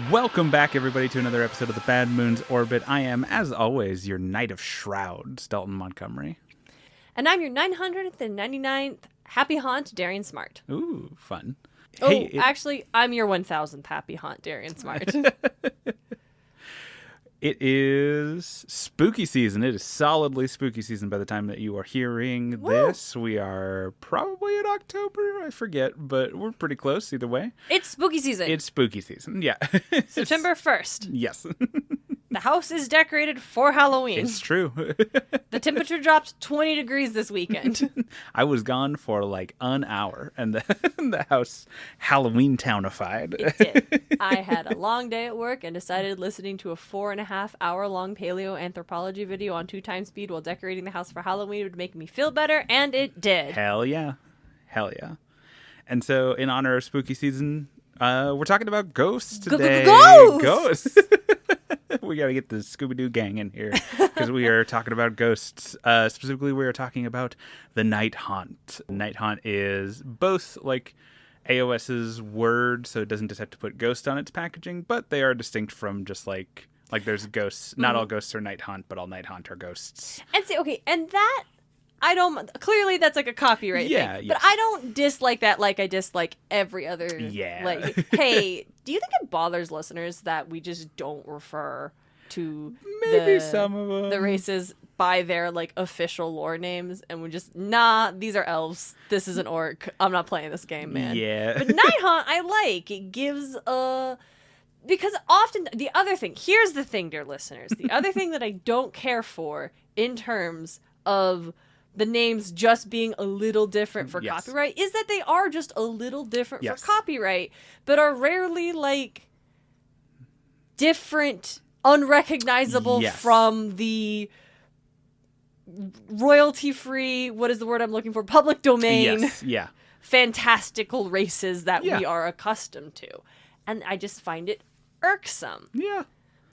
Welcome back, everybody, to another episode of the Bad Moon's Orbit. I am, as always, your Knight of Shrouds, Dalton Montgomery. And I'm your 999th Happy Haunt, Darian Smart. Ooh, fun. Oh, actually, I'm your 1000th Happy Haunt, Darian Smart. It is spooky season. It is solidly spooky season by the time that you are hearing this. We are probably in October. I forget, but we're pretty close either way. It's spooky season. It's spooky season, yeah. September 1st. Yes. The house is decorated for Halloween. It's true. The temperature dropped 20 degrees this weekend. I was gone for like an hour, and the house Halloween townified. It did. I had a long day at work and decided listening to a 4.5-hour-long paleoanthropology video on 2x speed while decorating the house for Halloween would make me feel better, and it did. Hell yeah. Hell yeah. And so, in honor of spooky season, we're talking about ghosts today. Ghosts! We got to get the Scooby-Doo gang in here because we are talking about ghosts. Specifically, we are talking about the Nighthaunt. Nighthaunt is both like AOS's word, so it doesn't just have to put ghost on its packaging, but they are distinct from just like there's ghosts. Not all ghosts are Nighthaunt, but all Nighthaunt are ghosts. And see, okay, and that I don't. Clearly, that's like a copyright thing. Yes. But I don't dislike that like I dislike every other. Yeah. Like, hey, do you think it bothers listeners that we just don't refer to maybe some of them, the races by their like official lore names, and we just these are elves. This is an orc. I'm not playing this game, man. Yeah. But Nighthaunt, I like. It gives because often the other thing. Here's the thing, dear listeners. The other thing that I don't care for in terms of the names just being a little different for copyright is that they are just a little different for copyright, but are rarely like different, unrecognizable from the royalty-free, what is the word I'm looking for? Public domain. Fantastical races that we are accustomed to. And I just find it irksome. Yeah.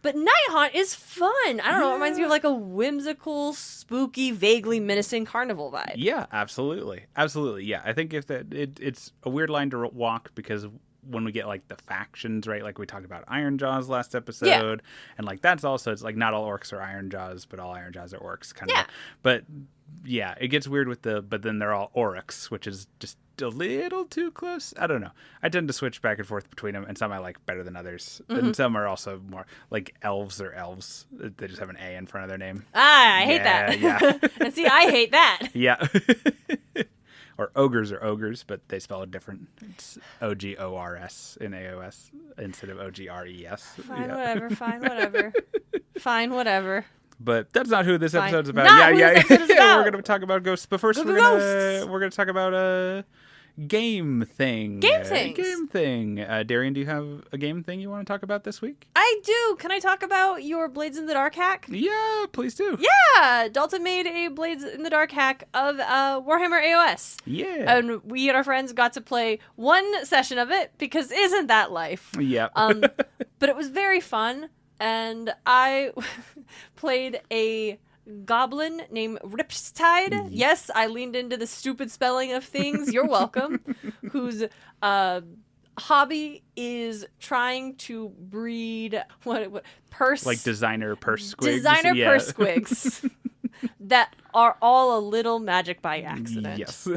But Nighthaunt is fun. I don't know. It reminds me of like a whimsical, spooky, vaguely menacing carnival vibe. Yeah, absolutely. Absolutely. Yeah. I think it's a weird line to walk because when we get like the factions, right? Like we talked about Ironjaws last episode. And like that's also, it's like not all orcs are Ironjaws, but all Ironjaws are orcs kind of. But yeah, it gets weird with but then they're all Oryx, which is just a little too close. I don't know. I tend to switch back and forth between them, and some I like better than others. Mm-hmm. And some are also more like elves or elves. They just have an A in front of their name. I hate that. Yeah. And see, I hate that. Yeah. Or ogres are ogres, but they spell it different. It's OGORS in AOS instead of OGRES. Fine, whatever. But that's not who this episode's about. Not who this episode is about. We're going to talk about ghosts. But first, we're going to talk about a game thing. Game things. Game thing. Darian, do you have a game thing you want to talk about this week? I do. Can I talk about your Blades in the Dark hack? Yeah, please do. Yeah, Dalton made a Blades in the Dark hack of Warhammer AOS. Yeah. And we and our friends got to play one session of it because isn't that life? Yeah. But it was very fun. And I played a goblin named Riptide. Yes, I leaned into the stupid spelling of things. You're welcome. Whose hobby is trying to breed purse, like designer purse squigs. Purse squigs that are all a little magic by accident. Yes.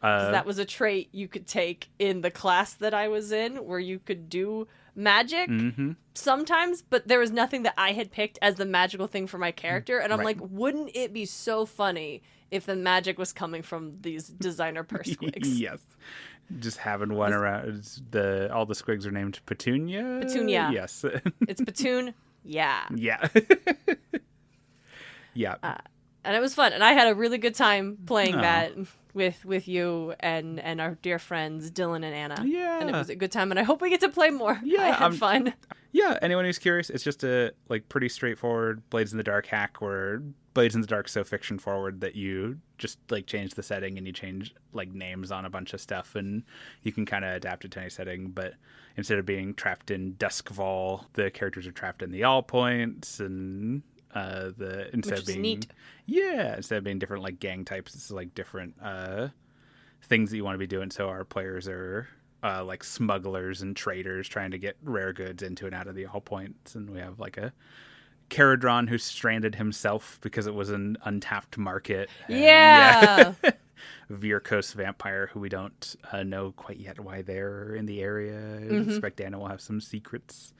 That was a trait you could take in the class that I was in, where you could do magic sometimes, but there was nothing that I had picked as the magical thing for my character, and I'm like, wouldn't it be so funny if the magic was coming from these designer purse squigs? Yes. Just having one around. All the squigs are named Petunia. Yes. It's Petun. Yeah. Yeah. Yeah. And it was fun, and I had a really good time playing that with you and our dear friends Dylan and Anna. Yeah. And it was a good time, and I hope we get to play more. Yeah. I had fun. Yeah, anyone who's curious, it's just a pretty straightforward Blades in the Dark hack where Blades in the Dark is so fiction forward that you just change the setting and you change names on a bunch of stuff, and you can kind of adapt it to any setting. But instead of being trapped in Duskfall, the characters are trapped in the All Points, and instead of being different gang types, it's different things that you want to be doing. So our players are like smugglers and traders trying to get rare goods into and out of the all points, and we have like a Caradron who stranded himself because it was an untapped market. Yeah. Virkos vampire who we don't know quite yet why they're in the area. I expect Dana will have some secrets.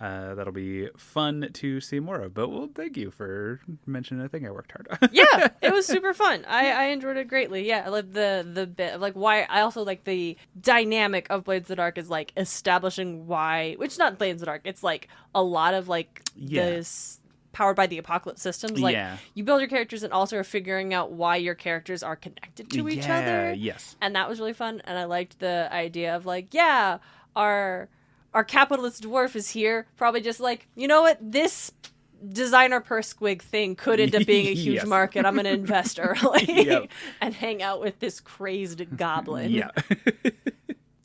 That'll be fun to see more of. But well, thank you for mentioning a thing I worked hard on. Yeah, it was super fun. I enjoyed it greatly. Yeah, I like the bit of like why. I also like the dynamic of Blades of the Dark is like establishing why, which not Blades of the Dark. It's like a lot of like this powered by the apocalypse systems. Like you build your characters and also are figuring out why your characters are connected to each other. Yes, and that was really fun. And I liked the idea of like our capitalist dwarf is here, probably just like, you know what, this designer purse squig thing could end up being a huge market. I'm going to invest early and hang out with this crazy goblin. Yeah.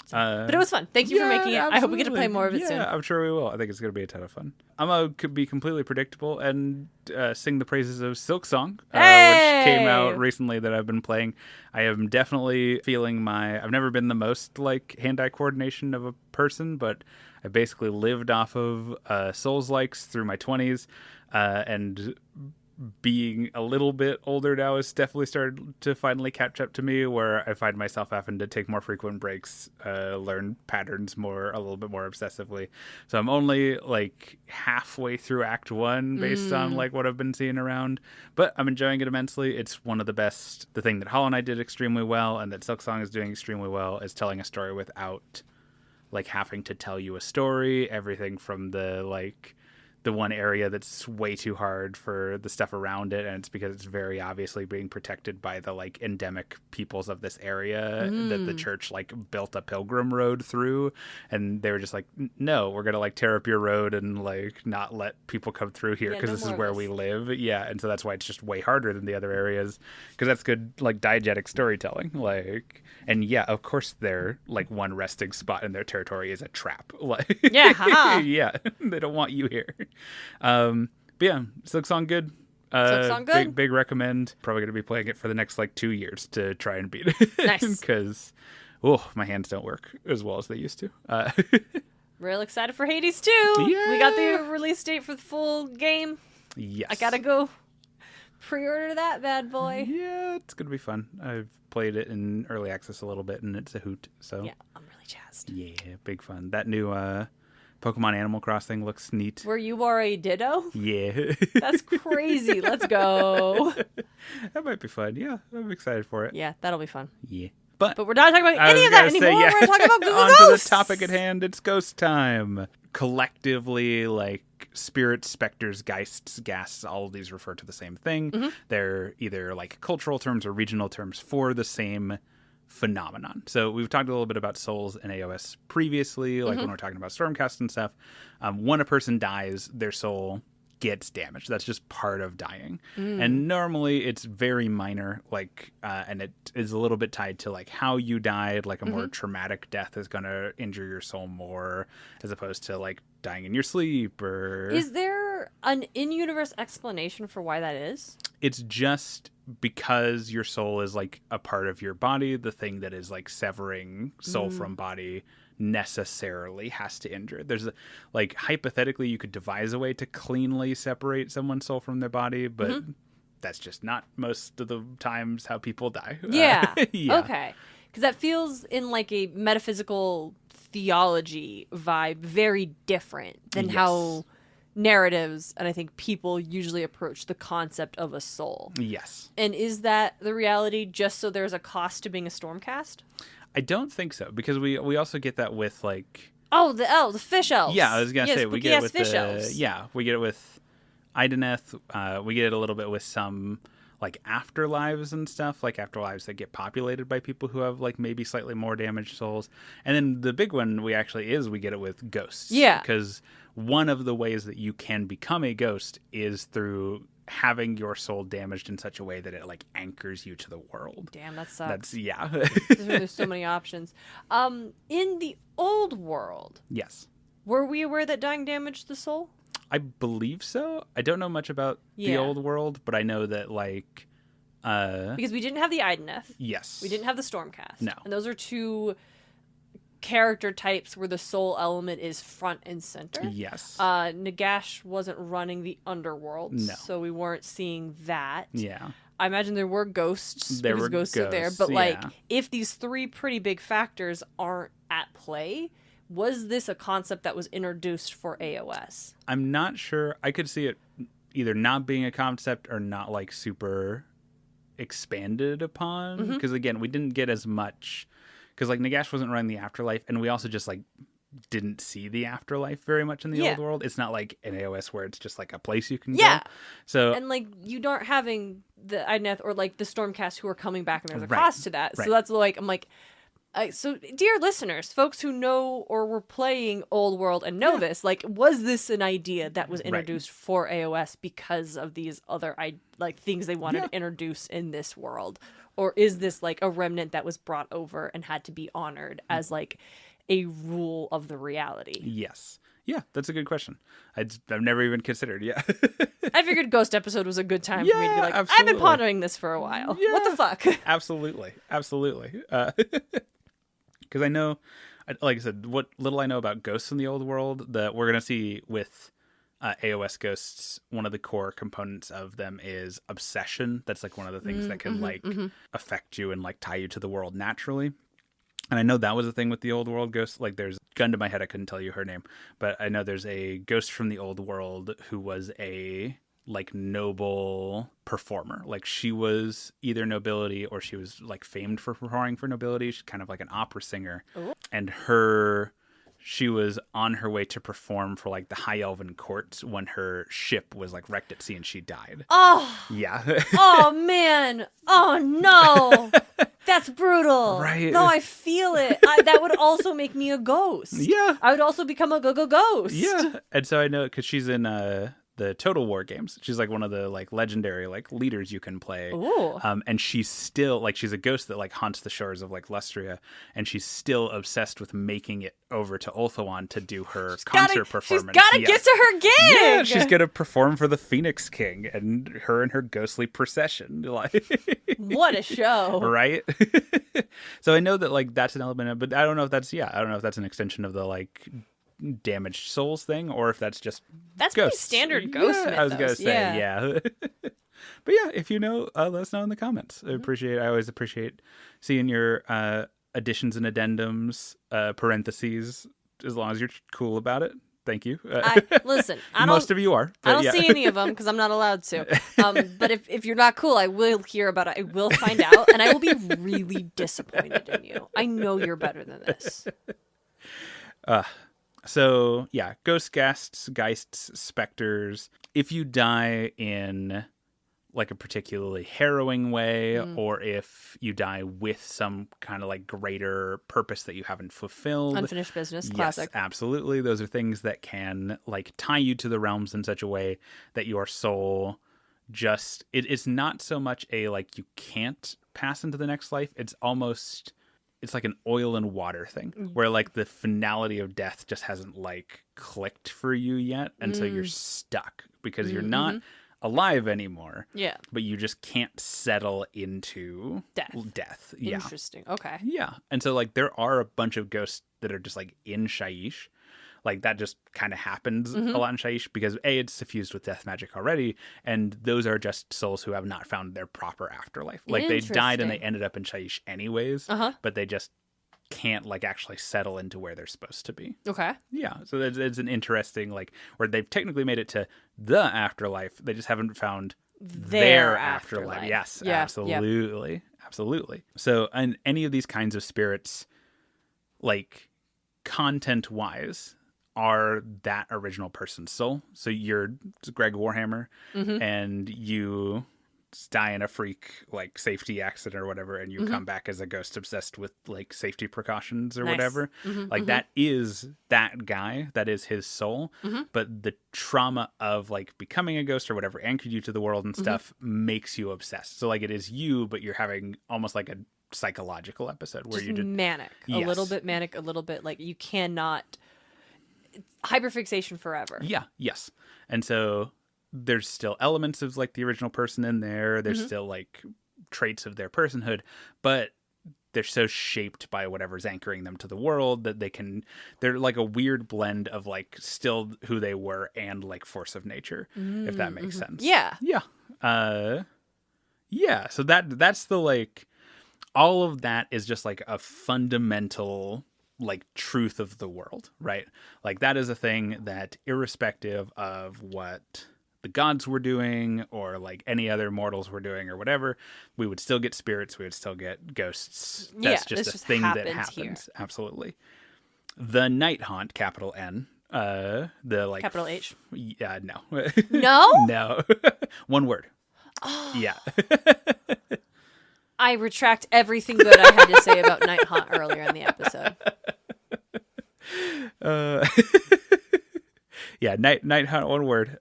But it was fun. Thank you for making it. Absolutely. I hope we get to play more of it soon. Yeah, I'm sure we will. I think it's going to be a ton of fun. I'm going to be completely predictable and sing the praises of Silksong, which came out recently that I've been playing. I am definitely feeling I've never been the most like hand-eye coordination of a person, but I basically lived off of Souls-likes through my 20s, and being a little bit older now has definitely started to finally catch up to me, where I find myself having to take more frequent breaks, learn patterns a little bit more obsessively. So I'm only like halfway through Act 1 based on like what I've been seeing around, but I'm enjoying it immensely. It's one of the best. The thing that Hollow Knight did extremely well and that Silksong is doing extremely well is telling a story without like having to tell you a story. Everything from the one area that's way too hard for the stuff around it, and it's because it's very obviously being protected by the like endemic peoples of this area that the church like built a pilgrim road through, and they were just like, no, we're gonna like tear up your road and like not let people come through here because this is where we live. And so that's why it's just way harder than the other areas, because that's good like diegetic storytelling. Like, and of course their like one resting spot in their territory is a trap. Like they don't want you here. But yeah, Silksong good. Silksong good. Big recommend. Probably going to be playing it for the next like 2 years to try and beat it. Nice. Because my hands don't work as well as they used to. Real excited for Hades too. Yeah. We got the release date for the full game. Yes. I gotta go pre-order that bad boy. Yeah, it's going to be fun. I've played it in early access a little bit and it's a hoot. So yeah, I'm really jazzed. Yeah, big fun. That new Pokemon Animal Crossing looks neat. Where you are a Ditto? Yeah. That's crazy. Let's go. That might be fun. Yeah, I'm excited for it. Yeah, that'll be fun. Yeah. But we're not talking about any of that anymore. We're going to talk about Google On Ghosts. to the topic at hand. It's ghost time. Collectively, like spirits, specters, geists, ghasts, all of these refer to the same thing. They're either like cultural terms or regional terms for the same phenomenon. So we've talked a little bit about souls in AOS previously, like when we're talking about Stormcast and stuff. When a person dies, their soul gets damaged. That's just part of dying. And normally it's very minor, like, and it is a little bit tied to like how you died. Like a more traumatic death is going to injure your soul more, as opposed to like dying in your sleep. Or is there an in-universe explanation for why that is? It's just because your soul is like a part of your body. The thing that is like severing soul from body necessarily has to injure it. There's like hypothetically you could devise a way to cleanly separate someone's soul from their body, but that's just not most of the times how people die. Yeah. Okay. Because that feels in like a metaphysical theology vibe very different than how narratives and I think people usually approach the concept of a soul. Yes. And is that the reality just so there's a cost to being a Stormcast? I don't think so, because we also get that with like the fish elves. Yeah, I was gonna say we get it with fish elves. We get it with Ideneth. We get it a little bit with some like afterlives and stuff, like afterlives that get populated by people who have like maybe slightly more damaged souls. And then the big one we get it with ghosts. Yeah, because one of the ways that you can become a ghost is through having your soul damaged in such a way that it like anchors you to the world. Damn, that sucks. There's so many options. In the old world, yes, were we aware that dying damaged the soul? I believe so. I don't know much about the old world, but I know that like because we didn't have the Ideneth. Yes. We didn't have the Stormcast. No. And those are two character types where the soul element is front and center. Yes. Nagash wasn't running the underworld, No. so we weren't seeing that. Yeah. I imagine there were ghosts There because were ghosts are there, ghosts, but like yeah. if these three pretty big factors aren't at play, was this a concept that was introduced for AOS? I'm not sure. I could see it either not being a concept or not like super expanded upon, because again, we didn't get as much, because like Nagash wasn't running the afterlife, and we also just like didn't see the afterlife very much in the old world. It's not like an AOS where it's just like a place you can go. So and like you aren't having the Idneth or like the Stormcast who are coming back, and there's a Right. cost to that. Right. So that's like I'm like. So, dear listeners, folks who know or were playing Old World and know this, like, was this an idea that was introduced for AOS because of these other like things they wanted to introduce in this world, or is this like a remnant that was brought over and had to be honored as like a rule of the reality? Yes. Yeah, that's a good question. I've never even considered. Yeah. I figured Ghost episode was a good time for me to be like, I've absolutely. been pondering this for a while. What the fuck? Absolutely. Because I know, like I said, what little I know about ghosts in the old world, that we're going to see with AOS ghosts, one of the core components of them is obsession. That's like one of the things that can affect you and like tie you to the world naturally. And I know that was a thing with the old world ghosts. Like there's, gun to my head, I couldn't tell you her name, but I know there's a ghost from the old world who was a like noble performer. Like she was either nobility or she was like famed for performing for nobility. She's kind of like an opera singer. Ooh. And she was on her way to perform for like the High Elven court when her ship was like wrecked at sea and she died. Oh. Yeah. Oh man. Oh no. That's brutal. Right. No, I feel it. That would also make me a ghost. Yeah. I would also become a go-go ghost. Yeah. And so I know because she's in the Total War games. She's like one of the like legendary like leaders you can play. Ooh. And she's still like, she's a ghost that like haunts the shores of like Lustria, and she's still obsessed with making it over to Ulthuan to do her concert performance. She's gotta get to her gig. Yeah, she's gonna perform for the Phoenix King and her ghostly procession. Like, what a show, right? So I know that like that's an element of, but I don't know if that's an extension of the like damaged souls thing, or if that's just that's ghosts. Pretty standard ghost mythos. I was gonna say yeah. But yeah, if you know, let us know in the comments. I always appreciate seeing your additions and addendums, parentheses, as long as you're cool about it. Thank you. Listen, most of you are. I don't see any of them because I'm not allowed to. But if you're not cool, I will hear about it. I will find out, and I will be really disappointed in you. I know you're better than this. So yeah, ghosts, geists, specters. If you die in like a particularly harrowing way, or if you die with some kind of like greater purpose that you haven't fulfilled. Unfinished business, classic. Yes, absolutely. Those are things that can like tie you to the realms in such a way that your soul just, it's not so much a like you can't pass into the next life. It's almost, it's like an oil and water thing where like the finality of death just hasn't like clicked for you yet. And so you're stuck because you're not alive anymore. Yeah. But you just can't settle into death. Yeah. Interesting. Okay. Yeah. And so like there are a bunch of ghosts that are just like in Shaiish. Like that just kind of happens a lot in Shaiish because A, it's suffused with death magic already, and those are just souls who have not found their proper afterlife. Like they died and they ended up in Shaiish anyways, but they just can't like actually settle into where they're supposed to be. Okay. Yeah. So it's an interesting like where they've technically made it to the afterlife. They just haven't found their afterlife. Yes, yeah, absolutely. Yep. Absolutely. So and any of these kinds of spirits, like content wise, are that original person's soul. So you're Greg Warhammer and you die in a freak like safety accident or whatever, and you come back as a ghost obsessed with like safety precautions or whatever. Like that is that guy, that is his soul. But the trauma of like becoming a ghost or whatever anchored you to the world and stuff makes you obsessed. So like it is you, but you're having almost like a psychological episode where just you just manic, a little bit manic, a little bit like you cannot hyperfixation forever. Yeah. Yes. And so there's still elements of like the original person in there. There's still like traits of their personhood, but they're so shaped by whatever's anchoring them to the world that they're like a weird blend of like still who they were and like force of nature, if that makes sense. Yeah. Yeah. So that's the like, all of that is just like a fundamental like truth of the world, right? Like that is a thing that irrespective of what the gods were doing or like any other mortals were doing or whatever, we would still get spirits, we would still get ghosts. That's just a thing that happens here. Absolutely. The Nighthaunt, capital N, the like capital H. Yeah, no. No? No. One word. Oh. Yeah. I retract everything good I had to say about Nighthaunt earlier in the episode. Yeah, Nighthaunt, one word.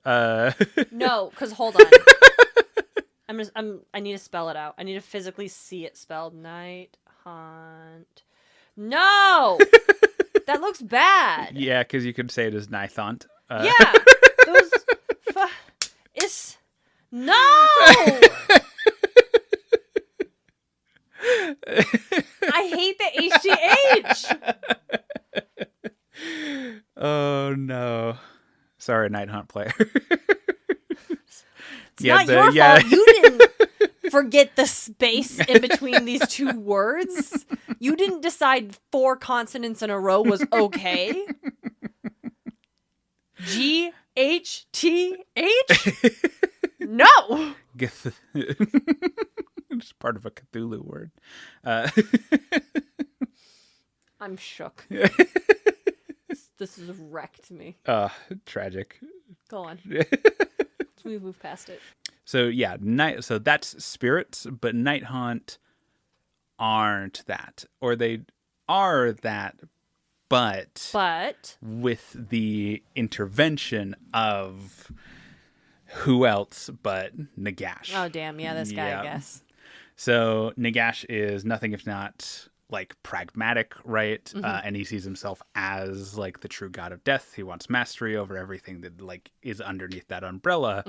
No, because hold on. I need to spell it out. I need to physically see it spelled. Nighthaunt. No! That looks bad. Yeah, because you could say it as Nighthaunt. Yeah! It's... No! I hate the HGH! Oh, no. Sorry, Nighthaunt player. It's not your fault. You didn't forget the space in between these two words. You didn't decide 4 consonants in a row was okay. G-H-T-H? No! It's part of a Cthulhu word. I'm shook. This has wrecked me. Tragic. Go on. We move past it. So yeah, so that's spirits, but Nighthaunt aren't that, or they are that, but with the intervention of who else but Nagash. Oh damn, yeah, this guy, I guess. So Nagash is nothing if not like pragmatic, right? And he sees himself as like the true god of death. He wants mastery over everything that like is underneath that umbrella.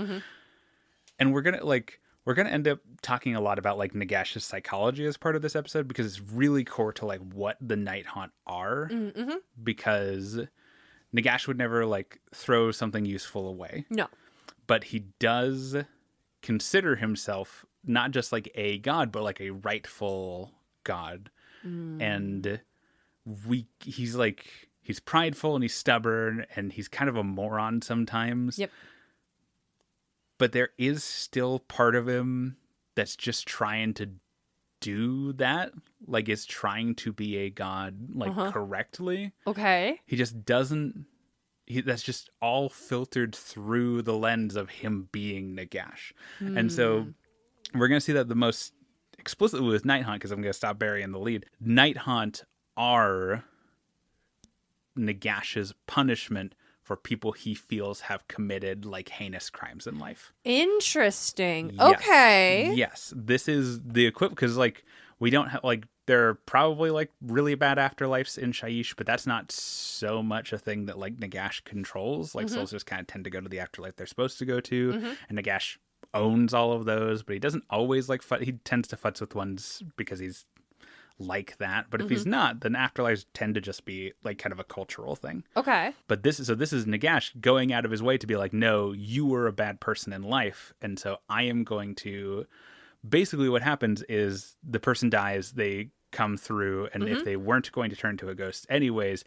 And we're gonna end up talking a lot about like Nagash's psychology as part of this episode, because it's really core to like what the Nighthaunt are. Because Nagash would never like throw something useful away. No. But he does consider himself not just like a god, but like a rightful god. And he's prideful and he's stubborn and he's kind of a moron sometimes. Yep. But there is still part of him that's just trying to do that. Like is trying to be a god like correctly. Okay. He just doesn't. That's just all filtered through the lens of him being Nagash. And so we're going to see that the most explicitly with Nighthaunt, because I'm going to stop burying the lead. Nighthaunt are Nagash's punishment for people he feels have committed like heinous crimes in life. Interesting. Yes. Okay. Yes. This is the equivalent, because like we don't have like, there are probably like really bad afterlives in Shyish, but that's not so much a thing that like Nagash controls. Like souls just kind of tend to go to the afterlife they're supposed to go to. And Nagash owns all of those, but he doesn't always like he tends to futz with ones because he's like that. But if he's not, then afterlives tend to just be like kind of a cultural thing. Okay. But this is Nagash going out of his way to be like, no, you were a bad person in life, and so I am going to. Basically, what happens is the person dies, they come through, and if they weren't going to turn to a ghost anyways,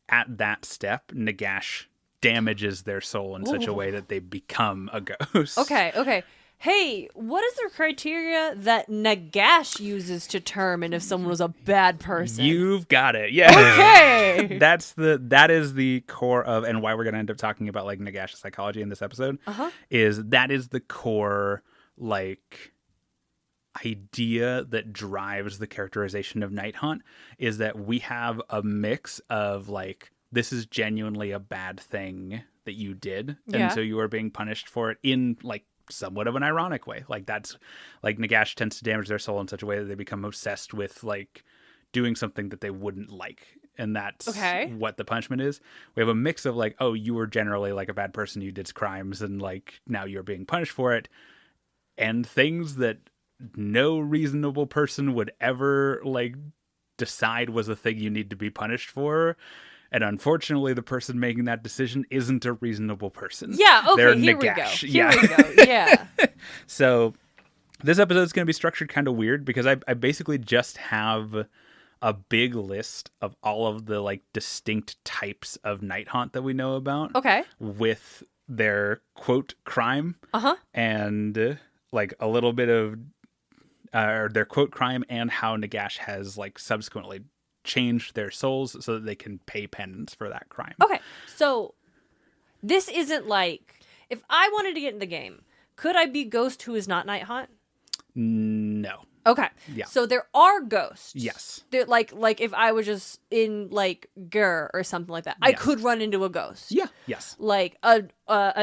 at that step, Nagash damages their soul in such a way that they become a ghost. Okay. Hey, what is the criteria that Nagash uses to determine if someone was a bad person? You've got it. Yeah. Okay. That is the core of, and why we're going to end up talking about like Nagash's psychology in this episode. Is the core like idea that drives the characterization of Nighthaunt, is that we have a mix of like, this is genuinely a bad thing that you did, and so you are being punished for it in like somewhat of an ironic way. Like that's like Nagash tends to damage their soul in such a way that they become obsessed with like doing something that they wouldn't like, and that's what the punishment is. We have a mix of like, oh, you were generally like a bad person, you did crimes, and like now you're being punished for it, and things that no reasonable person would ever like decide was a thing you need to be punished for. And unfortunately, the person making that decision isn't a reasonable person. Yeah, okay, They're here Nagash. we go. Here we go, yeah. So this episode is going to be structured kind of weird because I basically just have a big list of all of the like distinct types of Nighthaunt that we know about. Okay. With their quote crime. And like a little bit of their quote crime and how Nagash has like subsequently changed their souls so that they can pay penance for that crime. Okay, so this isn't like, if I wanted to get in the game, could I be Ghost who is not Nighthaunt? No. Okay. Yeah. So there are ghosts. Yes. That like if I was just in like Gur or something like that, I could run into a ghost. Yeah. Yes. Like an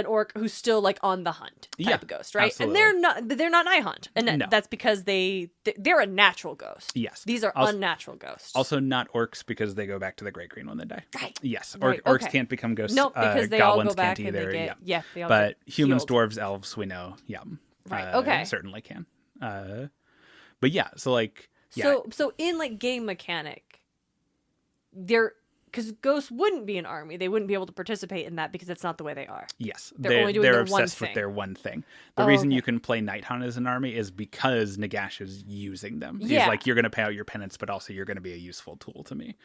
orc who's still like on the hunt type of ghost, right? Absolutely. And they're not Nighthaunt, and that's because they're a natural ghost. Yes. These are unnatural ghosts. Also not orcs because they go back to the Great Green when they die. Right. Yes. Right. Orcs can't become ghosts. No, because they goblins all go back can't and either. they get they all but get humans, healed. dwarves, elves, we know. Yeah. Right. Okay. Certainly can. But yeah, so like So in like game mechanic, because ghosts wouldn't be an army, they wouldn't be able to participate in that because that's not the way they are. Yes, they're only doing they're their obsessed one with thing. their one thing. The reason you can play Nighthaunt as an army is because Nagash is using them. He's like, you're going to pay out your penance, but also you're going to be a useful tool to me.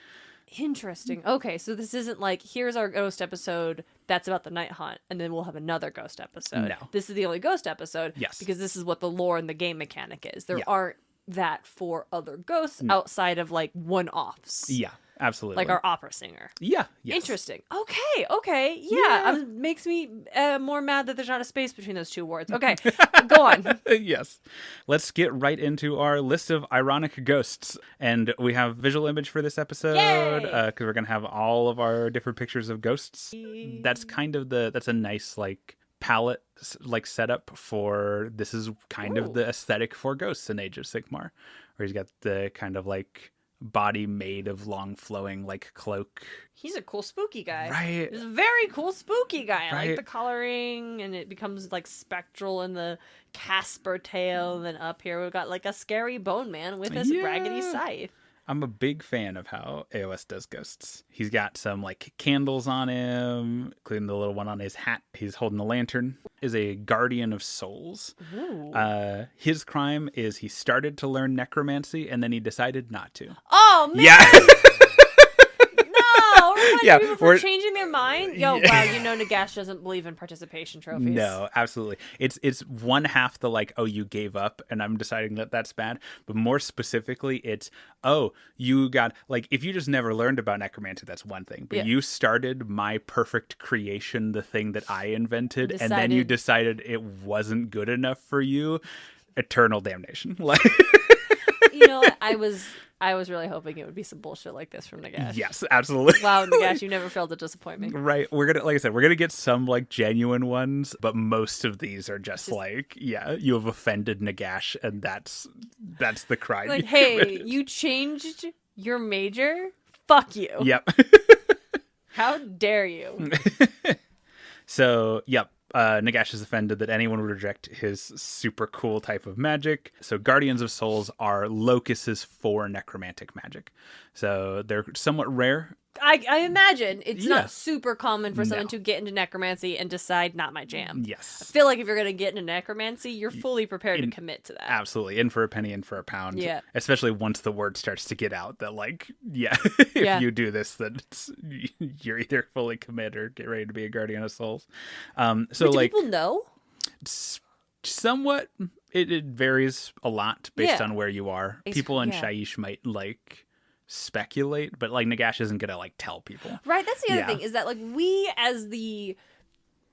Interesting. Okay, so this isn't like, here's our ghost episode that's about the Nighthaunt, and then we'll have another ghost episode. No. This is the only ghost episode. Yes. Because this is what the lore and the game mechanic is. There aren't that for other ghosts outside of like one-offs. Yeah, absolutely. Like our opera singer. Yeah. Yes. Interesting. Okay. Yeah. Makes me more mad that there's not a space between those two words. Okay, go on. Yes. Let's get right into our list of ironic ghosts. And we have visual image for this episode because we're going to have all of our different pictures of ghosts. That's kind of that's a nice like palette like setup for this is kind of the aesthetic for ghosts in Age of Sigmar, where he's got the kind of like body made of long flowing like cloak. He's a cool spooky guy. Right. He's a very cool spooky guy. I Right. like the coloring, and it becomes like spectral in the Casper tail. And then up here we've got like a scary bone man with his raggedy scythe. I'm a big fan of how AOS does ghosts. He's got some like candles on him, including the little one on his hat. He's holding a lantern. Is a guardian of souls. Ooh. His crime is he started to learn necromancy and then he decided not to. Oh man! Yeah. No, we're people for changing their mind. Yo, wow, you know Nagash doesn't believe in participation trophies. No, absolutely. It's one half the like, oh, you gave up and I'm deciding that that's bad. But more specifically, it's, oh, you got, like, if you just never learned about necromancy, that's one thing. But you started my perfect creation, the thing that I invented, and then you decided it wasn't good enough for you. Eternal damnation. Like, you know, I was really hoping it would be some bullshit like this from Nagash. Yes, absolutely. Wow, Nagash, you never failed to disappoint me. Right. We're gonna, like I said, we're gonna get some like genuine ones, but most of these are just like, you have offended Nagash, and that's the crime. Like, hey, you changed your major? Fuck you. Yep. How dare you? So, yep. Nagash is offended that anyone would reject his super cool type of magic. So Guardians of Souls are locuses for necromantic magic. So they're somewhat rare. I imagine it's not super common for someone to get into necromancy and decide not my jam. Yes. I feel like if you're going to get into necromancy, you're fully prepared to commit to that. Absolutely. In for a penny, in for a pound. Yeah. Especially once the word starts to get out that, like, if you do this, then you're either fully commit or get ready to be a Guardian of Souls. So, but do like, people know? Somewhat. It varies a lot based on where you are. People in Shaiish might, like, speculate, but like Nagash isn't gonna like tell people. Right, that's the other thing, is that like we as the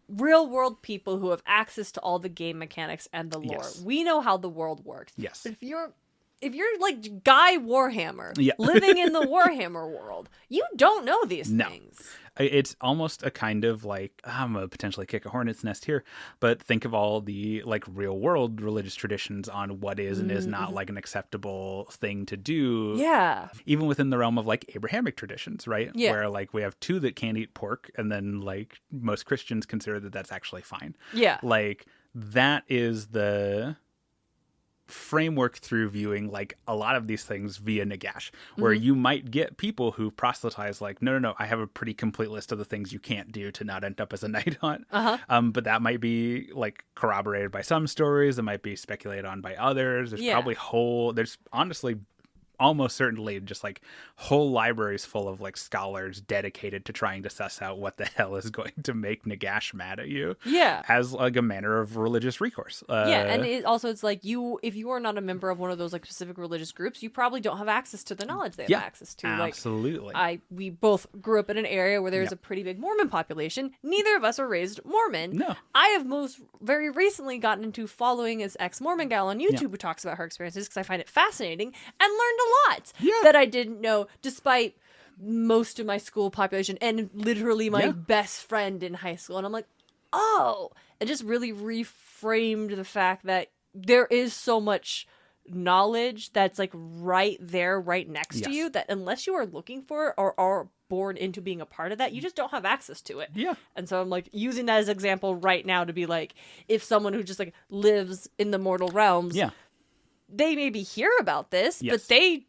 real world people who have access to all the game mechanics and the lore, we know how the world works. Yes. But if you're like Guy Warhammer living in the Warhammer world, you don't know these things. It's almost a kind of like, I'm gonna potentially kick a hornet's nest here, but think of all the like real world religious traditions on what is and is not like an acceptable thing to do. Yeah. Even within the realm of like Abrahamic traditions, right? Yeah. Where like we have two that can't eat pork, and then like most Christians consider that that's actually fine. Yeah. Like that is framework through viewing like a lot of these things via Nagash, where you might get people who proselytize like, no, I have a pretty complete list of the things you can't do to not end up as a Nighthaunt. But that might be like corroborated by some stories. It might be speculated on by others. There's probably there's honestly almost certainly just like whole libraries full of like scholars dedicated to trying to suss out what the hell is going to make Nagash mad at you. Yeah. As like a manner of religious recourse. And it's like if you are not a member of one of those like specific religious groups, you probably don't have access to the knowledge they have access to. Absolutely. Like we both grew up in an area where there's a pretty big Mormon population. Neither of us are raised Mormon. No. I have most very recently gotten into following this ex-Mormon gal on YouTube who talks about her experiences because I find it fascinating and learned a lot that I didn't know, despite most of my school population and literally my best friend in high school. And I'm like, oh, it just really reframed the fact that there is so much knowledge that's like right there, right next to you, that unless you are looking for or are born into being a part of that, you just don't have access to it. Yeah. And so I'm like using that as an example right now to be like, if someone who just like lives in the mortal realms, they maybe hear about this, but they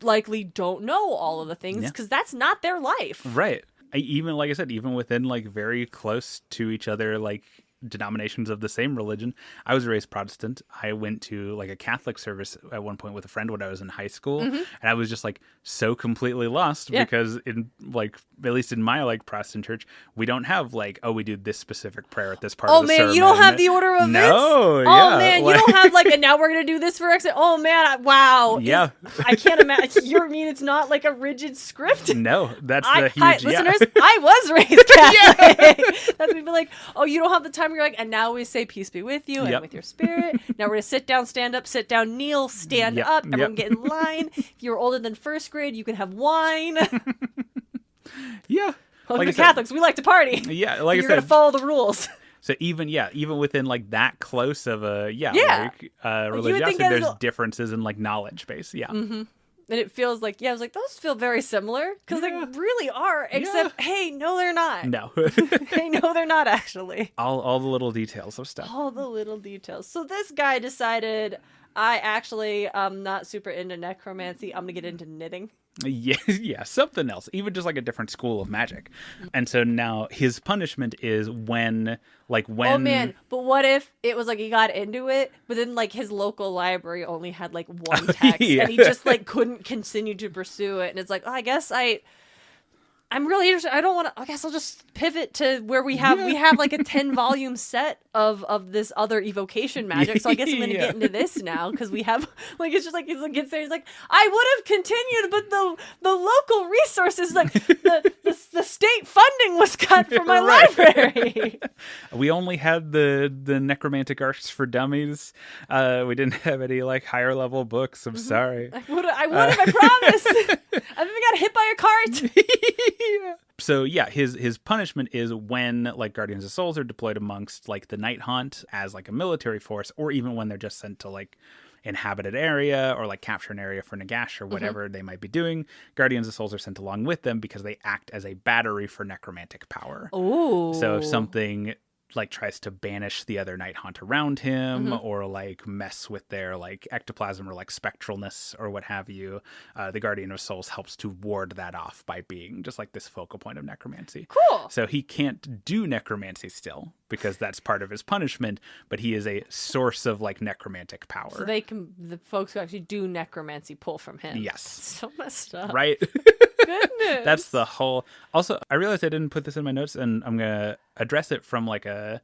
likely don't know all of the things because that's not their life. Right. Even like I said, even within like very close to each other, like denominations of the same religion. I was raised Protestant. I went to like a Catholic service at one point with a friend when I was in high school, and I was just like so completely lost because in like at least in my like Protestant church, we don't have like, oh, we do this specific prayer at this part of the sermon. Oh man, you don't have the order of events? No. Oh man, you don't have like, and now we're gonna do this for exit. Oh man, wow. Yeah. I can't imagine. You mean it's not like a rigid script? No, that's the huge. Listeners, I was raised Catholic. That's me be like, oh, you don't have the time. You're like, and now we say peace be with you and with your spirit. Now we're gonna sit down, stand up, sit down, kneel, stand up. Everyone get in line. If you're older than first grade, you can have wine. Yeah. Well, like Catholics, we like to party. Yeah, like I said, you're gonna follow the rules. So even within like that close of a religiosity, there's differences in like knowledge base. Yeah. Mm-hmm. And it feels like, I was like, those feel very similar because they really are, except, hey, no, they're not. No. Hey, no, they're not actually. All the little details of stuff. All the little details. So this guy decided, I actually am not super into necromancy. I'm going to get into knitting. Yeah, something else. Even just like a different school of magic. And so now his punishment is when... Oh man, but what if it was like he got into it, but then like his local library only had like one text and he just like couldn't continue to pursue it. And it's like, oh, I guess I'm really interested. I don't want to. I guess I'll just pivot to where we have like a 10-volume set of this other evocation magic. So I guess I'm going to get into this now because we have like it's just like he's like gets there. He's like, I would have continued, but the local resources like the state funding was cut for my library. We only had the necromantic arts for dummies. We didn't have any like higher level books. I'm sorry. I would have. I promise. I think I got hit by a cart. So his punishment is when like Guardians of Souls are deployed amongst like the Nighthaunt as like a military force, or even when they're just sent to like inhabited area or like capture an area for Nagash or whatever they might be doing. Guardians of Souls are sent along with them because they act as a battery for necromantic power. Ooh. So if something like tries to banish the other Nighthaunt around him or like mess with their like ectoplasm or like spectralness or what have you, the Guardian of Souls helps to ward that off by being just like this focal point of necromancy. Cool. So he can't do necromancy still because that's part of his punishment, but he is a source of like necromantic power. So the folks who actually do necromancy pull from him. Yes. So messed up. Right. Goodness. That's the whole. Also, I realized I didn't put this in my notes, and I'm gonna address it from like a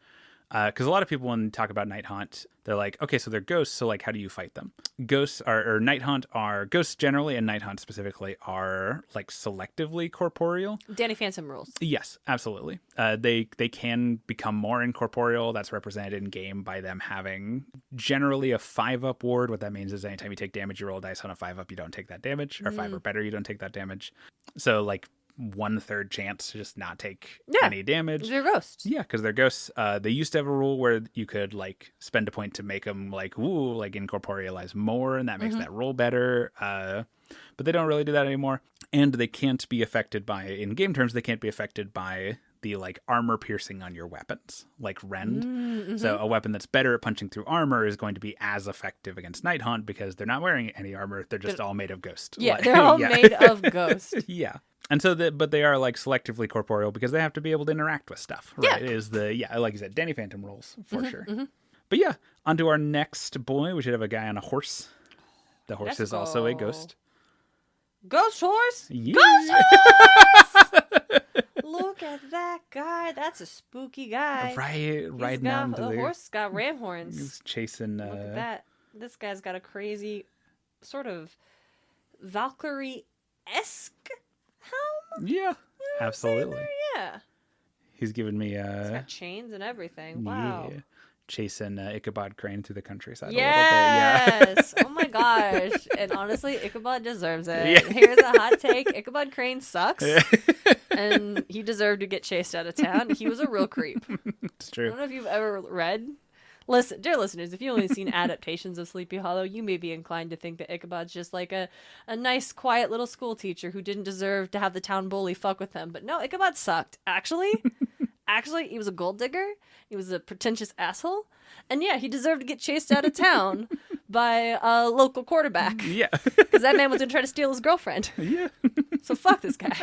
because a lot of people when they talk about Nighthaunt, they're like, okay, so they're ghosts, so like how do you fight them? Ghosts or Nighthaunt are ghosts generally, and Nighthaunt specifically are like selectively corporeal. Danny Phantom rules. Yes, absolutely. They can become more incorporeal. That's represented in game by them having generally a 5-up ward. What that means is anytime you take damage, you roll dice on a 5-up, you don't take that damage, or 5 or better, you don't take that damage. So like 1/3 chance to just not take any damage. They're ghosts. Yeah, because they're ghosts. They used to have a rule where you could like spend a point to make them like incorporealize more, and that makes that roll better. But they don't really do that anymore, and they can't be affected by, in game terms, they can't be affected by the like armor piercing on your weapons, like rend. Mm-hmm. So a weapon that's better at punching through armor is going to be as effective against Nighthaunt because they're not wearing any armor. They're just all made of ghost. Yeah, like, they're all made of ghost. Yeah. And so but they are like selectively corporeal because they have to be able to interact with stuff. Right? Yeah. It is like you said, Danny Phantom rules for sure. Mm-hmm. But yeah, onto our next boy. We should have a guy on a horse. The horse is also a ghost. Ghost horse? Yeah. Ghost horse! Look at that guy. That's a spooky guy. Right, riding out into the horse got ram He horns. was chasing. Look at that. This guy's got a crazy sort of Valkyrie-esque helm. Yeah, absolutely. Yeah. He's giving me It's got chains and everything. Wow. Yeah, chasing Ichabod Crane through the countryside. Yes. A little bit. Yeah. Oh my gosh. And honestly, Ichabod deserves it. Yeah. Here's a hot take. Ichabod Crane sucks. And he deserved to get chased out of town. He was a real creep. It's I true. don't know if you've ever read. Listen, dear listeners, if you've only seen adaptations of Sleepy Hollow, you may be inclined to think that Ichabod's just like a nice, quiet little school teacher who didn't deserve to have the town bully fuck with him. But no, Ichabod sucked. Actually, he was a gold digger. He was a pretentious asshole. And yeah, he deserved to get chased out of town by a local quarterback. Yeah. Because that man was going to try to steal his girlfriend. Yeah. So fuck this guy.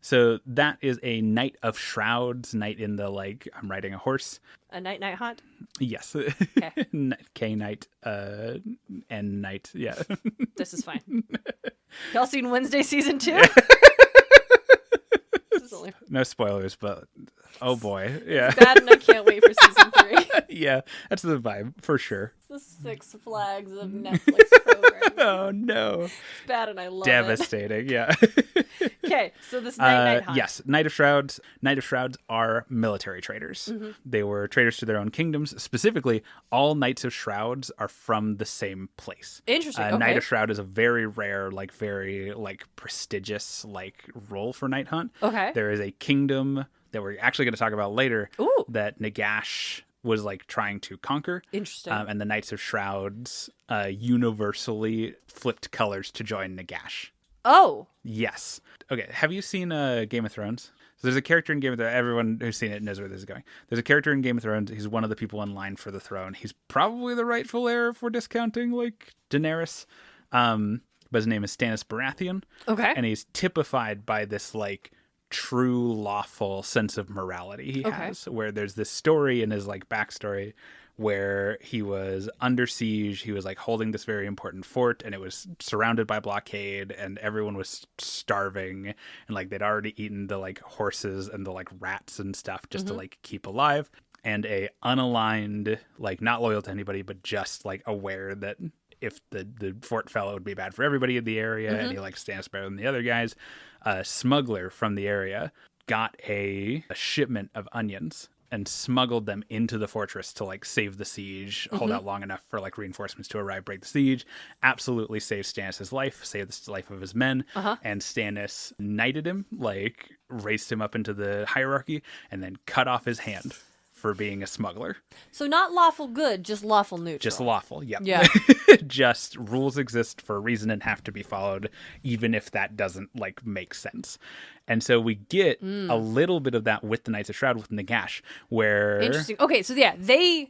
So that is a Knight of Shrouds, knight in the like I'm riding a horse. A night hunt? Yes. Okay. K Knight, N Knight. Yeah. This is fine. Y'all seen Wednesday season 2? This is only No spoilers, but oh boy. Yeah. bad, and I can't wait for season 3. Yeah. That's the vibe for sure. The Six Flags of Netflix programming. Oh no. It's bad, and I love Devastating. Yeah. it. Okay, so this night hunt. Yes, Knight of Shrouds. Knight of Shrouds are military traders. Mm-hmm. They were traders to their own kingdoms. Specifically, all Knights of Shrouds are from the same place. Interesting. Okay. Knight of Shroud is a very rare, like very like prestigious like role for Nighthaunt. Okay. There is a kingdom that we're actually going to talk about later. Ooh. That Nagash was like trying to conquer. Interesting. And the Knights of Shrouds universally flipped colors to join Nagash. Oh. Yes. Okay. Have you seen Game of Thrones? So there's a character in Game of Thrones. Everyone who's seen it knows where this is going. There's a character in Game of Thrones. He's one of the people in line for the throne. He's probably the rightful heir if we're discounting like Daenerys. But his name is Stannis Baratheon. Okay. And he's typified by this like true lawful sense of morality he has, where there's this story in his like backstory where he was under siege. He was like holding this very important fort, and it was surrounded by blockade, and everyone was starving, and like they'd already eaten the like horses and the like rats and stuff just to like keep alive. And a unaligned, like not loyal to anybody, but just like aware that if the fort fell, it would be bad for everybody in the area, and he like stands better than the other guys. A smuggler from the area got a shipment of onions and smuggled them into the fortress to like save the siege, hold out long enough for like reinforcements to arrive, break the siege. Absolutely saved Stannis' life, saved the life of his men. And Stannis knighted him, like raised him up into the hierarchy, and then cut off his hand for being a smuggler. So not lawful good, just lawful neutral. Just lawful, yep. Yeah. Just rules exist for a reason and have to be followed, even if that doesn't like make sense. And so we get a little bit of that with the Knights of Shroud with Nagash, where Interesting. Okay, so yeah, they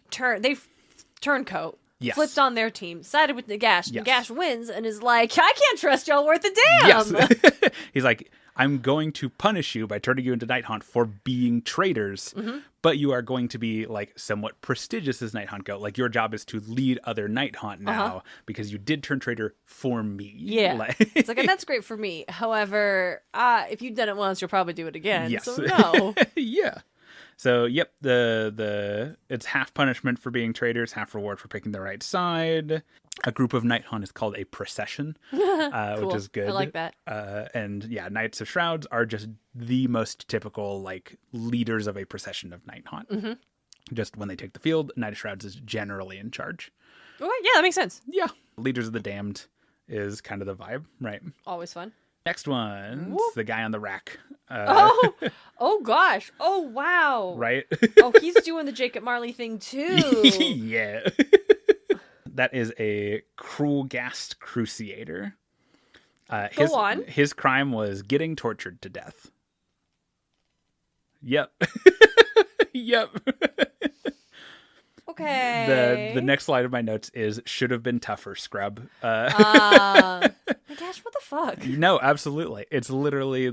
turncoat. Yes. Flipped on their team, sided with Nagash. Yes. Nagash wins and is like, I can't trust y'all worth a damn. Yes. He's like, I'm going to punish you by turning you into Nighthaunt for being traitors, but you are going to be like somewhat prestigious as Nighthaunt go. Like your job is to lead other Nighthaunt now because you did turn traitor for me. Yeah. It's like, and that's great for me. However, if you've done it once, you'll probably do it again. Yes. So no. Yeah. So, yep, the it's half punishment for being traitors, half reward for picking the right side. A group of Nighthaunt is called a procession, Cool. which is good. I like that. And yeah, Knights of Shrouds are just the most typical like leaders of a procession of Nighthaunt. Just when they take the field, Knight of Shrouds is generally in charge. Oh, yeah, that makes sense. Yeah. Leaders of the Damned is kind of the vibe, right? Always fun. Next one, the guy on the rack. Oh gosh. Oh, wow. Right? Oh, he's doing the Jacob Marley thing too. Yeah. That is a cruel ghast crusader. Go on. His crime was getting tortured to death. Yep. Yep. Okay. The next slide of my notes is should have been tougher, scrub. My gosh, what the fuck? No, absolutely. It's literally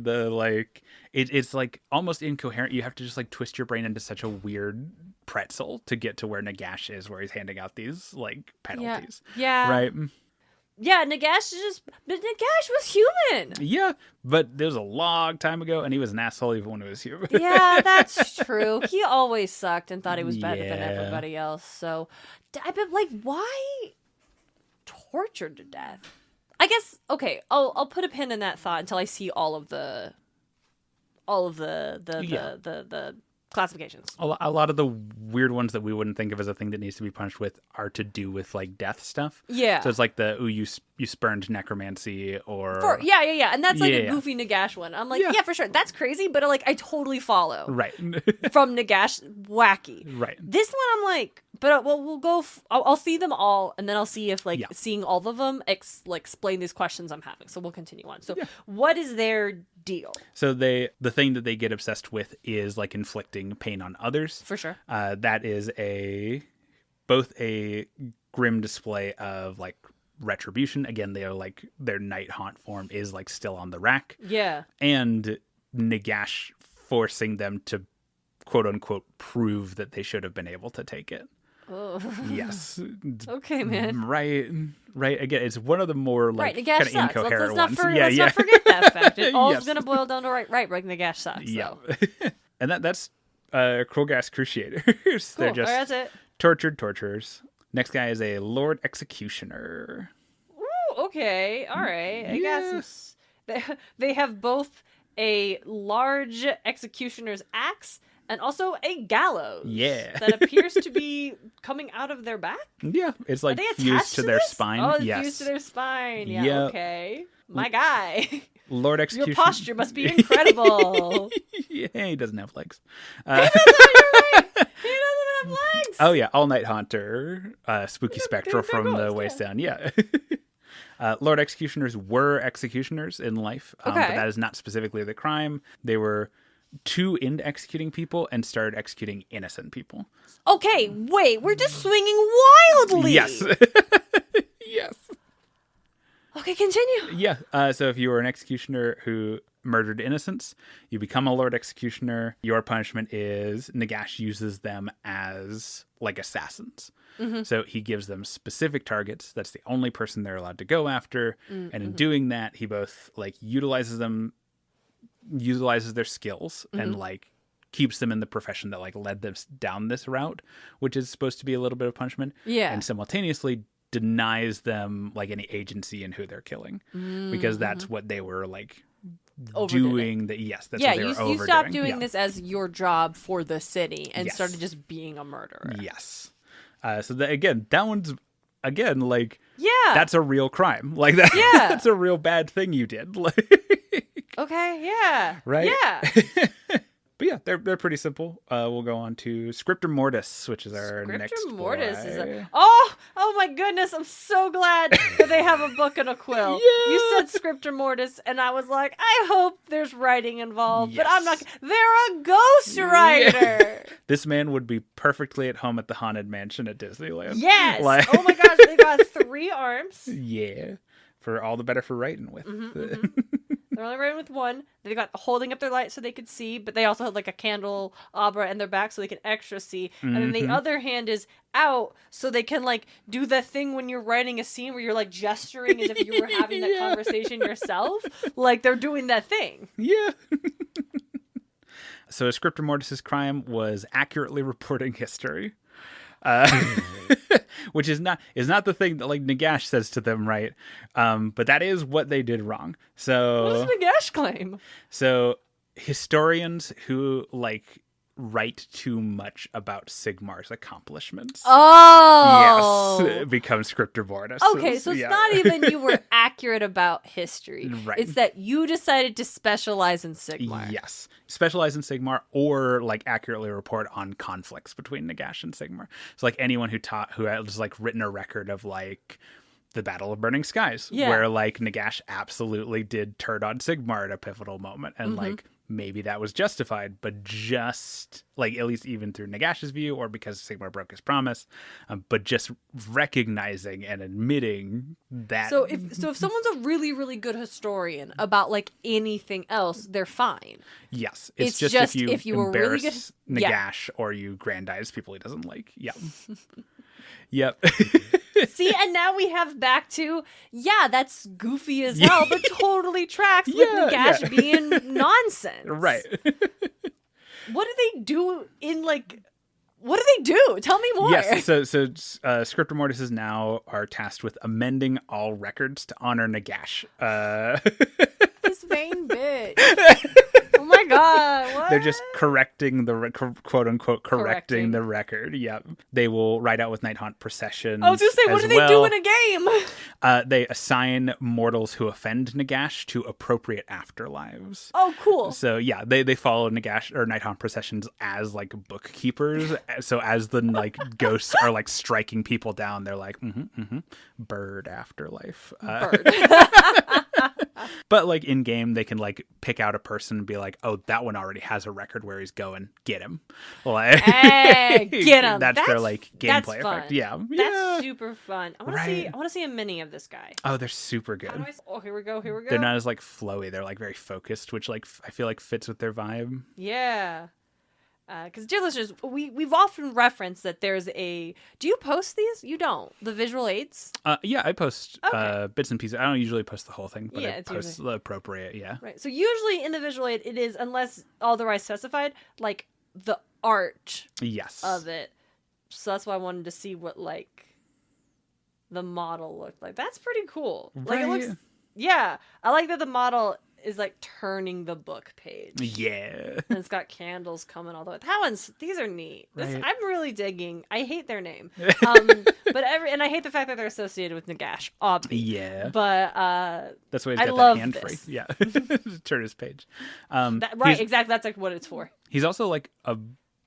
it's like almost incoherent. You have to just like twist your brain into such a weird pretzel to get to where Nagash is, where he's handing out these like penalties. Yeah. Right. Yeah, Nagash was human. Yeah, but it was a long time ago, and he was an asshole even when he was human. Yeah, that's true. He always sucked and thought he was better than Yeah. everybody else. So, I've been like, why tortured to death? I guess okay. I'll put a pin in that thought until I see all of the classifications. A lot of the weird ones that we wouldn't think of as a thing that needs to be punished with are to do with like death stuff. Yeah. So it's like you spurned necromancy or Yeah, and that's like a Yeah. goofy Nagash one. I'm like, Yeah. yeah, for sure, that's crazy, but like I totally follow. right, From Nagash, wacky. right. This one, I'm like, but we'll go. I'll see them all, and then I'll see if like Yeah. seeing all of them explain these questions I'm having. So we'll continue on. So Yeah. what is their deal? So the thing that they get obsessed with is like inflicting pain on others. For sure. That is both a grim display of like retribution. Again, they are like their Nighthaunt form is like still on the rack, Yeah. and Nagash forcing them to quote unquote prove that they should have been able to take it. Oh. Yes. Okay, man. Right. Again, it's one of the more like Right, kind Nagash of sucks. incoherent Let's ones. not forget that fact. It all Yes. is going to boil down to right. Nagash sucks. Yeah. So. And that's Krolgas Cruciators. Cool. They're just All right, that's it. tortured torturers. Next guy is a Lord Executioner. Ooh, okay. All right. I Yeah. guess they have both a large executioner's axe and also a gallows. Yeah. That appears to be coming out of their back. Yeah, it's like Are they attached fused to their this? spine. Oh, it's Yes. fused to their spine. Yeah. Yep. Okay. My guy. Lord Your Executioner. posture must be incredible. Yeah, he doesn't have legs. You're right. He doesn't have legs. Oh yeah, All Night Haunter, spooky spectral they're from the ghosts, waist yeah. down. Yeah. Lord Executioners were executioners in life, but Okay. that is not specifically the crime. They were too into executing people and started executing innocent people. Okay, wait. We're just swinging wildly. Yes. Yes. Okay, continue. Yeah. So if you were an executioner who murdered innocents, you become a Lord Executioner. Your punishment is Nagash uses them as like assassins. Mm-hmm. So he gives them specific targets. That's the only person they're allowed to go after. And in doing that, he both like utilizes their skills and like keeps them in the profession that like led them down this route, which is supposed to be a little bit of punishment. Yeah. And simultaneously denies them like any agency in who they're killing, because that's what they were like Overdid it. doing. That's Yeah, what they were you overdoing. stopped doing Yeah. this as your job for the city and Yes. started just being a murderer. Yes. So that one's again like Yeah. that's a real crime. Like that. Yeah. That's a real bad thing you did. Like, Okay, yeah. right? Yeah. But yeah, they're pretty simple. We'll go on to Scriptor Mortis, which is our Scriptor next Mortis boy. is oh my goodness, I'm so glad that they have a book and a quill. Yeah. You said Scriptor Mortis and I was like, I hope there's writing involved, but I'm not. Yes. They're a ghostwriter. This man would be perfectly at home at the Haunted Mansion at Disneyland. Yes. Like- Oh my gosh, they got 3 arms. Yeah. For all the better for writing with. They're only writing with one. They got holding up their light so they could see, but they also had like a candelabra in their back so they can extra see. And then the other hand is out so they can like do the thing when you're writing a scene where you're like gesturing as if you were having that Yeah. conversation yourself. Like they're doing that thing. Yeah. So Scriptor Mortis's crime was accurately reporting history. Which is not the thing that like Nagash says to them, right? But that is what they did wrong. What So does Nagash claim? So historians who like write too much about Sigmar's accomplishments. Oh. Yes, become Scriptor Mortis. Okay, so it's Yeah. not even you were accurate about history. Right. It's that you decided to specialize in Sigmar. Yes. Specialize in Sigmar or like accurately report on conflicts between Nagash and Sigmar. So like anyone who has like written a record of like the Battle of Burning Skies, Yeah. where like Nagash absolutely did turn on Sigmar at a pivotal moment and like maybe that was justified, but just like, at least even through Nagash's view, or because Sigmar broke his promise, but just recognizing and admitting that. So if someone's a really, really good historian about like anything else, they're fine. Yes, it's just if you embarrass really good, Nagash or you grandize people he doesn't like. Yep. Yep. See, and now we have back to, that's goofy as hell, but totally tracks with Nagash being nonsense. Right. What do they do in, like, what do they do? Tell me more. Yes, so Scriptor Mortises now are tasked with amending all records to honor Nagash. This vain bitch. Oh my god, what? They're just correcting the quote-unquote correcting the record. Yep. They will ride out with Nighthaunt processions. I was going to say, what do they do in a game? They assign mortals who offend Nagash to appropriate afterlives. Oh, cool. So, yeah, they follow Nagash or Nighthaunt processions as, like, bookkeepers. So as the, like, ghosts are, like, striking people down, they're like, bird afterlife. Bird. But, like, in-game, they can, like, pick out a person and be like, oh, that one already has a record where he's going. Get him. Like, hey, get him. That's their, like, gameplay fun. effect. Yeah. That's super fun. I want to see a mini of this guy. Oh, they're super good. Here we go. They're not as, like, flowy. They're, like, very focused, which, like, I feel like fits with their vibe. Yeah. Because, dear listeners, we've often referenced that there's a... Do you post these? You don't. The visual aids? Yeah, I post bits and pieces. I don't usually post the whole thing, but I post usually... the appropriate, yeah. Right. So usually in the visual aid, it is, unless otherwise specified, like the art of it. So that's why I wanted to see what, like, the model looked like. That's pretty cool. Right. Like, it looks... Yeah. I like that the model... is like turning the book page. Yeah. And it's got candles coming all the way. These are neat. Right. I'm really digging. I hate their name. And I hate the fact that they're associated with Nagash, obviously. Yeah. But that's why he's got that hand free. Yeah. Turn his page. Exactly. That's like what it's for. He's also like a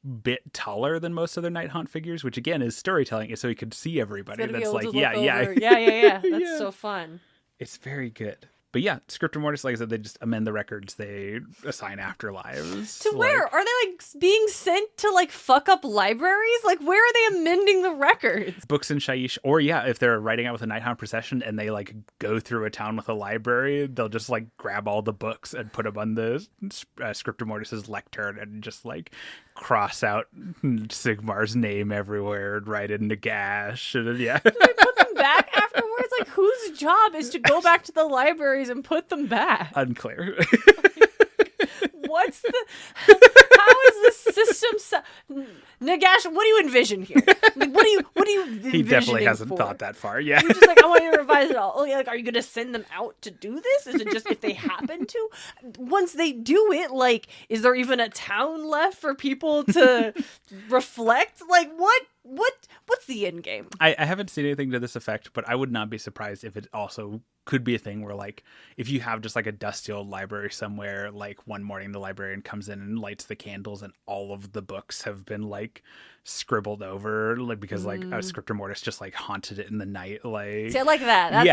bit taller than most other Nighthaunt figures, which again is storytelling, so he could see everybody. That's like, yeah. That's so fun. It's very good. But yeah, Scriptor Mortis, like I said, they just amend the records. They assign afterlives. To where? Are they, like, being sent to, like, fuck up libraries? Like, where are they amending the records? Books in Shyish. Or, yeah, if they're riding out with a Nighthaunt procession and they, like, go through a town with a library, they'll just, like, grab all the books and put them on the Scriptor Mortis's lectern and just, like, cross out Sigmar's name everywhere and write in Nagash. And, yeah. Do they put them back afterwards? Like, whose job is to go back to the libraries and put them back? Unclear. How is this system Nagash, what do you envision here? Like, what do you envision? He definitely hasn't thought that far. Yeah. You're just like, I want you to revise it all. Oh, yeah, like, are you going to send them out to do this? Is it just if they happen to? Once they do it, like, is there even a town left for people to reflect? Like, what's the end game? I haven't seen anything to this effect, but I would not be surprised if it also could be a thing where, like, if you have just like a dusty old library somewhere, like one morning the librarian comes in and lights the candles and all of the books have been like scribbled over, like, because like a Scriptor Mortis just like haunted it in the night. Like, see, I like that.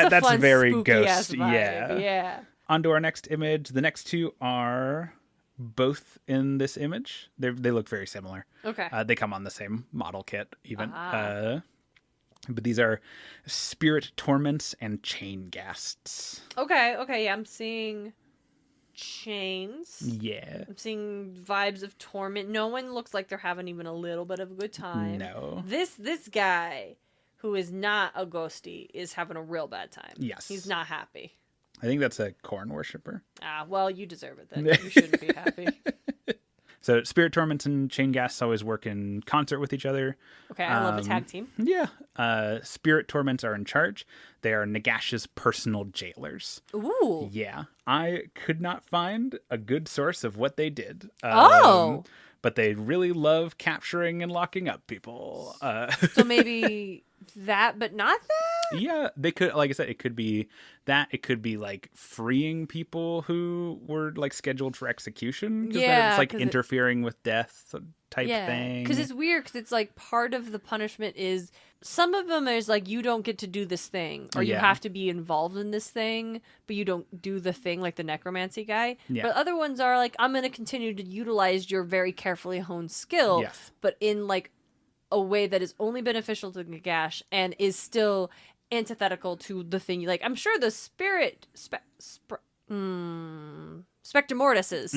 That's fun, very spooky ghost. Ass vibe. Yeah. On to our next image. The next two are both in this image. They look very similar. Okay. They come on the same model kit even. But these are Spirit Torments and Chain Ghasts. Okay, yeah, I'm seeing chains. Yeah. I'm seeing vibes of torment. No one looks like they're having even a little bit of a good time. No. This guy, who is not a ghosty, is having a real bad time. Yes. He's not happy. I think that's a corn worshiper. Well, you deserve it then. You shouldn't be happy. So Spirit Torments and Chain Ghasts always work in concert with each other. Okay, I love a tag team. Yeah. Spirit Torments are in charge. They are Nagash's personal jailers. Ooh. Yeah. I could not find a good source of what they did. But they really love capturing and locking up people. So maybe that, but not that. Yeah, they could, like I said, it could be that. It could be like freeing people who were like scheduled for execution. Because it's like interfering with death type thing. Because it's weird. Because it's like part of the punishment is some of them is like you don't get to do this thing, or you have to be involved in this thing, but you don't do the thing, like the necromancy guy. Yeah. But other ones are like, I'm going to continue to utilize your very carefully honed skill, but in like a way that is only beneficial to Nagash and is still antithetical to the thing. Like, I'm sure the spirit Spectre Mortises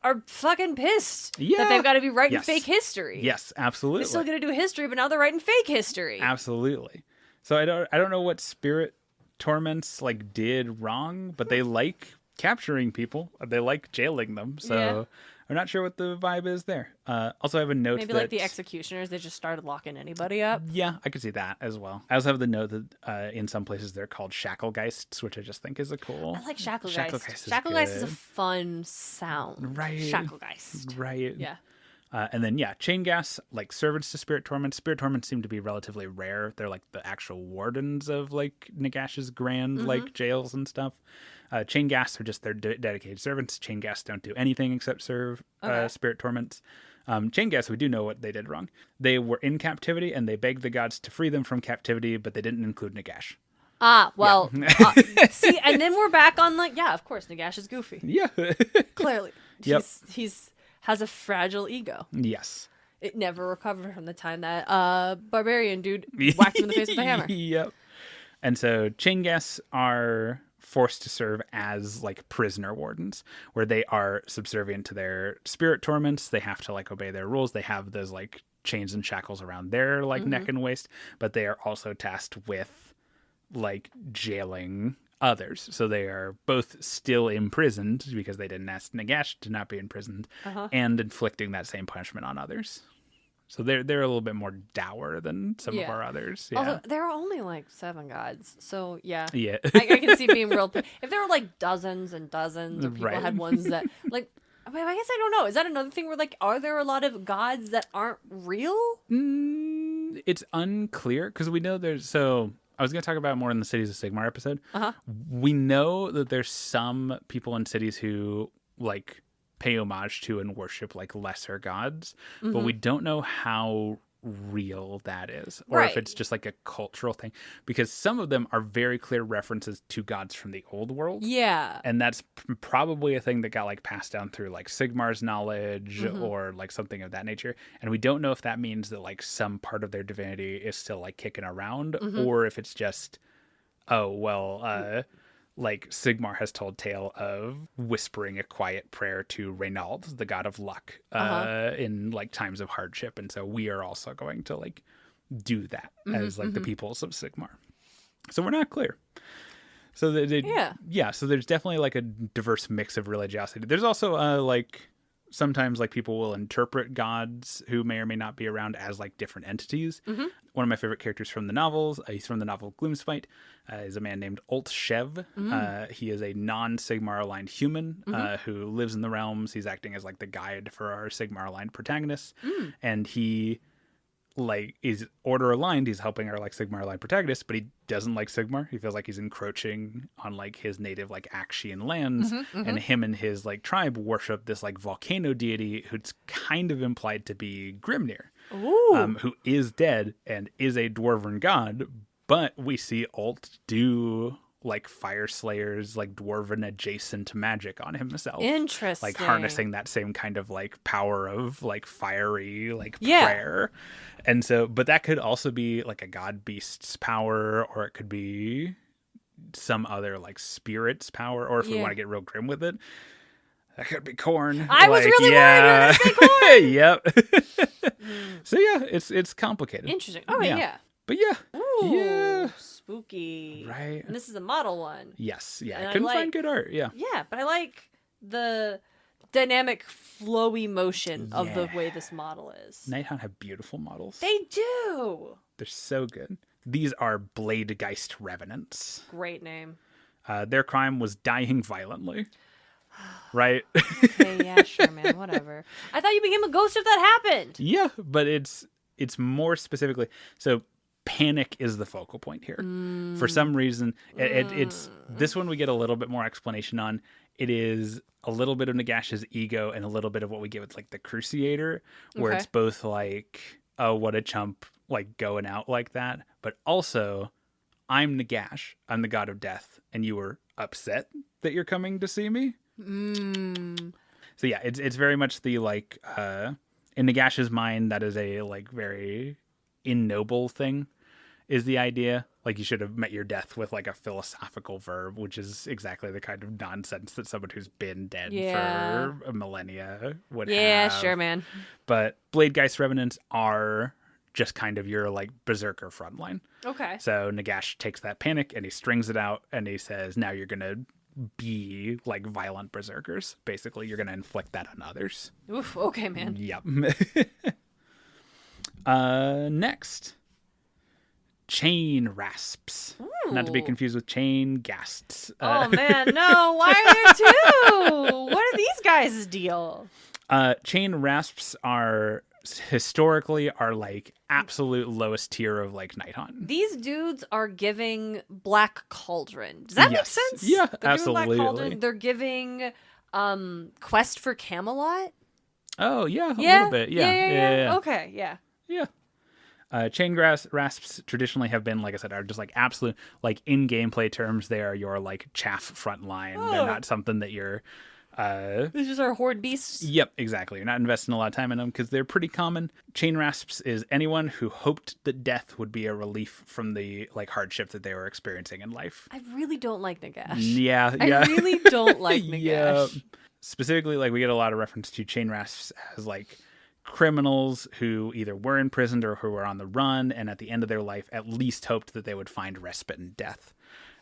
are fucking pissed that they've got to be writing fake history. Yes, absolutely. They're still going to do history, but now they're writing fake history. Absolutely. So I don't know what spirit torments like did wrong, but they like capturing people. They like jailing them. So I'm not sure what the vibe is there. Also, I have a note maybe like the executioners, they just started locking anybody up. Yeah, I could see that as well. I also have the note that in some places they're called shacklegeists, which I just think is a cool. I like shacklegeist. Shacklegeist is a fun sound. Right. Shacklegeist. Right. Yeah. And then, chain gas, like servants to spirit torments. Spirit torments seem to be relatively rare. They're like the actual wardens of like Nagash's grand like jails and stuff. Chain gas are just their dedicated servants. Chain gas don't do anything except serve spirit torments. Chain gas, we do know what they did wrong. They were in captivity and they begged the gods to free them from captivity, but they didn't include Nagash. Well, see, and then we're back on like, of course, Nagash is goofy. Yeah. Clearly. He's has a fragile ego. Yes. It never recovered from the time that barbarian dude whacked him in the face with a hammer. Yep. And so chain gas are forced to serve as like prisoner wardens, where they are subservient to their spirit torments. They have to like obey their rules. They have those like chains and shackles around their like neck and waist, but they are also tasked with like jailing others. So they are both still imprisoned because they didn't ask Nagash to not be imprisoned, and inflicting that same punishment on others. So they're a little bit more dour than some of our others. Yeah. Although there are only like 7 gods, so yeah. I can see being real. If there were like dozens and dozens, or people had ones that like. I mean, I guess I don't know. Is that another thing where like, are there a lot of gods that aren't real? It's unclear because we know there's so. I was going to talk about more in the Cities of Sigmar episode. We know that there's some people in cities who like pay homage to and worship like lesser gods, but we don't know how real that is, or if it's just like a cultural thing, because some of them are very clear references to gods from the old world. Yeah. And that's probably a thing that got like passed down through like Sigmar's knowledge or like something of that nature. And we don't know if that means that like some part of their divinity is still like kicking around, or if it's just, like Sigmar has told tale of whispering a quiet prayer to Reynald, the god of luck, in like times of hardship. And so we are also going to like do that as like the peoples of Sigmar. So we're not clear. So so there's definitely like a diverse mix of religiosity. There's also like sometimes like people will interpret gods who may or may not be around as like different entities. One of my favorite characters from the novels, he's from the novel Gloomspite, is a man named Ult Shev. He is a non-Sigmar aligned human who lives in the realms. He's acting as like the guide for our Sigmar aligned protagonists, and he like is order aligned. He's helping our like Sigmar aligned protagonists, but he doesn't like Sigmar. He feels like he's encroaching on like his native like Akshian lands, and him and his like tribe worship this like volcano deity who's kind of implied to be Grimnir, who is dead and is a dwarven god. But we see Ult do like Fire Slayer's like dwarven adjacent magic on himself. Interesting. Like harnessing that same kind of like power of like fiery like prayer. And so, but that could also be like a god beast's power, or it could be some other like spirit's power, or if we want to get real grim with it, that could be Khorne. I was really worried you were going to say Khorne. Yep. So yeah, it's complicated. Interesting. All right, yeah. But yeah. Ooh, yeah. Spooky. Right. And this is a model one. Yes. Yeah. I couldn't find good art. Yeah. Yeah, but I like the dynamic, flowy motion of the way this model is. Nighthaunt have beautiful models. They do. They're so good. These are Bladegeist Revenants. Great name. Their crime was dying violently. Right? Okay, yeah, sure, man. Whatever. I thought you became a ghost if that happened. Yeah, but it's more specifically. So panic is the focal point here. For some reason, it's this one we get a little bit more explanation on. It is a little bit of Nagash's ego and a little bit of what we get with like the Cruciator, where it's both like, oh, what a chump, like going out like that, but also I'm Nagash, I'm the god of death, and you were upset that you're coming to see me. So yeah, it's very much the like in Nagash's mind, that is a like very ignoble thing, is the idea. Like you should have met your death with like a philosophical verb, which is exactly the kind of nonsense that someone who's been dead for a millennia would have. Yeah, sure, man. But Bladegeist Revenants are just kind of your like berserker frontline. Okay. So Nagash takes that panic and he strings it out and he says, now you're going to be like violent berserkers. Basically, you're going to inflict that on others. Oof, okay, man. Yep. Next. Chain rasps. Ooh. Not to be confused with chain ghasts. Oh, man, no. Why are there two? What are these guys' deal? Chain rasps are historically like absolute lowest tier of like Nighthaunt. These dudes are giving Black Cauldron. Does that make sense? Yeah, They're absolutely. Giving Black Cauldron. They're giving Quest for Camelot. Oh yeah, a little bit. Yeah. Okay, yeah. Chain rasps traditionally have been, like I said, are just like absolute, like in gameplay terms, they are your like chaff front line. They're not something that you're These just are horde beasts. Yep, exactly. You're not investing a lot of time in them because they're pretty common. Chain rasps is anyone who hoped that death would be a relief from the like hardship that they were experiencing in life. I really don't like Nagash. Yeah. I really don't like Nagash. Yeah. Specifically, like we get a lot of reference to chain rasps as like criminals who either were imprisoned or who were on the run, and at the end of their life at least hoped that they would find respite in death.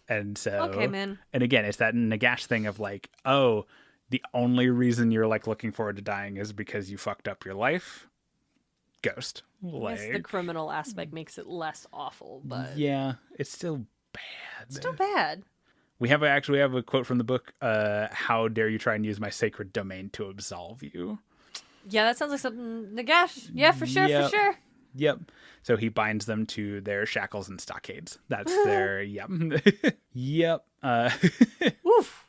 And so, okay, man. And again, it's that Nagash thing of like, oh, the only reason you're like looking forward to dying is because you fucked up your life. Ghost. Like, I guess the criminal aspect makes it less awful, but yeah, it's still bad. Still bad. We have a quote from the book. How dare you try and use my sacred domain to absolve you? Yeah, that sounds like something Nagash. Yeah, for sure, for sure. Yep. So he binds them to their shackles and stockades. That's their yep. Yep. Oof.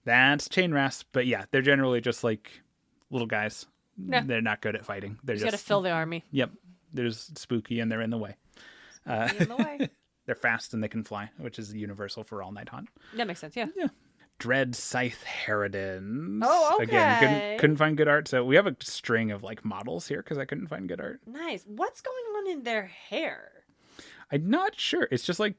That's chain rasp, but yeah, they're generally just like little guys. Yeah. They're not good at fighting. They're You just gotta fill the army. Yep. They're just spooky and they're in the way. In the way. They're fast and they can fly, which is universal for all Nighthaunt. That makes sense, yeah. Yeah. Dread Scythe Harridans. Oh, okay. Again, couldn't find good art, so we have a string of like models here because I couldn't find good art. Nice. What's going on in their hair? I'm not sure. It's just like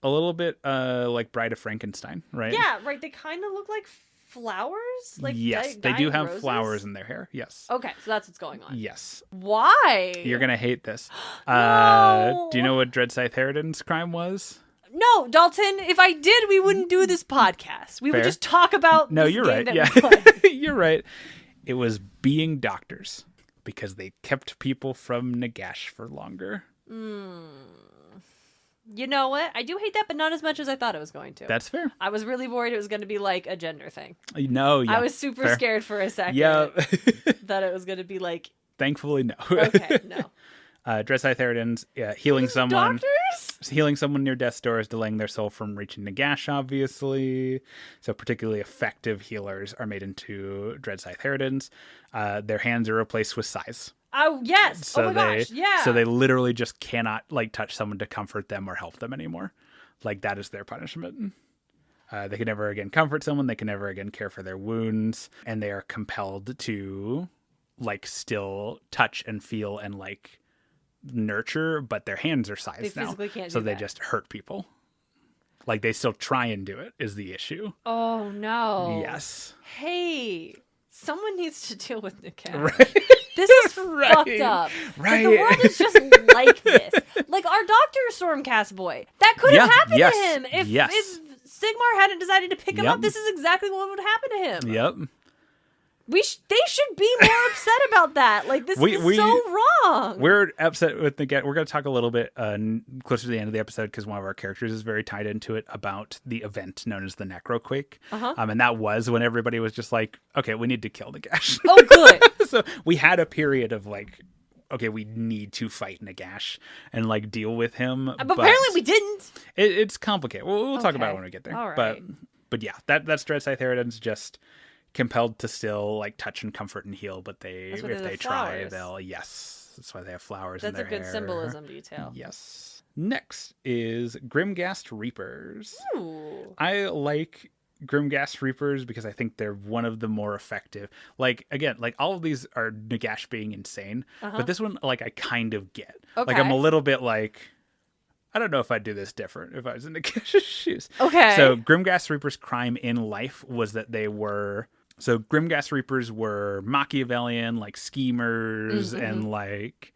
a little bit like Bride of Frankenstein, right? Yeah, right. They kind of look like flowers. Like yes, they do have roses? flowers in their hair. Yes. Okay, so that's what's going on. Yes. Why? You're gonna hate this. No. Do you know what Dread Scythe Harridan's crime was? No, Dalton. If I did, we wouldn't do this podcast. We would just talk about. No, this you're game right. that Yeah, we play. you're right. It was being doctors because they kept people from Nagash for longer. You know what? I do hate that, but not as much as I thought it was going to. That's fair. I was really worried it was going to be like a gender thing. No, yeah. I was super scared for a second. Yeah. That it was going to be like. Thankfully, no. Okay, no. Dread Scythe Harridans, healing someone. Doctors? Healing someone near death's door is delaying their soul from reaching Nagash, obviously. So particularly effective healers are made into Dread Scythe Harridans. Their hands are replaced with size. Oh, yes. So oh, my gosh. Yeah. So they literally just cannot like touch someone to comfort them or help them anymore. Like that is their punishment. They can never again comfort someone. They can never again care for their wounds. And they are compelled to like still touch and feel and like nurture, but their hands are sized now. Can't so do they that. just hurt people. Like they still try and do it is the issue. Oh, no. Yes. Hey, someone needs to deal with Nagash. Right. This is Right. fucked up. Right. Like, the world is just like this. Like our Doctor Stormcast boy. That could have happened to him if Sigmar hadn't decided to pick him up. This is exactly what would happen to him. Yep. They should be more upset about that. Like this is so wrong. We're upset with Nagash. We're going to talk a little bit closer to the end of the episode because one of our characters is very tied into it about the event known as the Necroquake. And that was when everybody was just like, okay, we need to kill Nagash. Oh, good. So we had a period of like okay, we need to fight Nagash and like deal with him. But apparently we didn't. It's complicated. We'll talk about it when we get there. All right. But yeah, that's Dread Scythe just compelled to still like touch and comfort and heal, but if they try, they'll that's why they have flowers in their hair. That's a good symbolism detail. Yes. Next is Grimghast Reapers. Ooh. I like Grimghast Reapers because I think they're one of the more effective. Like, again, like all of these are Nagash being insane, but this one, like, I kind of get. Okay. Like, I'm a little bit like, I don't know if I'd do this different if I was in Nagash's shoes. Okay. So Grimghast Reapers' crime in life was that they were... So Grimghast Reapers were Machiavellian, like schemers and like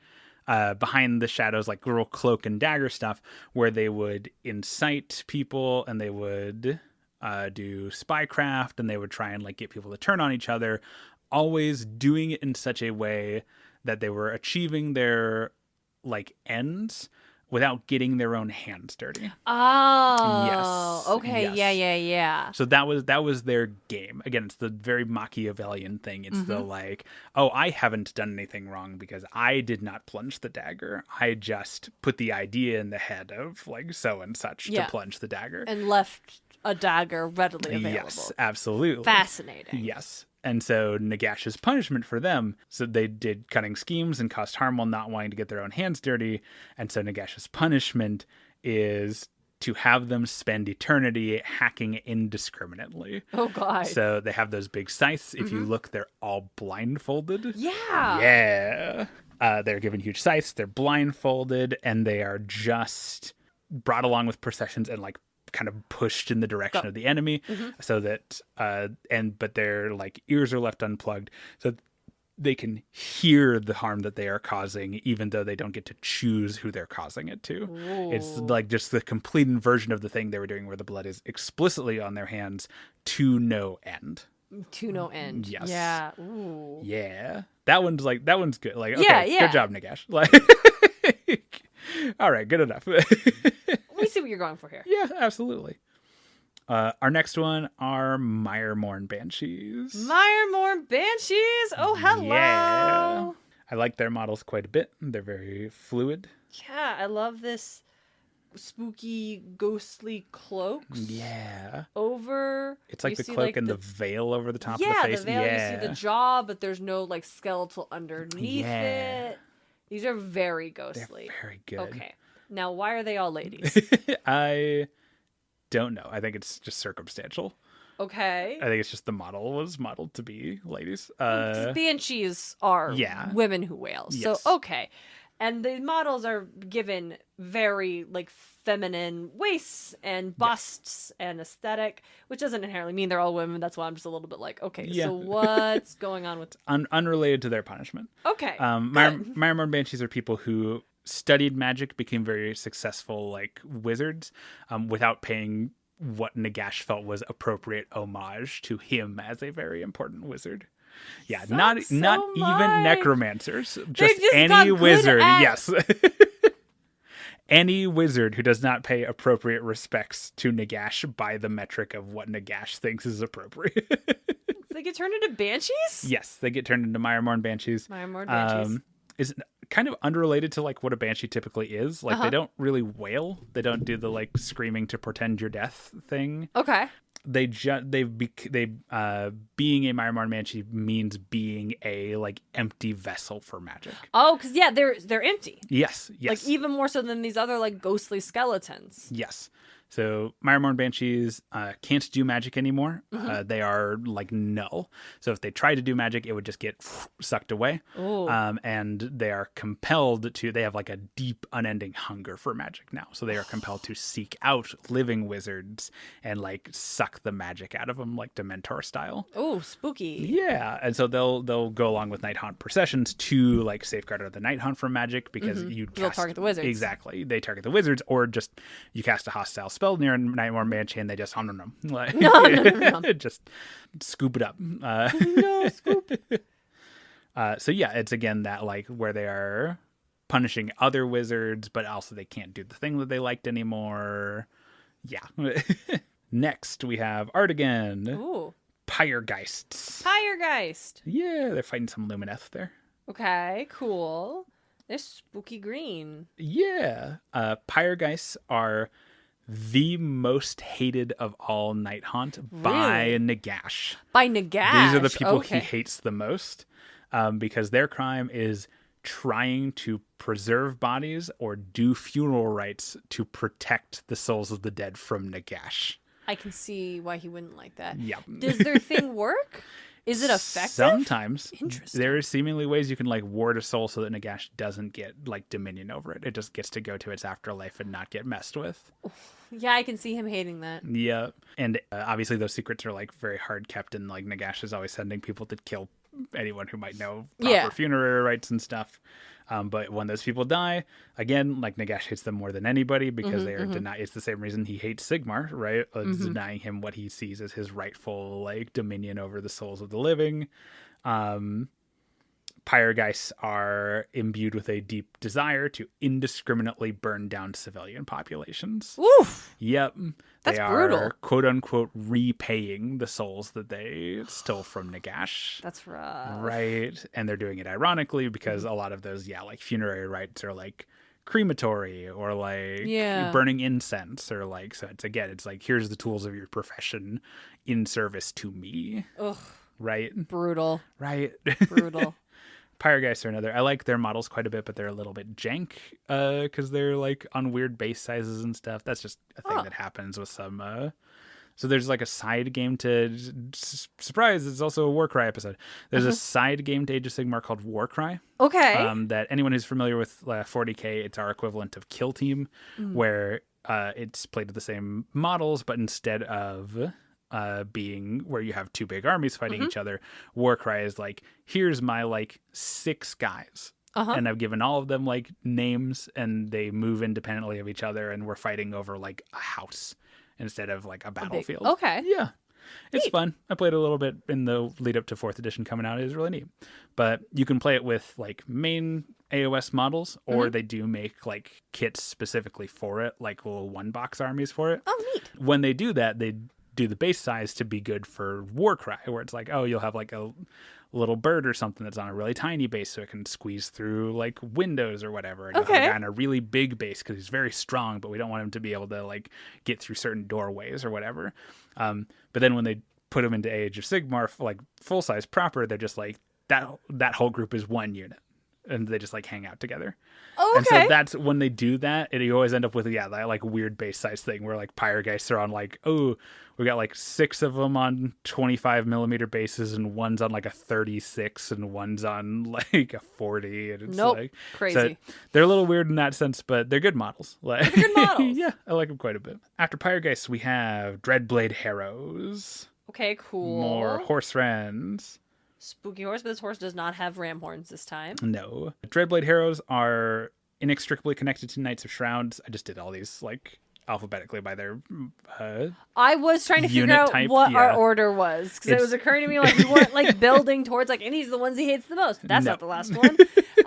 behind the shadows, like little cloak and dagger stuff, where they would incite people and they would do spycraft and they would try and like get people to turn on each other, always doing it in such a way that they were achieving their like ends without getting their own hands dirty. Oh, yes. Okay, yes. yeah. So that was their game. Again, it's the very Machiavellian thing. It's the like, oh, I haven't done anything wrong because I did not plunge the dagger. I just put the idea in the head of like so and such to plunge the dagger. And left a dagger readily available. Yes, absolutely. Fascinating. Yes. And so Nagash's punishment for them, so they did cunning schemes and caused harm while not wanting to get their own hands dirty. And so Nagash's punishment is to have them spend eternity hacking indiscriminately. Oh, God. So they have those big scythes. If you look, they're all blindfolded. Yeah. Yeah. They're given huge scythes. They're blindfolded, and they are just brought along with processions and like kind of pushed in the direction of the enemy so that but their like ears are left unplugged so they can hear the harm that they are causing even though they don't get to choose who they're causing it to. Ooh. It's like just the complete inversion of the thing they were doing where the blood is explicitly on their hands to no end. To no end. Yes. Yeah. Ooh. Yeah. That one's good. Like, okay, good job, Nagash. Like, all right, good enough. We see what you're going for here. Yeah, absolutely. Our next one are Miremorn Banshees. Miremorn Banshees? Oh, hello. Yeah. I like their models quite a bit. They're very fluid. Yeah, I love this spooky, ghostly cloaks. Yeah. Over. It's like the cloak and the veil over the top of the face. Yeah, the veil. You see the jaw, but there's no like skeletal underneath it. These are very ghostly. They're very good. Okay. Now, why are they all ladies? I don't know. I think it's just circumstantial. Okay. I think it's just the model was modeled to be ladies. Banshees are women who wail. Yes. So, okay. And the models are given very, like, feminine waists and busts and aesthetic, which doesn't inherently mean they're all women. That's why I'm just a little bit like, okay, so what's going on with... Unrelated to their punishment. Okay, Miremorn Banshees are people who studied magic, became very successful, like, wizards, without paying what Nagash felt was appropriate homage to him as a very important wizard. Yeah, not even necromancers, just any wizard. Yes. Any wizard who does not pay appropriate respects to Nagash by the metric of what Nagash thinks is appropriate. They get turned into banshees? Yes, they get turned into Miremorn Banshees. Miremorn Banshees. Is kind of unrelated to like what a banshee typically is. Like they don't really wail. They don't do the like screaming to portend your death thing. Okay. Being a Miremorn Banshee means being a like empty vessel for magic. Oh, because they're empty. Yes. Like even more so than these other like ghostly skeletons. Yes. So Miremorn Banshees can't do magic anymore. They are like null. So if they try to do magic, it would just get sucked away. And they are compelled to, they have like a deep unending hunger for magic now. So they are compelled to seek out living wizards and like suck the magic out of them like Dementor style. Oh, spooky. Yeah. And so they'll go along with Nighthaunt processions to like safeguard the Nighthaunt from magic because they'll target the wizards. Exactly. They target the wizards or just you cast a hostile spell near a Miremorn Banshee and they just like no. just scoop it up. No scoop. So yeah, it's again that like where they are punishing other wizards, but also they can't do the thing that they liked anymore. Yeah. Next we have Artigan. Ooh. Pyregeists. Pyregeist. Yeah, they're fighting some Lumineth there. Okay, cool. They're spooky green. Yeah. Pyrgeists are the most hated of all Nighthaunt by Nagash. By Nagash? These are the people he hates the most because their crime is trying to preserve bodies or do funeral rites to protect the souls of the dead from Nagash. I can see why he wouldn't like that. Yeah. Does their thing work? Is it effective? Sometimes. Interesting. There are seemingly ways you can like ward a soul so that Nagash doesn't get like dominion over it. It just gets to go to its afterlife and not get messed with. Yeah, I can see him hating that. Yeah. And obviously those secrets are like very hard kept, and like Nagash is always sending people to kill anyone who might know proper funerary rites and stuff. But when those people die, again, like Nagash hates them more than anybody because they are denied. It's the same reason he hates Sigmar, right? It's denying him what he sees as his rightful like dominion over the souls of the living. Pyrgeists are imbued with a deep desire to indiscriminately burn down civilian populations. Oof! Yep. That's they brutal. are, quote unquote, repaying the souls that they stole from Nagash. That's rough. Right. And they're doing it ironically because a lot of those, like funerary rites are like crematory or like burning incense or like, so it's like, here's the tools of your profession in service to me. Ugh. Right. Brutal. Right. Brutal. Pyrgeists are another. I like their models quite a bit, but they're a little bit jank because they're like on weird base sizes and stuff. That's just a thing that happens with some. So there's like a side game to surprise. It's also a Warcry episode. There's a side game to Age of Sigmar called Warcry. Okay. That anyone who's familiar with 40K, it's our equivalent of Kill Team, where it's played with the same models, but instead of being where you have two big armies fighting each other, Warcry is like, here's my like 6 guys. And I've given all of them like names and they move independently of each other and we're fighting over like a house instead of like a battlefield. Okay. Yeah. It's fun. I played a little bit in the lead up to 4th edition coming out. It was really neat. But you can play it with like main AOS models, or they do make like kits specifically for it, like little 1-box armies for it. Oh, neat. When they do that, they do the base size to be good for Warcry, where it's like, oh, you'll have like a little bird or something that's on a really tiny base so it can squeeze through like windows or whatever. And you'll have a guy on a really big base because he's very strong, but we don't want him to be able to like get through certain doorways or whatever. But then when they put him into Age of Sigmar, like full size proper, they're just like that whole group is one unit. And they just like hang out together. Oh, okay. And so that's when they do that, you always end up with that like weird base size thing where like Pyrgeists are on like, oh, we got like 6 of them on 25 millimeter bases and one's on like a 36 and one's on like a 40. And it's like crazy. So they're a little weird in that sense, but they're good models. Like, they're good models. Yeah, I like them quite a bit. After Pyrgeists, we have Dreadblade Harrows. Okay, cool. More horse friends. Spooky horse, but this horse does not have ram horns this time. No. Dreadblade Harrows are inextricably connected to Knights of Shrouds. I just did all these like alphabetically by their I was trying to figure out type. what our order was because it was occurring to me like we weren't like building towards like, and these are the ones he hates the most. That's not the last one.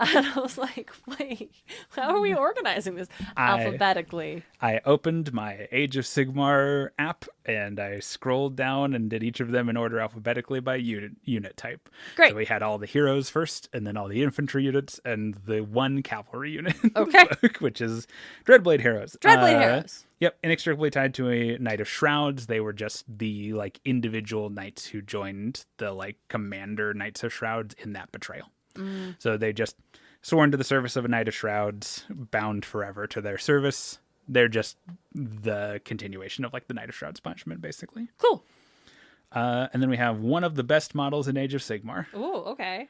And I was like, wait, how are we organizing this alphabetically? I opened my Age of Sigmar app and I scrolled down and did each of them in order alphabetically by unit type. Great. So we had all the heroes first, and then all the infantry units, and the one cavalry unit. Okay. Which is Dreadblade Harrows. Dreadblade Harrows. Yep, inextricably tied to a Knight of Shrouds. They were just the like individual knights who joined the like commander Knights of Shrouds in that betrayal. So they just sworn to the service of a Knight of Shrouds, bound forever to their service. They're just the continuation of like the Knight of Shrouds punishment, basically. Cool. And then we have one of the best models in Age of Sigmar. Oh, okay.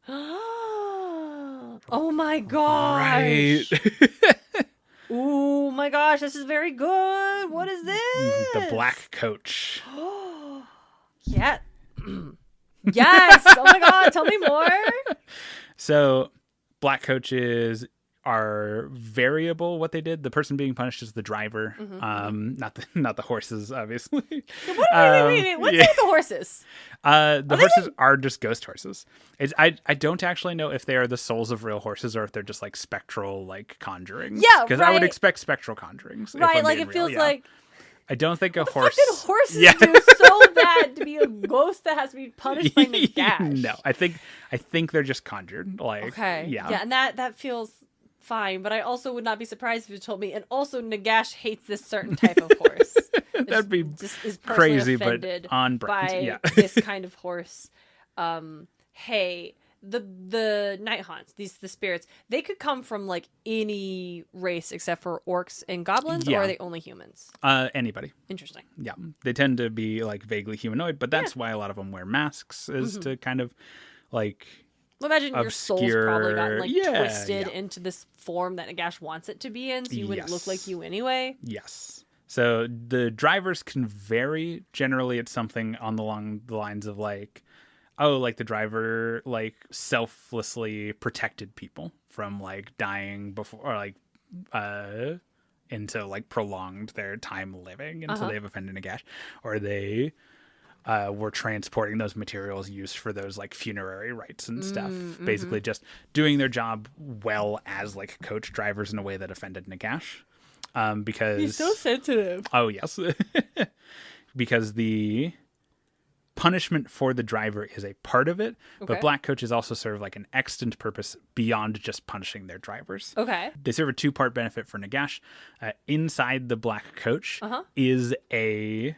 Oh my gosh. Right. Oh my gosh, this is very good. What is this? The Black Coach. Yeah. Yes. Oh my god, tell me more. So, Black Coaches are variable what they did. The person being punished is the driver, not the horses, obviously. Wait. What's with the horses? The horses are just ghost horses. I don't actually know if they are the souls of real horses or if they're just like spectral like conjurings. Yeah, because I would expect spectral conjurings. Right, like it feels like I don't think a What the horse. fuck did horses do so bad to be a ghost that has to be punished by Nagash? No, I think they're just conjured. Like, Okay. yeah, Yeah, and that feels fine, but I also would not be surprised if you told me. And also, Nagash hates this certain type of horse. that'd be just is personally crazy, but offended on brand. by Yeah. this kind of horse. Hey, the Nighthaunts, the spirits, they could come from like any race except for orcs and goblins, Yeah. or are they only humans? Anybody. Interesting. Yeah, they tend to be like vaguely humanoid, but that's why a lot of them wear masks, is to kind of like. Well, imagine your soul's probably gotten like obscure- twisted yeah. into this form that Nagash wants it to be in, so you wouldn't look like you anyway. Yes. So the drivers can vary. Generally, it's something along the lines of like, oh, like the driver like selflessly protected people from like dying before, or like into like prolonged their time living until they've offended Nagash, or they were transporting those materials used for those like funerary rites and stuff. Basically, just doing their job well as like coach drivers in a way that offended Nagash. Because He's so sensitive. Oh yes, because the punishment for the driver is a part of it, but black coaches also serve like an extant purpose beyond just punishing their drivers. Okay. They serve a 2-part benefit for Nagash. Inside the black coach is a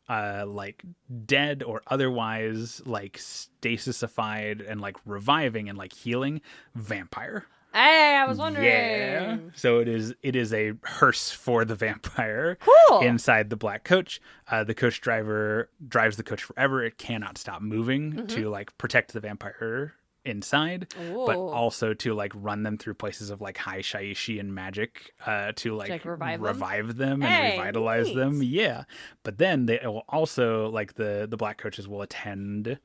like dead or otherwise like stasified and like reviving and like healing vampire. Hey, I was wondering. Yeah. So it is a hearse for the vampire. Cool. Inside the black coach. The coach driver drives the coach forever. It cannot stop moving to like protect the vampire inside, but also to like run them through places of like high shaishi and magic to like revive them and revitalize them. Yeah. But then they will also like the black coaches will attend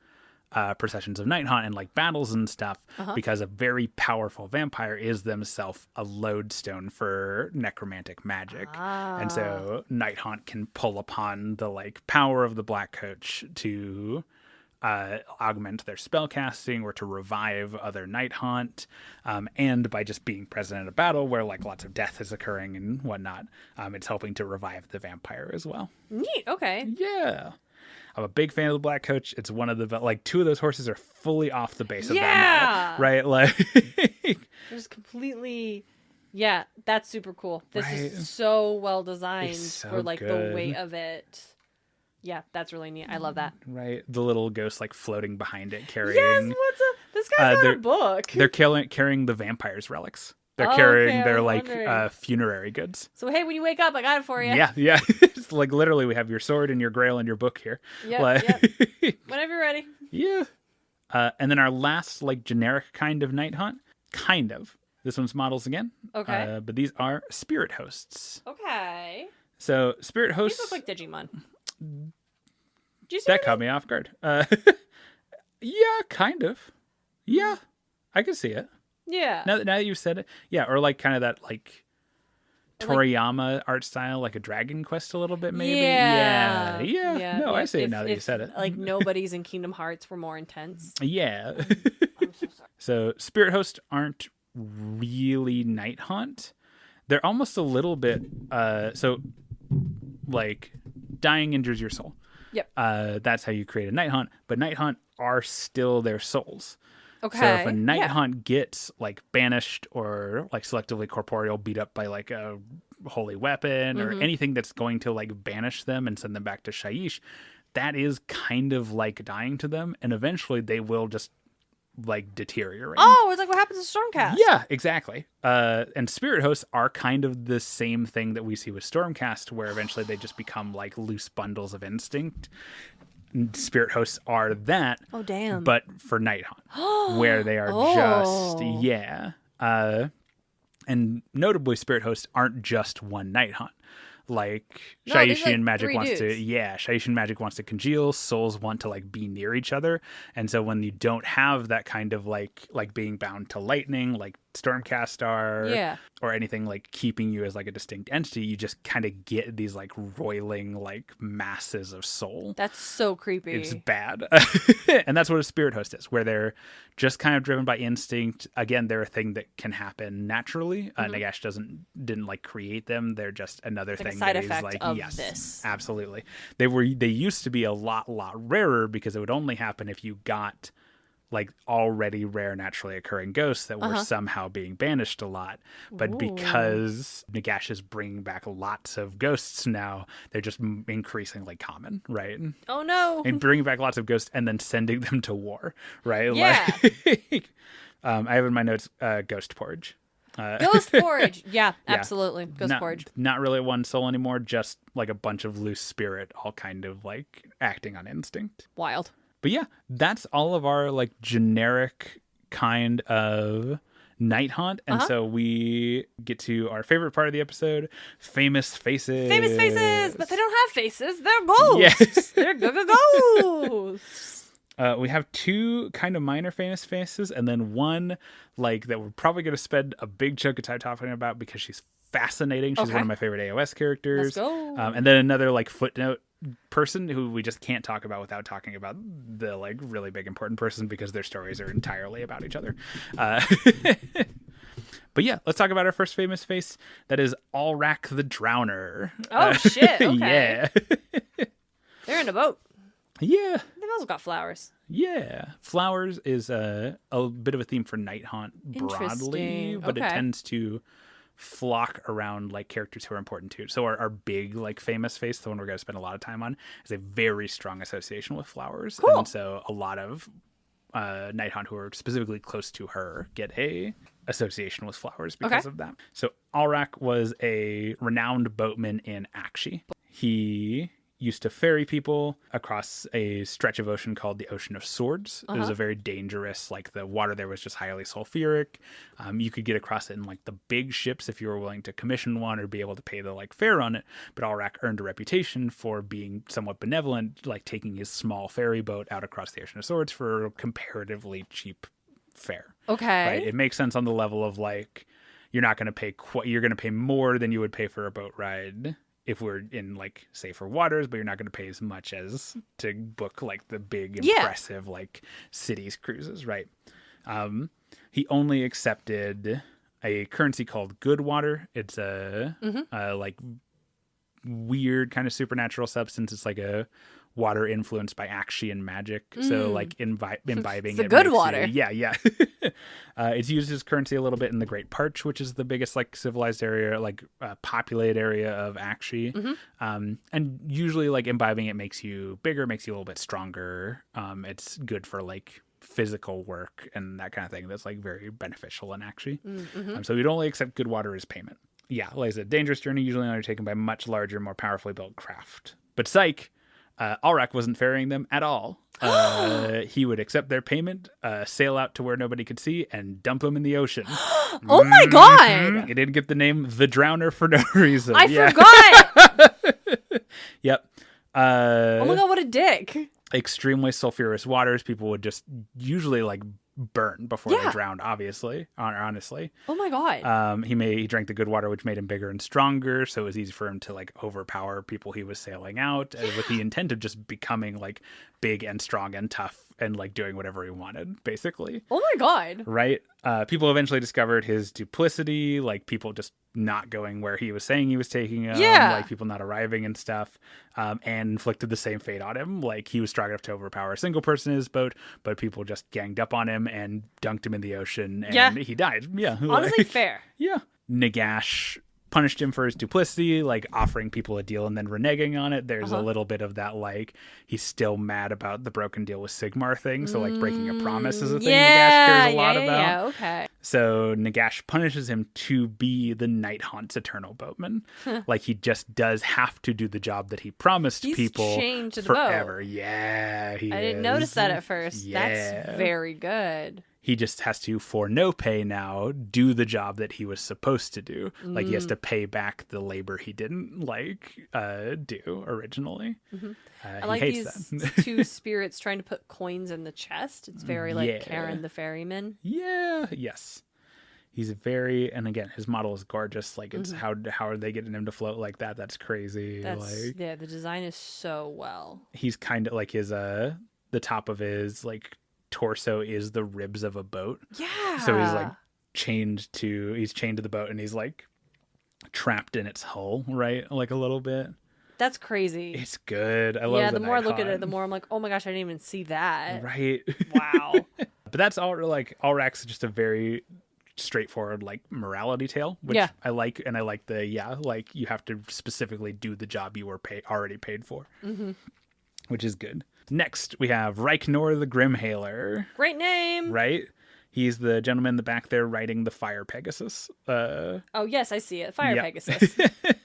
processions of Nighthaunt and like battles and stuff, because a very powerful vampire is themselves a lodestone for necromantic magic. And so Nighthaunt can pull upon the like power of the black coach to augment their spellcasting or to revive other Nighthaunt, and by just being present at a battle where like lots of death is occurring and whatnot, it's helping to revive the vampire as well. Neat. Okay. Yeah. I'm a big fan of the black coach. It's one of the like 2 of those horses are fully off the base of that model, right? Like just completely. Yeah, that's super cool. This Right. is so well designed so for like good. the weight of it. Yeah, that's really neat. I love that. right, the little ghost like floating behind it, carrying. Yes, what's up? This guy's got a book. They're carrying the vampire's relics. They're Oh, carrying okay, I their was like wondering. funerary goods. So hey, when you wake up, I got it for you. Yeah. It's like literally we have your sword and your grail and your book here. Yep, Like, Whenever you're ready. Yeah. And then our last like generic kind of Nighthaunt, kind of. This one's models again. Okay. But these are spirit hosts. Okay. So spirit These hosts. look like Digimon. Did you see That caught me off guard. Yeah, kind of. Yeah, I can see it. Yeah. Now that you've said it, yeah, or like kind of that like Toriyama art style, like a Dragon Quest a little bit, maybe. Yeah. No, I see it now that you said it. Like nobody's in Kingdom Hearts were more intense. Yeah. I'm so sorry. So spirit hosts aren't really Nighthaunt. They're almost a little bit. So like dying injures your soul. Yep. That's how you create a Nighthaunt. But Nighthaunt are still their souls. Okay. So if a Nighthaunt gets like banished or like selectively corporeal, beat up by like a holy weapon or anything that's going to like banish them and send them back to Shaiish, that is kind of like dying to them, and eventually they will just like deteriorate. Oh, it's like what happens to Stormcast. Yeah, exactly. And spirit hosts are kind of the same thing that we see with Stormcast, where eventually they just become like loose bundles of instinct. Spirit hosts are that. Oh, damn. But for Nighthaunt, where they are just and notably, spirit hosts aren't just one Nighthaunt. Like Shaiishi and Magic wants to, Shaiishi and Magic wants to congeal. Souls want to like be near each other, and so when you don't have that kind of like being bound to lightning, like Stormcast are, Yeah. or anything like keeping you as like a distinct entity. You just kind of get these like roiling like masses of soul. That's so creepy. It's bad. And that's what a spirit host is, where they're just kind of driven by instinct. Again, they're a thing that can happen naturally. Nagash didn't like create them. They're just another like thing a side that effect is like, of yes, this. absolutely. They used to be a lot rarer because it would only happen if you got like already rare naturally occurring ghosts that were somehow being banished a lot. But because Nagash is bringing back lots of ghosts now, they're just increasingly common, right? Oh no. And bringing back lots of ghosts and then sending them to war, right? Yeah. Like, I have in my notes Ghost Porridge. Ghost Porridge. Yeah, absolutely. Ghost Porridge. Not really one soul anymore, just like a bunch of loose spirit, all kind of like acting on instinct. Wild. But yeah, that's all of our like generic kind of Nighthaunt. And so we get to our favorite part of the episode, famous faces. Famous faces, but they don't have faces. They're ghosts. Yes. They're ghosts. We have two kind of minor famous faces, and then one like that we're probably going to spend a big chunk of time talking about because she's fascinating. She's one of my favorite AOS characters. Let's go. And then another like footnote person who we just can't talk about without talking about the like really big important person because their stories are entirely about each other. But yeah, let's talk about our first famous face. That is Alrak the Drowner. Oh shit! Okay. Yeah. They're in a boat. Yeah. They've also got flowers. Yeah. Flowers is a bit of a theme for Nighthaunt broadly, but it tends to flock around like characters who are important too. So our big like famous face, the one we're going to spend a lot of time on, is a very strong association with flowers. Cool. And so a lot of Nighthaunt who are specifically close to her get a association with flowers because of that. So Alrak was a renowned boatman in Akshi. He used to ferry people across a stretch of ocean called the Ocean of Swords. It was a very dangerous, like the water there was just highly sulfuric. You could get across it in like the big ships if you were willing to commission one or be able to pay the like fare on it. But Alrak earned a reputation for being somewhat benevolent, like taking his small ferry boat out across the Ocean of Swords for a comparatively cheap fare. Okay. Right? It makes sense on the level of like, you're not going to pay you're going to pay more than you would pay for a boat ride if we're in like safer waters, but you're not going to pay as much as to book like the big impressive like cities cruises, right? He only accepted a currency called good water. It's a like weird kind of supernatural substance. It's like a water influenced by Akshian magic. So like imbibing it's the it good makes water. Yeah. It's used as currency a little bit in the Great Parch, which is the biggest like civilized area, like populated area of Akshi. And usually like imbibing it makes you bigger, makes you a little bit stronger. It's good for like physical work and that kind of thing. That's like very beneficial in Akshi. So we'd only accept good water as payment. Yeah, like I said, dangerous journey usually undertaken by much larger, more powerfully built craft. But psych, Alrak wasn't ferrying them at all. He would accept their payment, sail out to where nobody could see, and dump them in the ocean. Oh my god! He didn't get the name The Drowner for no reason. I forgot! Yep. Oh my god, what a dick. Extremely sulfurous waters. People would just usually like burn before they drowned, honestly. Oh my god. He drank the good water, which made him bigger and stronger, so it was easy for him to like overpower people he was sailing out with the intent of just becoming like big and strong and tough and like doing whatever he wanted, basically. Oh my god. Right? People eventually discovered his duplicity, like people just not going where he was saying he was taking them, like people not arriving and stuff, and inflicted the same fate on him. Like he was strong enough to overpower a single person in his boat, but people just ganged up on him and dunked him in the ocean, and he died. Yeah. Honestly, fair. Yeah. Nagash punished him for his duplicity, like offering people a deal and then reneging on it. There's a little bit of that, like he's still mad about the broken deal with Sigmar thing. So like breaking a promise is a thing Nagash cares a lot about. Yeah, okay. So Nagash punishes him to be the Nighthaunt's eternal boatman. Like he just does have to do the job that he promised people changed the forever. boat. Yeah, I didn't notice that at first. Yeah. That's very good. He just has to, for no pay now, do the job that he was supposed to do. Like he has to pay back the labor he didn't do originally. I like these two spirits trying to put coins in the chest. It's very like Karen the ferryman. Yeah. Yes. He's and again, his model is gorgeous. Like, it's how are they getting him to float like that? That's crazy. The design is so well. He's kind of like his the top of his like torso is the ribs of a boat. Yeah. So he's like chained to the boat, and he's like trapped in its hull, right? Like a little bit. That's crazy. It's good. I love the more I look at it, the Nighthaunt. more I'm like, oh my gosh, I didn't even see that. Right. Wow. But that's all like Allrack's is just a very straightforward like morality tale, which I like. And I like like you have to specifically do the job you were already paid for, which is good. Next, we have Reichnor the Grimhailer. Great name. Right? He's the gentleman in the back there riding the Fire Pegasus. Oh, yes, I see it. Fire Pegasus.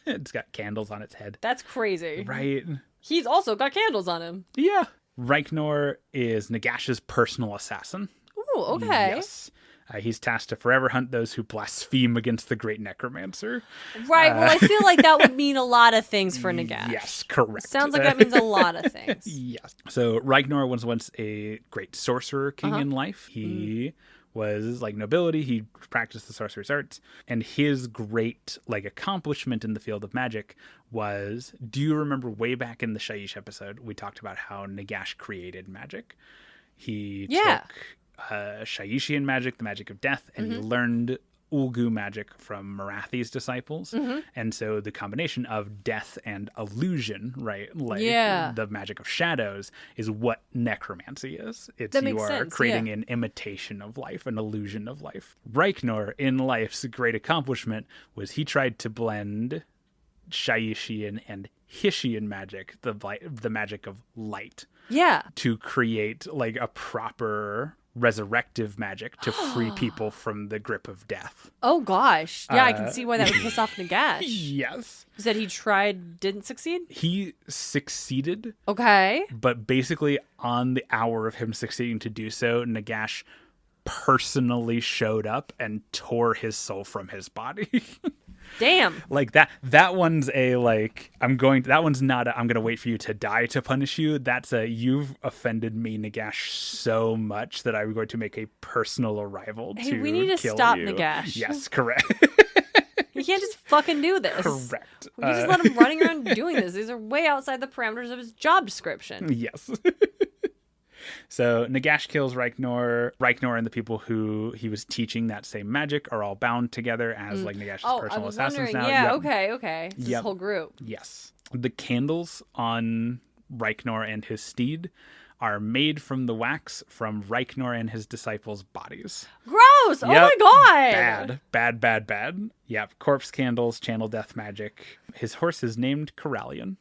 It's got candles on its head. That's crazy. Right? He's also got candles on him. Yeah. Reichnor is Nagash's personal assassin. Ooh, okay. Yes. He's tasked to forever hunt those who blaspheme against the great necromancer. Right. Well, I feel like that would mean a lot of things for Nagash. Yes, correct. Sounds like that means a lot of things. Yes. So Reichnor was once a great sorcerer king in life. He was like nobility. He practiced the sorcerer's arts. And his great like accomplishment in the field of magic was, do you remember way back in the Shyish episode, we talked about how Nagash created magic? He took Shayishian magic, the magic of death, and he learned Ulgu magic from Marathi's disciples. And so the combination of death and illusion, right? Like the magic of shadows is what necromancy is. It's that you makes are sense, creating an imitation of life, an illusion of life. Reichnor, in life's great accomplishment, was he tried to blend Shayishian and Hishian magic, the magic of light. Yeah. To create like a proper resurrective magic to free people from the grip of death. Oh gosh. Yeah, I can see why that would piss off Nagash. Yes. You said he tried, didn't succeed? He succeeded. Okay. But basically on the hour of him succeeding to do so, Nagash personally showed up and tore his soul from his body. Damn. Like that one's a like that one's not a I'm gonna wait for you to die to punish you. That's a you've offended me, Nagash, so much that I'm going to make a personal arrival to kill you. We need to stop Nagash. Yes, correct. You can't just fucking do this. Correct. We just let him running around doing this. These are way outside the parameters of his job description. Yes. So Nagash kills Reichnor. Reichnor and the people who he was teaching that same magic are all bound together as like Nagash's personal assassins now. Yeah, okay. It's this whole group. Yes. The candles on Reichnor and his steed are made from the wax from Reichnor and his disciples' bodies. Gross! Oh my god! Bad. Yep. Corpse candles, channel death magic. His horse is named Corallion.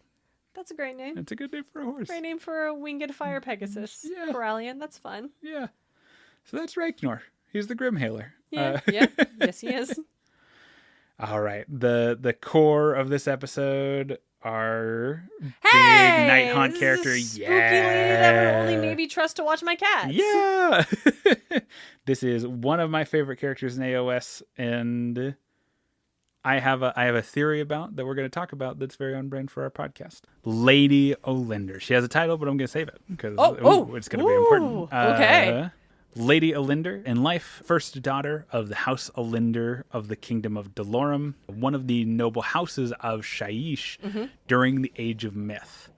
That's a great name. It's a good name for a horse. Great name for a winged fire Pegasus. Yeah. Corallion, that's fun. Yeah. So that's Reichnor. He's the Grimhailer. Yeah. Yes, he is. All right. The core of this episode are big Nighthaunt character. Spooky lady that would only maybe trust to watch my cats. Yeah. This is one of my favorite characters in AOS, and I have a theory about that we're going to talk about that's very on brand for our podcast. Lady Olinder. She has a title, but I'm going to save it because it's going to be important. Okay. Lady Olinder, in life, first daughter of the House Olinder of the Kingdom of Dolorum, one of the noble houses of Shyish during the Age of Myth.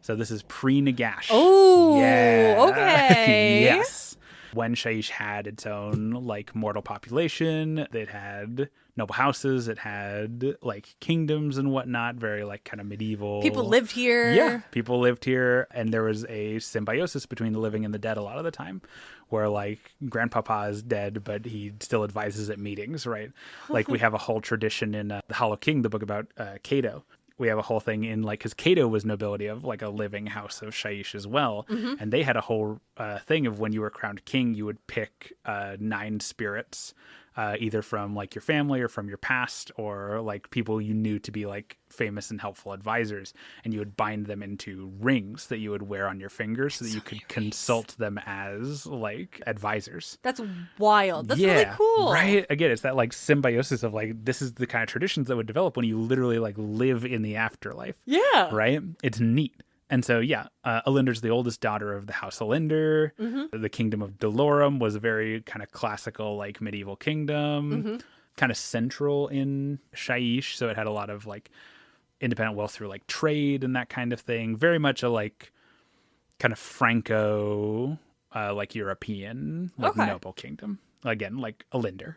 So this is pre-Nagash. Oh, yeah. Okay. Yes. When Shyish had its own like mortal population, it had noble houses, it had like kingdoms and whatnot, very like kind of medieval. People lived here. Yeah, people lived here, and there was a symbiosis between the living and the dead a lot of the time, where like Grandpapa is dead, but he still advises at meetings, right? Like we have a whole tradition in The Hollow King, the book about Cato. We have a whole thing in like, because Cato was nobility of like a living house of Shyish as well. And they had a whole thing of when you were crowned king, you would pick 9 spirits, either from like your family or from your past, or like people you knew to be like famous and helpful advisors. And you would bind them into rings that you would wear on your fingers so that you could consult them as like advisors. That's wild. That's really cool. Right? Again, it's that like symbiosis of like, this is the kind of traditions that would develop when you literally like live in the afterlife. Yeah. Right? It's neat. And so, Alinder's the oldest daughter of the House Alinder. Mm-hmm. The kingdom of Dolorum was a very kind of classical, like, medieval kingdom, Mm-hmm. kind of central in Shaiish. So it had a lot of, like, independent wealth through, like, trade and that kind of thing. Very much a, like, kind of Franco, like, European, like, noble kingdom. Again, like, Alinder.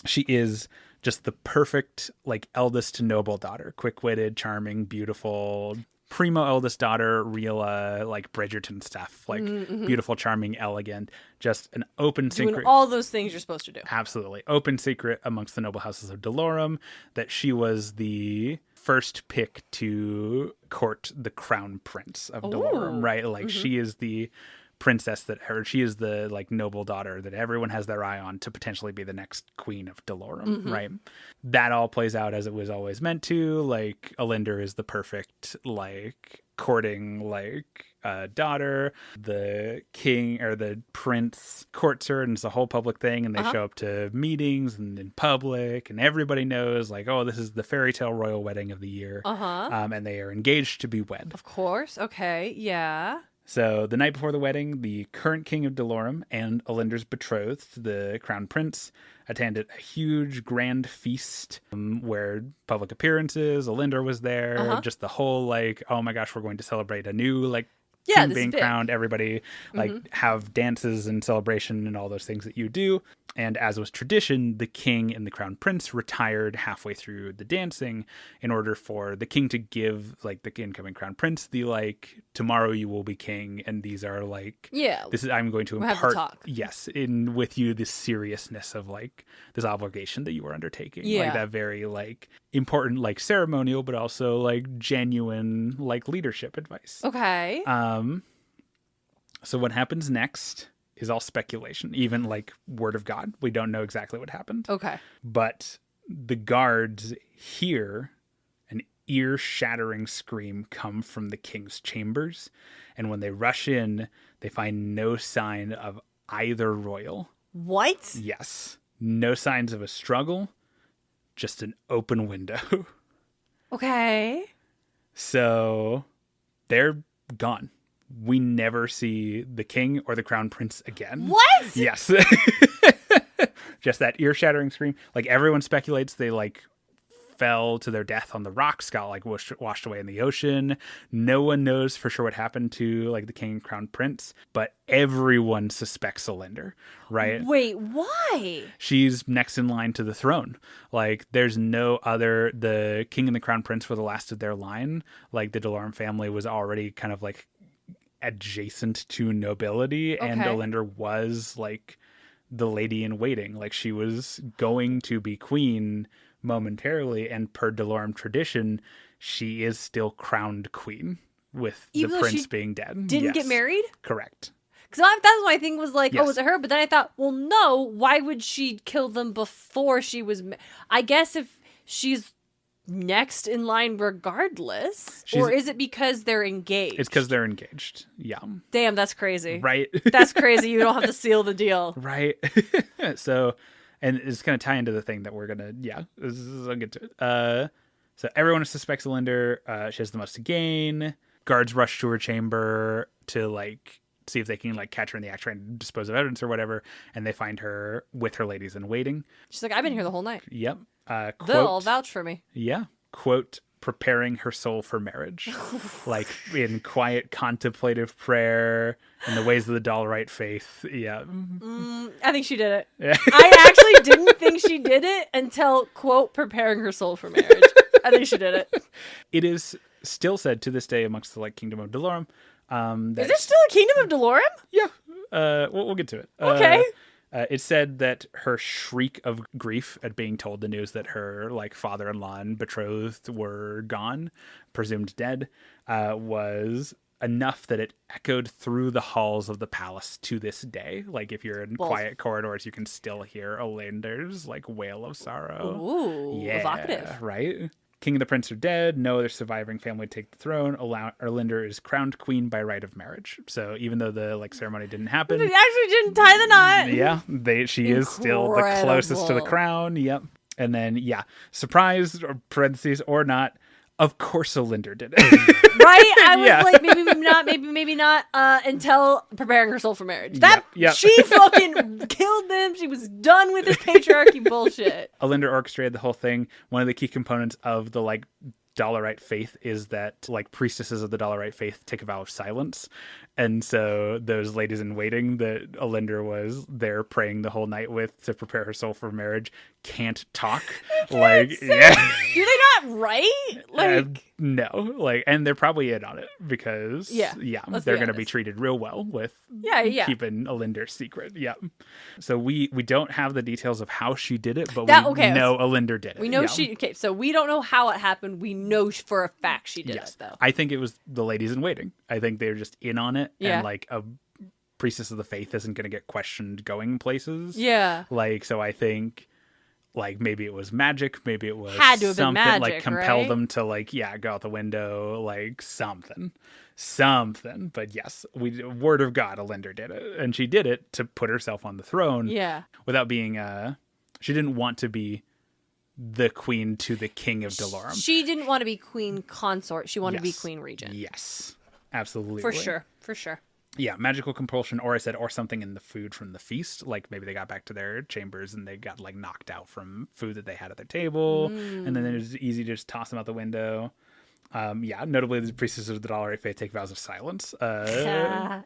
She is just the perfect, like, eldest noble daughter. Quick-witted, charming, beautiful, primo eldest daughter, real, like, Bridgerton stuff. Like, beautiful, charming, elegant. Just an open secret. Doing all those things you're supposed to do. Absolutely. Open secret amongst the noble houses of Dolorum that she was the first pick to court the crown prince of Dolorum, right? Like, she is the princess she is the, like, noble daughter that everyone has their eye on to potentially be the next queen of Dolorum, right? That all plays out as it was always meant to. Like, Alinder is the perfect, like, courting, like, daughter. The king or the prince courts her, and it's a whole public thing, and they show up to meetings and in public, and everybody knows, like, oh, this is the fairy tale royal wedding of the year. And they are engaged to be wed. Of course. Okay. Yeah. So the night before the wedding, the current king of Dolorum and Alinder's betrothed, the crown prince, attended a huge grand feast where public appearances, Alinder was there, just the whole, like, oh my gosh, we're going to celebrate a new, like, king being crowned. Everybody, like, have dances and celebration and all those things that you do. And as was tradition, the king and the crown prince retired halfway through the dancing in order for the king to give, like, the incoming crown prince the, like, tomorrow you will be king, and these are, like, I'm going to impart, in with you the seriousness of, like, this obligation that you are undertaking. Like, that very, like, important, like, ceremonial, but also, like, genuine, like, leadership advice. Okay. So what happens next is all speculation, even, like, word of God. We don't know exactly what happened. Okay. But the guards hear an ear-shattering scream come from the king's chambers. And when they rush in, they find no sign of either royal. What? Yes. No signs of a struggle, just an open window. Okay. So they're gone. We never see the king or the crown prince again. What? Yes. Just that ear-shattering scream. Like, everyone speculates they, like, fell to their death on the rocks, got, like, washed away in the ocean. No one knows for sure what happened to, like, the king and crown prince, but everyone suspects Alinder, right? Wait, why? She's next in line to the throne. Like, there's no other. The king and the crown prince were the last of their line. Like, the Dolorum family was already kind of, like, adjacent to nobility, and Alinder was, like, the lady in waiting. Like, she was going to be queen momentarily, and per Dolorum tradition, she is still crowned queen with even the prince being dead. Didn't get married? Correct. Because that's my thing was like, oh, was it her? But then I thought, well, no, why would she kill them before she was... I guess if she's next in line regardless, or is it because they're engaged? It's because they're engaged. Yeah. Damn, that's crazy. Right. That's crazy. You don't have to seal the deal. Right. So, and it's going to tie into the thing that we're going to, I'll get to it. So everyone suspects Alinder. She has the most to gain. Guards rush to her chamber to, like, see if they can, like, catch her in the act, try and dispose of evidence or whatever. And they find her with her ladies in waiting. She's like, I've been here the whole night. Yep. Quote, they'll vouch for me. Yeah. Quote, preparing her soul for marriage. Like, in quiet contemplative prayer, in the ways of the Dollrite faith. Yeah. I think she did it. Yeah. I actually didn't think she did it until, quote, preparing her soul for marriage. I think she did it. It is still said to this day amongst the, like, kingdom of Dolorum. Is there still a kingdom of Dolorum? Yeah. We'll get to it. Okay. It said that her shriek of grief at being told the news that her, like, father-in-law and betrothed were gone, presumed dead, was enough that it echoed through the halls of the palace to this day. Like, if you're in quiet corridors, you can still hear Alinder's, like, wail of sorrow. Ooh, evocative. Right? King and the prince are dead. No other surviving family take the throne. Alinder is crowned queen by right of marriage. So even though the, like, ceremony didn't happen, they actually didn't tie the knot. Yeah, she is still the closest to the crown. Yep. And then, surprise, or parentheses or not, Of course Alinder did it. Right? I was Yeah. like, maybe not until preparing her soul for marriage. Yep. She fucking killed them. She was done with this patriarchy bullshit. Alinder orchestrated the whole thing. One of the key components of the like Dollarite faith is that like priestesses of the Dollarite faith take a vow of silence. And so those ladies in waiting that Alinder was there praying the whole night with to prepare her soul for marriage can't talk. Like, yeah. Do they not write? Like, no. Like, and they're probably in on it because, let's they're be going to be honest. treated real well with keeping Alinder's secret. Yeah. So we don't have the details of how she did it, but we know Alinder did it. We know so we don't know how it happened. We know for a fact she did it, though. I think it was the ladies in waiting. I think they're just in on it. Yeah. And like a priestess of the faith isn't going to get questioned going places. Yeah. Like, so I think like maybe it was magic. Maybe it was had to have something been magic, like compel right? them to like, go out the window, like something. But yes, word of God, Alinder did it. And she did it to put herself on the throne. Yeah. Without being, she didn't want to be the queen to the king of Dolorum. She didn't want to be queen consort. She wanted to be queen regent. Yes, absolutely. For sure. Yeah, magical compulsion, or something in the food from the feast. Like maybe they got back to their chambers and they got like knocked out from food that they had at their table. And then it was easy to just toss them out the window. Notably the priestesses of the Dollarite faith take vows of silence.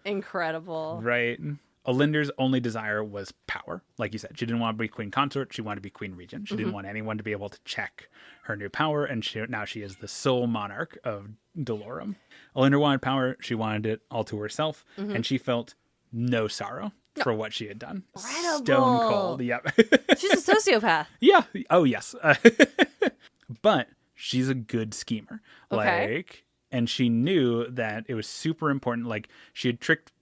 Incredible. Right. Alinder's only desire was power. Like you said, she didn't want to be queen consort. She wanted to be queen regent. She didn't want anyone to be able to check her new power. And now she is the sole monarch of Dolorum. Alinder wanted power. She wanted it all to herself. And she felt no sorrow for what she had done. Incredible. Stone cold. Yep. She's a sociopath. Yeah. Oh, yes. But she's a good schemer. Okay. And she knew that it was super important. Like she had tricked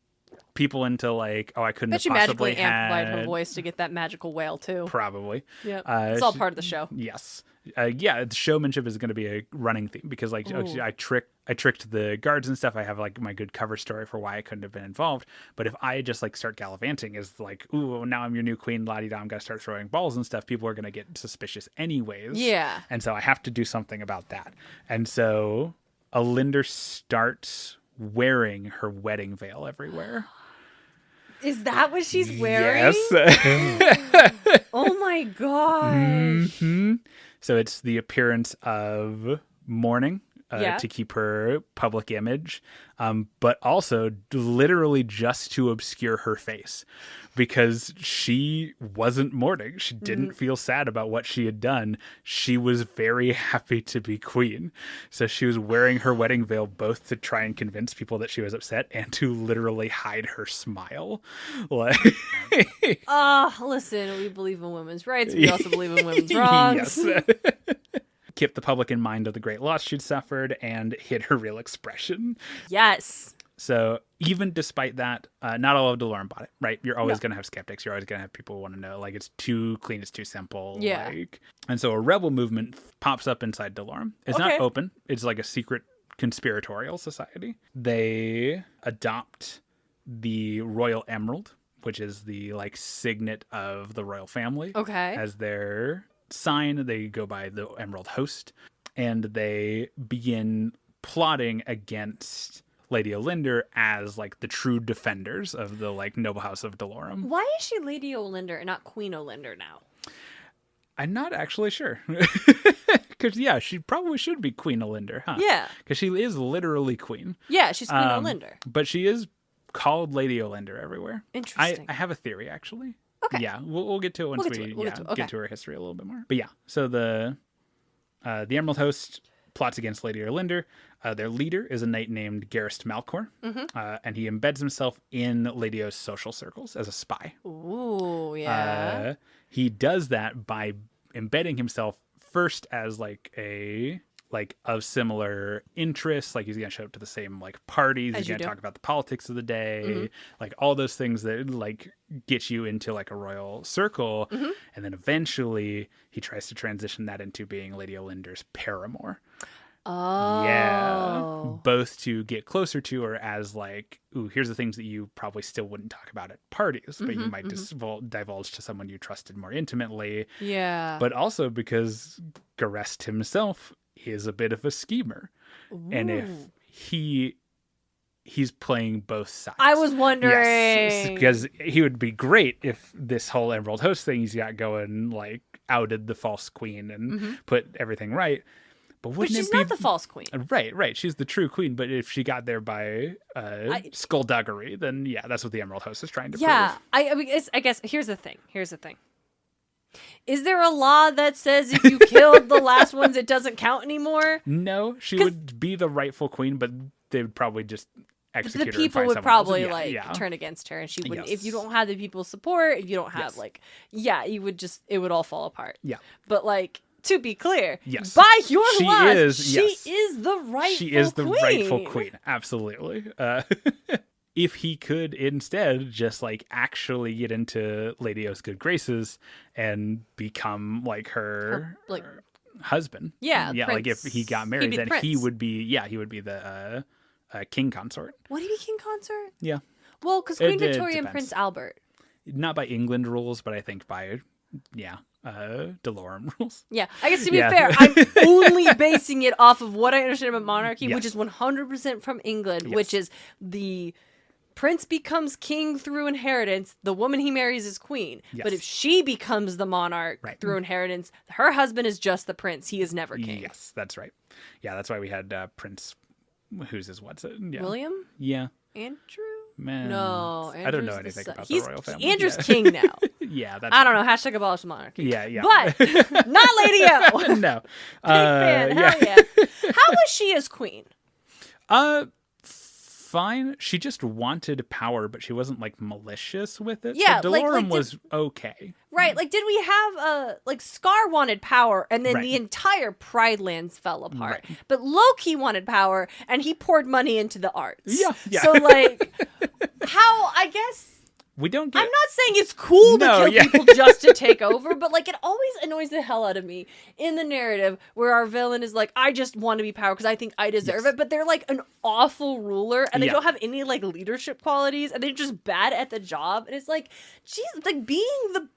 people into like, I couldn't have But she possibly magically amplified her voice to get that magical wail too. Probably. Yeah. It's all part of the show. Yes. The showmanship is going to be a running theme because like I tricked the guards and stuff. I have like my good cover story for why I couldn't have been involved. But if I just like start gallivanting as like, ooh, now I'm your new queen, la-di-da, I'm going to start throwing balls and stuff, people are going to get suspicious anyways. Yeah. And so I have to do something about that. And so Alinder starts wearing her wedding veil everywhere. Is that what she's wearing? Yes. Oh my gosh. Mm-hmm. So it's the appearance of mourning to keep her public image, but also literally just to obscure her face because she wasn't mourning. She didn't feel sad about what she had done. She was very happy to be queen. So she was wearing her wedding veil both to try and convince people that she was upset and to literally hide her smile. Like, listen, we believe in women's rights. We also believe in women's wrongs. Yes. Kept the public in mind of the great loss she'd suffered and hid her real expression. Yes. So even despite that, not all of Dolorum bought it, right? You're always going to have skeptics. You're always going to have people who want to know, like, it's too clean, it's too simple. Yeah. And so a rebel movement pops up inside Dolorum. It's not open. It's like a secret conspiratorial society. They adopt the royal emerald, which is the, like, signet of the royal family. Okay. As their sign. They go by the Emerald Host, and they begin plotting against Lady Alinder as like the true defenders of the like noble house of Dolorum. Why is she Lady Olinder and not Queen Olinder now? I'm not actually sure. Because, she probably should be Queen Alinder, huh? Yeah. Because she is literally queen. Yeah, she's Queen Olinder. But she is called Lady Olinder everywhere. Interesting. I have a theory, actually. Okay. Yeah, we'll get to it once get to her history a little bit more. But so the Emerald Host plots against Lady Alinder. Their leader is a knight named Garrist Malcor, and he embeds himself in Lady O's social circles as a spy. Ooh, yeah. He does that by embedding himself first as of similar interests, like he's gonna show up to the same like parties, he's gonna talk about the politics of the day, like all those things that like get you into like a royal circle, and then eventually he tries to transition that into being Lady Alinder's paramour. Oh. Yeah. Both to get closer to her as like, ooh, here's the things that you probably still wouldn't talk about at parties, but you might divulge to someone you trusted more intimately. Yeah. But also because Garrest himself is a bit of a schemer. Ooh. And if he's playing both sides. I was wondering. Yes, because he would be great if this whole Emerald Host thing he's got going, like, outed the false queen and put everything right. But wouldn't she's it be not the false queen. Right. She's the true queen. But if she got there by skullduggery, then that's what the Emerald Host is trying to prove. I guess here's the thing. Is there a law that says if you killed the last ones, it doesn't count anymore? No, she would be the rightful queen, but they would probably just execute her. The people would probably turn against her, and she wouldn't. Yes. If you don't have the people's support, if you don't have you would just, it would all fall apart. Yeah. But like, to be clear, yes, by your laws, she is the rightful queen. She is the rightful queen. Absolutely. If he could instead just like actually get into Lady O's good graces and become like her husband. Yeah. Like if he got married, then he would be the king consort. Would he be king consort? Yeah. Well, because Queen Victoria and Prince Albert. Not by England rules, but I think by Delorum rules. Yeah, I guess to be fair, I'm only basing it off of what I understand about monarchy, which is 100% from England, which is the prince becomes king through inheritance. The woman he marries is queen. Yes. But if she becomes the monarch through inheritance, her husband is just the prince. He is never king. Yes, that's right. Yeah, that's why we had Prince, William? Yeah. Andrew? Man. No, I don't know anything about the royal family. Andrew's king now. Yeah, I don't know. Hashtag abolish the monarchy. Yeah. But not Lady O. No. Big fan. Hell yeah. How was she as queen? Fine. She just wanted power, but she wasn't like malicious with it. Yeah, so Delorum was okay. Right. Like, did we have Scar wanted power, and then the entire Pride Lands fell apart. Right. But Loki wanted power, and he poured money into the arts. Yeah. So like, how? I guess. We don't get... I'm not saying it's cool to kill people just to take over, but like, it always annoys the hell out of me in the narrative where our villain is like, I just want to be power because I think I deserve it, but they're like an awful ruler and they don't have any like leadership qualities and they're just bad at the job. And it's like, geez, like being the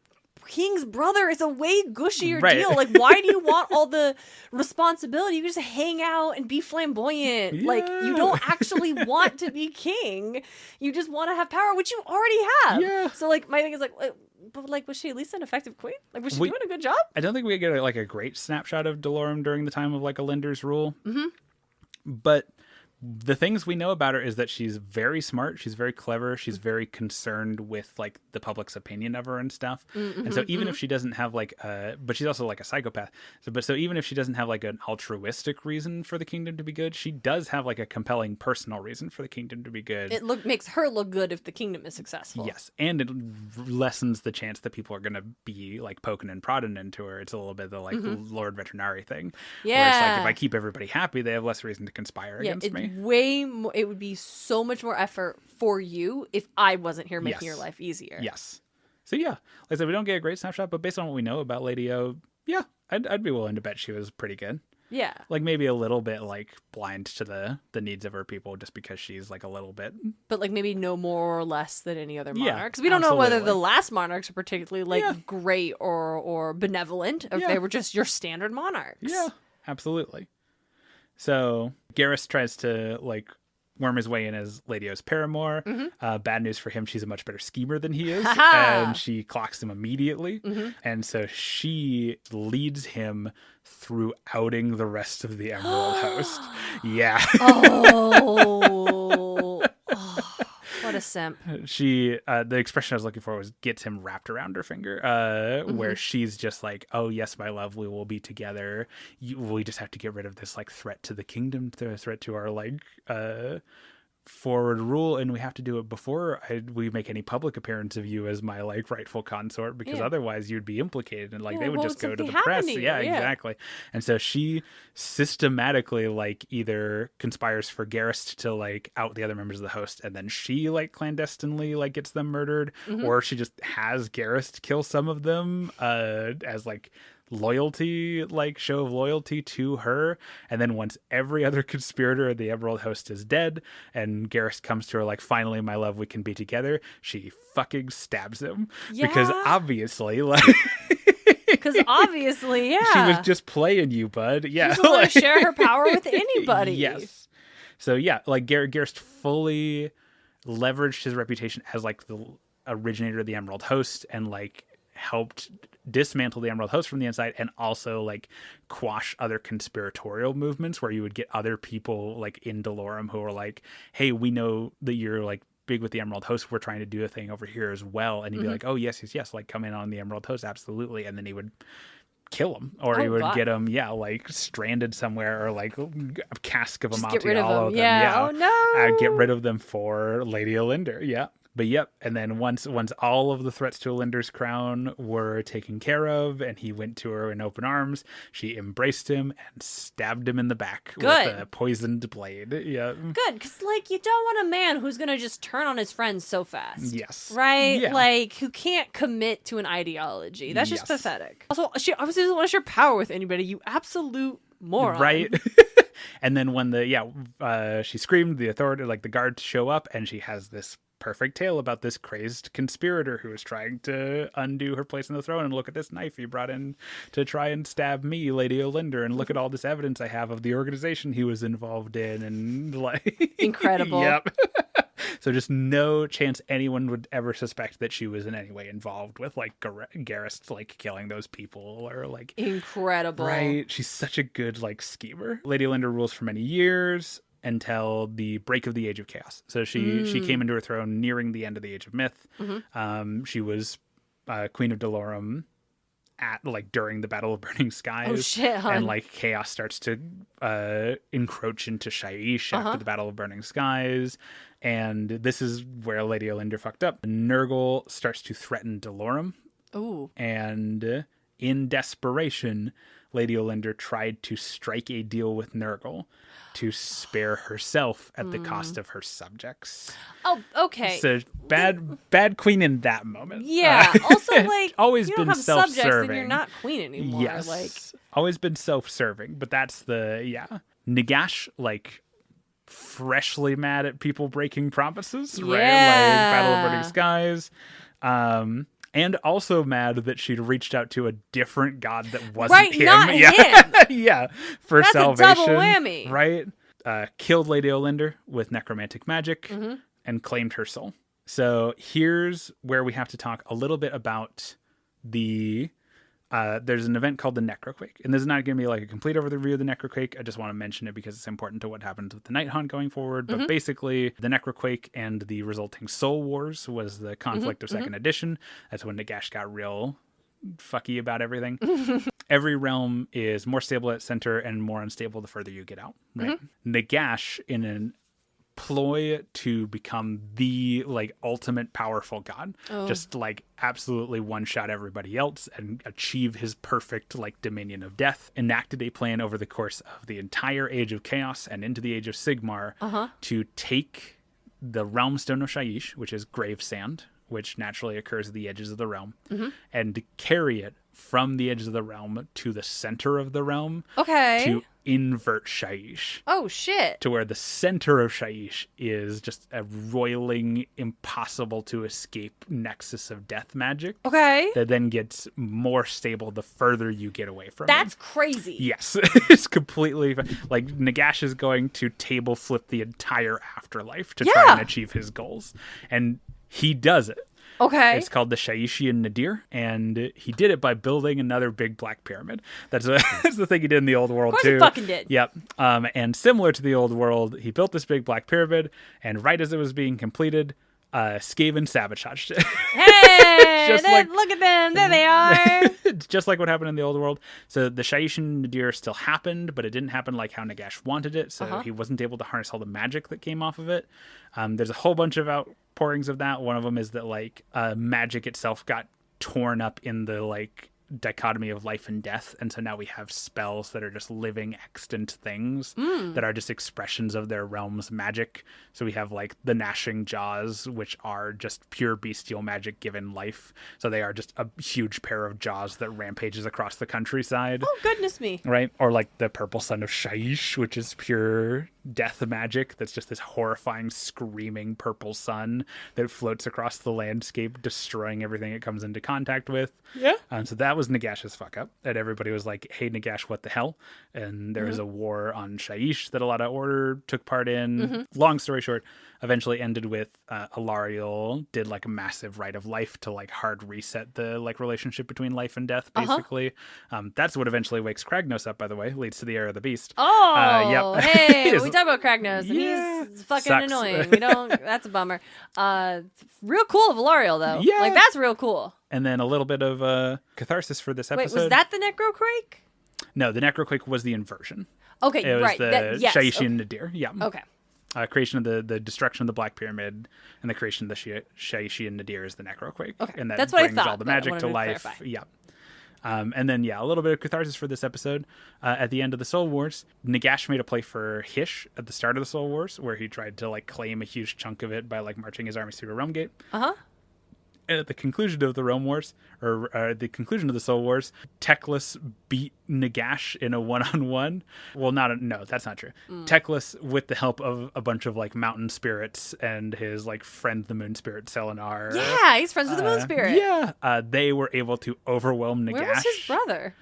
king's brother is a way gushier deal. Like, why do you want all the responsibility? You just hang out and be flamboyant. Yeah. Like, you don't actually want to be king. You just want to have power, which you already have. Yeah. So, like, my thing is, like, but, like, was she at least an effective queen? Like, was she doing a good job? I don't think we get, like, a great snapshot of Delorum during the time of, like, Alinder's rule. Mm-hmm. But the things we know about her is that she's very smart, she's very clever, she's very concerned with like the public's opinion of her and stuff. Mm-hmm, and so even if she doesn't have like but she's also like a psychopath. So even if she doesn't have like an altruistic reason for the kingdom to be good, she does have like a compelling personal reason for the kingdom to be good. It makes her look good if the kingdom is successful. Yes, and it lessens the chance that people are going to be like poking and prodding into her. It's a little bit of the like Lord Veterinary thing. Yeah, where it's like if I keep everybody happy, they have less reason to conspire against me. Way more, it would be so much more effort for you if I wasn't here making your life easier. Yes. So yeah, like I said, we don't get a great snapshot, but based on what we know about Lady O, yeah, I'd be willing to bet she was pretty good. Yeah. Like maybe a little bit like blind to the needs of her people just because she's like a little bit. But like maybe no more or less than any other monarch. Because we don't know whether the last monarchs are particularly like great or benevolent, or if they were just your standard monarchs. Yeah, absolutely. So Garrus tries to like worm his way in as Lady O's paramour. Mm-hmm. Bad news for him, she's a much better schemer than he is. And she clocks him immediately. Mm-hmm. And so she leads him through outing the rest of the Emerald Host. Yeah. What a simp. She, the expression I was looking for was gets him wrapped around her finger, where she's just like, oh, yes, my love, we will be together. We just have to get rid of this like threat to the kingdom, threat to our like forward rule, and we have to do it before we make any public appearance of you as my like rightful consort, because otherwise you'd be implicated and like they would just go to the press. Yeah, exactly. And so she systematically like either conspires for Garrus to like out the other members of the host, and then she like clandestinely like gets them murdered, or she just has Garrus kill some of them as like loyalty, like show of loyalty to her. And then once every other conspirator of the Emerald Host is dead and Garrus comes to her like, finally, my love, we can be together, she fucking stabs him. Because obviously like Because obviously, yeah. She was just playing you, bud. Yeah. She doesn't want to share her power with anybody. Yes. So yeah, like Garrist fully leveraged his reputation as like the originator of the Emerald Host and like helped dismantle the Emerald Host from the inside, and also like quash other conspiratorial movements where you would get other people like in Dolorum who are like, hey, we know that you're like big with the Emerald Host, we're trying to do a thing over here as well. And he'd be like, oh yes, like come in on the Emerald Host, absolutely. And then he would kill him, or he would get him like stranded somewhere, or like a cask of Amontillado them. Oh no, get rid of them for Lady Alinder. But and then once all of the threats to Alinder's crown were taken care of, and he went to her in open arms, she embraced him and stabbed him in the back with a poisoned blade. Yeah. Good, because like you don't want a man who's gonna just turn on his friends so fast. Yes. Right? Yeah. Like who can't commit to an ideology. That's just pathetic. Also, she obviously doesn't want to share power with anybody, you absolute moron. Right. And then when she screamed, the authority, like the guards show up, and she has this perfect tale about this crazed conspirator who was trying to undo her place on the throne, and look at this knife he brought in to try and stab me, Lady Olinder, and look at all this evidence I have of the organization he was involved in, and like incredible. Yep. So just no chance anyone would ever suspect that she was in any way involved with like Garrist like killing those people, or like incredible. Right. She's such a good like schemer. Lady Olinder rules for many years until the break of the Age of Chaos. So she came into her throne nearing the end of the Age of Myth. She was Queen of Dolorum at like during the Battle of Burning Skies. Oh shit, hun. And like chaos starts to encroach into Shaiish after the Battle of Burning Skies. And this is where Lady Olinder fucked up. Nurgle starts to threaten Dolorum. Ooh. And in desperation, Lady Olinder tried to strike a deal with Nurgle to spare herself at the cost of her subjects. Oh, okay. So bad queen in that moment. Yeah. Also, like, always you been don't have subjects, self-serving. then you're not queen anymore. Yes. Like, always been self-serving, but that's Nagash, like, freshly mad at people breaking promises, right? Like Battle of Burning Skies. And also mad that she'd reached out to a different god that wasn't him. Not him. Yeah, for That's salvation. That's a double whammy. Right? Killed Lady Olinder with necromantic magic and claimed her soul. So here's where we have to talk a little bit about the... there's an event called the Necroquake. And this is not going to be like a complete overview of the Necroquake. I just want to mention it because it's important to what happens with the Nighthaunt going forward. But basically, the Necroquake and the resulting Soul Wars was the conflict of second edition. That's when Nagash got real fucky about everything. Every realm is more stable at center and more unstable the further you get out. Right? Nagash, in an ploy to become the like ultimate powerful god, just like absolutely one shot everybody else and achieve his perfect like dominion of death, enacted a plan over the course of the entire Age of Chaos and into the Age of Sigmar to take the realm stone of Shaiish, which is grave sand, which naturally occurs at the edges of the realm, and carry it from the edges of the realm to the center of the realm to invert Shaiish. Oh, shit. To where the center of Shaiish is just a roiling, impossible to escape nexus of death magic. Okay. That then gets more stable the further you get away from it. That's crazy. Yes. It's completely... Like, Nagash is going to table flip the entire afterlife to try and achieve his goals. And he does it. Okay. It's called the Shaiishian Nadir, and he did it by building another big black pyramid. That's the thing he did in the old world, too. Of course he fucking did. Yep. And similar to the old world, he built this big black pyramid, and right as it was being completed, Skaven sabotaged it. Hey! Look at them. There they are. It's just like what happened in the old world. So the Shaiishian Nadir still happened, but it didn't happen like how Nagash wanted it, so he wasn't able to harness all the magic that came off of it. There's a whole bunch of outpourings of that. One of them is that like magic itself got torn up in the like dichotomy of life and death, and so now we have spells that are just living extant things that are just expressions of their realm's magic. So we have like the gnashing jaws, which are just pure bestial magic given life, so they are just a huge pair of jaws that rampages across the countryside. Oh, goodness me. Right? Or like the purple sun of Shaiish, which is pure death magic that's just this horrifying screaming purple sun that floats across the landscape, destroying everything it comes into contact with. So that was Nagash's fuck up. And everybody was like, hey, Nagash, what the hell? And there was a war on Shyish that a lot of Order took part in. Long story short, eventually ended with Alariel did like a massive rite of life to like hard reset the like relationship between life and death, basically. That's what eventually wakes Kragnos up, by the way, leads to the era of the beast. Oh, yep. Hey, we talk about Kragnos, and Yeah. he's fucking Sucks. annoying. We don't. That's a bummer. Real cool of Alariel, though. Yeah. Like, that's real cool. And then a little bit of catharsis for this episode. Wait, was that the Necroquake? No, the Necroquake was the inversion. Okay, It was right. the Yes. Shyish Okay. and Nadir. Yeah. Okay. Creation of the destruction of the Black Pyramid and the creation of the Shyish and Nadir is the Necroquake. Okay. And that That's what I brings thought, all the but I magic wanted to to life. clarify. Yeah. And then, a little bit of catharsis for this episode. At the end of the Soul Wars, Nagash made a play for Hysh at the start of the Soul Wars, where he tried to like claim a huge chunk of it by like marching his armies through a realm gate. Uh-huh. And at the conclusion of the Realm Wars, or the conclusion of the Soul Wars, Teclis beat Nagash in a one-on-one. Well, no, that's not true. Teclis, with the help of a bunch of like mountain spirits and his like friend, the moon spirit Selenar. Yeah, he's friends with the moon spirit. Yeah, they were able to overwhelm Nagash. Where was his brother?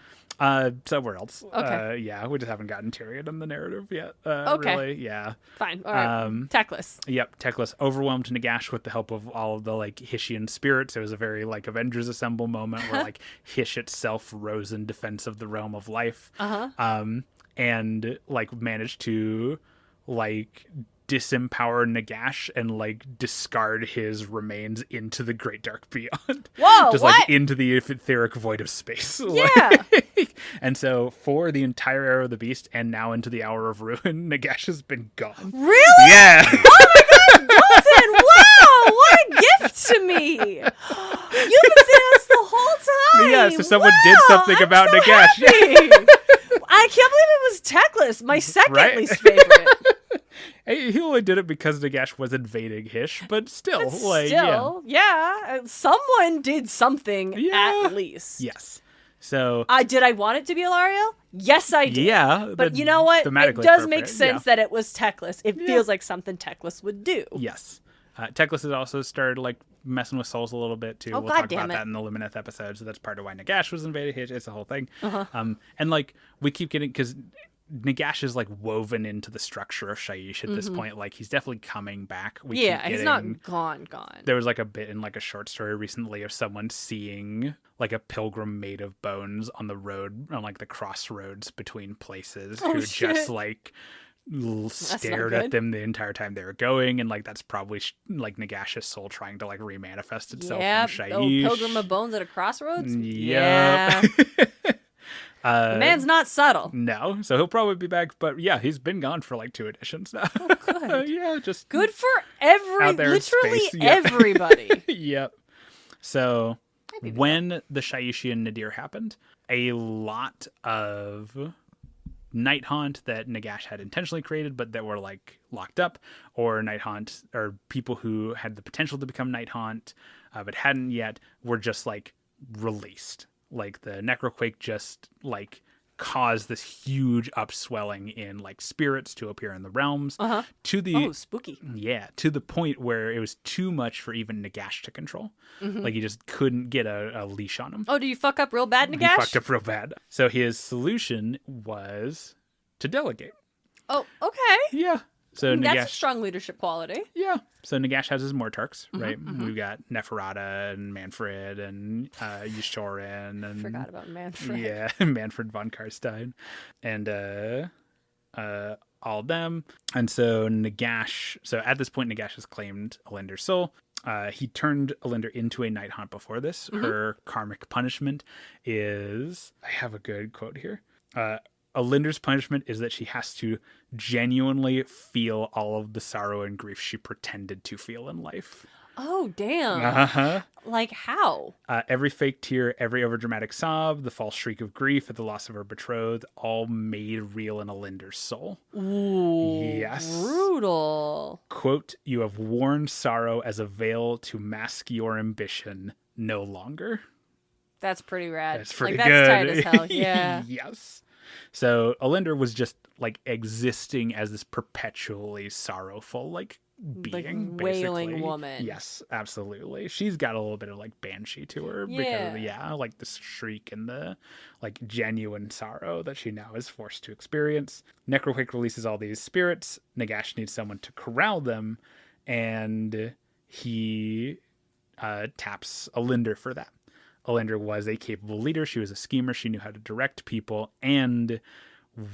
Somewhere else. Okay. We just haven't gotten Tyrion in the narrative yet. Okay. Really, yeah. Fine. All right. Teclis. Yep, Teclis overwhelmed Nagash with the help of all of the like Hyshian spirits. It was a very like Avengers Assemble moment where like Hysh itself rose in defense of the realm of life. And like managed to like disempower Nagash and like discard his remains into the great dark beyond. Whoa, just what? like into the etheric void of space. Yeah. And so for the entire era of the beast and now into the hour of ruin, Nagash has been gone. Really? Yeah. Dalton, wow, what a gift to me. You've been saying this the whole time. Yeah, so someone did something about I'm so Nagash. happy. I can't believe it was Teclis, my second Right? least favorite. He only did it because Nagash was invading Hysh, but still, Someone did something Yeah. at least. Yes. So Did I want it to be Alariel? Yes, I did. yeah, But you know what? It thematically does make appropriate, sense that it was Teclis. It Yeah. feels like something Teclis would do. Yes. Teclis has also started like messing with souls a little bit too. Oh, We'll talk goddamn about it. that in the Lumineth episode. So that's part of why Nagash was invaded. It's a whole thing. And like we keep getting, because Nagash is like woven into the structure of Shyish at this point. Like he's definitely coming back. We keep He's not gone. There was like a bit in like a short story recently of someone seeing like a pilgrim made of bones on the road, on like the crossroads between places, who shit. just like stared good. at them the entire time they were going, and like that's probably like Nagash's soul trying to like remanifest itself in Shyish. Pilgrim of Bones at a crossroads? Yep. Yeah. The man's not subtle. No, so he'll probably be back, but yeah, he's been gone for like 2 editions now. Oh, good. Yeah, just Good for Out there in literally space, yeah. everybody. Yep. So when the Shyishi and Nadir happened, a lot of Nighthaunt that Nagash had intentionally created, but that were like locked up, or Nighthaunt, or people who had the potential to become Nighthaunt, but hadn't yet, were just like released. Like the Necroquake just like caused this huge upswelling in like spirits to appear in the realms to the spooky. to the point where it was too much for even Nagash to control. Like he just couldn't get a leash on him. Oh, do you fuck up real bad, Nagash? He fucked up real bad. So his solution was to delegate. Oh, okay. Yeah. So That's a Nagash. strong leadership quality. Yeah. So Nagash has his Mortarks, right? We've got Neferata and Manfred and Yushorin and Forgot about Manfred. Yeah, Manfred von Karstein and all of them. And so Nagash. So at this point, Nagash has claimed Alinder's soul. He turned Alinder into a Nighthaunt before this. Her karmic punishment is, I have a good quote here. Alinder's punishment is that she has to genuinely feel all of the sorrow and grief she pretended to feel in life. Oh, damn. Uh-huh. Like how? Every fake tear, every overdramatic sob, the false shriek of grief at the loss of her betrothed, all made real in Alinder's soul. Ooh. Yes. Brutal. Quote, "You have worn sorrow as a veil to mask your ambition no longer." That's pretty rad. That's pretty like, good. That's tight as hell. Yeah. Yes. So Alinder was just like existing as this perpetually sorrowful, like being, wailing basically. woman. Yes, absolutely. She's got a little bit of like banshee to her because like this shriek and the like genuine sorrow that she now is forced to experience. Necroquake releases all these spirits. Nagash needs someone to corral them, and he taps Alinder for that. Alinder was a capable leader. She was a schemer. She knew how to direct people, and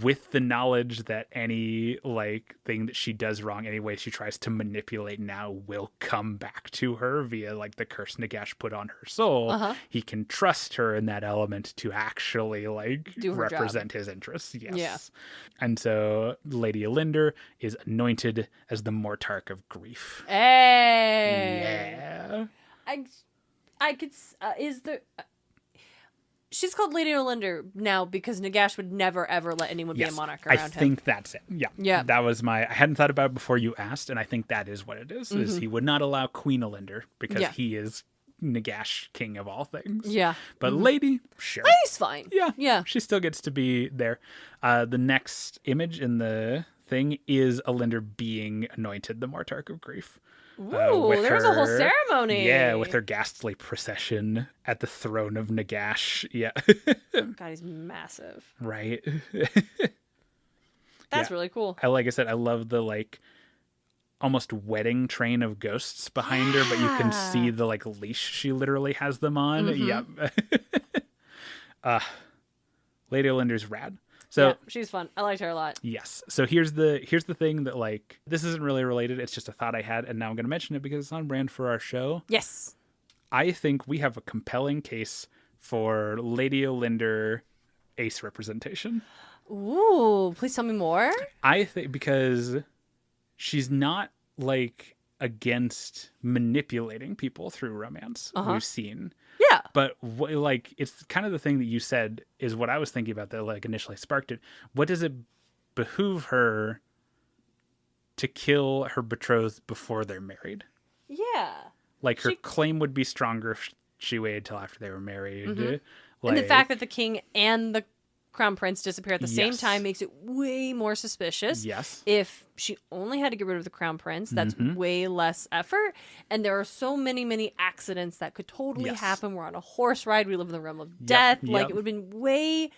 with the knowledge that any like thing that she does wrong, any way she tries to manipulate now will come back to her via like the curse Nagash put on her soul, he can trust her in that element to actually like represent his interests. Yes. Yeah. And so Lady Alinder is anointed as the Mortarch of Grief. Hey. Yeah. I could is there She's called Lady Alinder now because Nagash would never, ever let anyone be a monarch around him. I think that's it. Yeah. That was I hadn't thought about it before you asked, and I think that is what it is, is he would not allow Queen Alinder because he is Nagash, king of all things. Yeah. But Lady, sure. Lady's fine. Yeah. She still gets to be there. The next image in the thing is Alinder being anointed the Mortarch of Grief. Ooh, there was a whole ceremony. Yeah, with her ghastly procession at the throne of Nagash. Yeah. God, he's massive. Right. That's really cool. Like I said, I love the like almost wedding train of ghosts behind her, but you can see the like leash she literally has them on. Yep. Lady Alinder's rad. So she's fun. I liked her a lot. Yes. So here's the thing that like this isn't really related. It's just a thought I had, and now I'm going to mention it because it's on brand for our show. Yes. I think we have a compelling case for Lady Alinder ace representation. Ooh, please tell me more. I think because she's not like against manipulating people through romance. We've seen. Yeah. But like, it's kind of the thing that you said is what I was thinking about that like initially sparked it. What does it behoove her to kill her betrothed before they're married? Yeah. Like her claim would be stronger if she waited till after they were married. Like, and the fact that the king and the crown prince disappear at the same time makes it way more suspicious. Yes. If she only had to get rid of the crown prince, that's way less effort. And there are so many, many accidents that could totally happen. We're on a horse ride. We live in the realm of death. Like it would have been way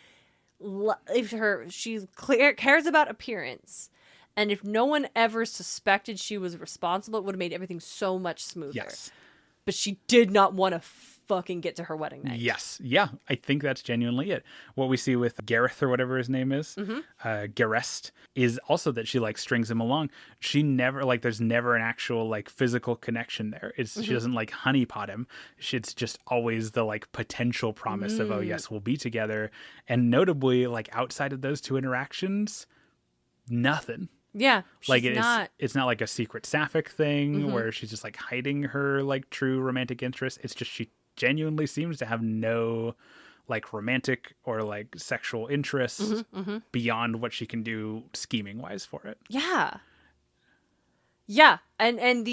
if she cares about appearance. And if no one ever suspected she was responsible, it would have made everything so much smoother. Yes. But she did not want to fucking get to her wedding night. Yes. Yeah. I think that's genuinely it. What we see with Gareth or whatever his name is, Garest, is also that she like strings him along. She never like there's never an actual like physical connection there. She doesn't like honeypot him. It's just always the like potential promise of, oh yes, we'll be together. And notably, like outside of those two interactions, nothing. Yeah, like it's not like a secret sapphic thing where she's just like hiding her like true romantic interest. It's just she genuinely seems to have no like romantic or like sexual interest beyond what she can do scheming wise for it. Yeah, and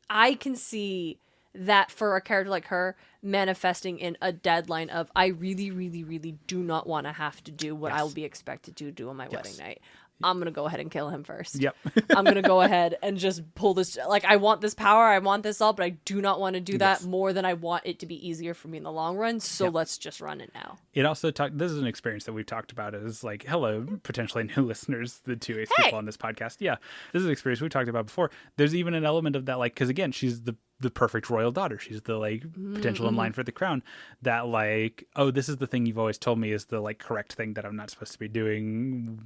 I can see that for a character like her manifesting in a deadline of I really, really, really do not want to have to do what I will be expected to do on my wedding night. I'm going to go ahead and kill him first. Yep. I'm going to go ahead and just pull this. Like, I want this power. I want this all, but I do not want to do that more than I want it to be easier for me in the long run. So let's just run it now. It also this is an experience that we've talked about as like, hello, potentially new listeners, the two ace people on this podcast. Yeah. This is an experience we talked about before. There's even an element of that, like, because again, she's the perfect royal daughter. She's the like potential in line for the crown. That like, oh, this is the thing you've always told me is the like correct thing that I'm not supposed to be doing.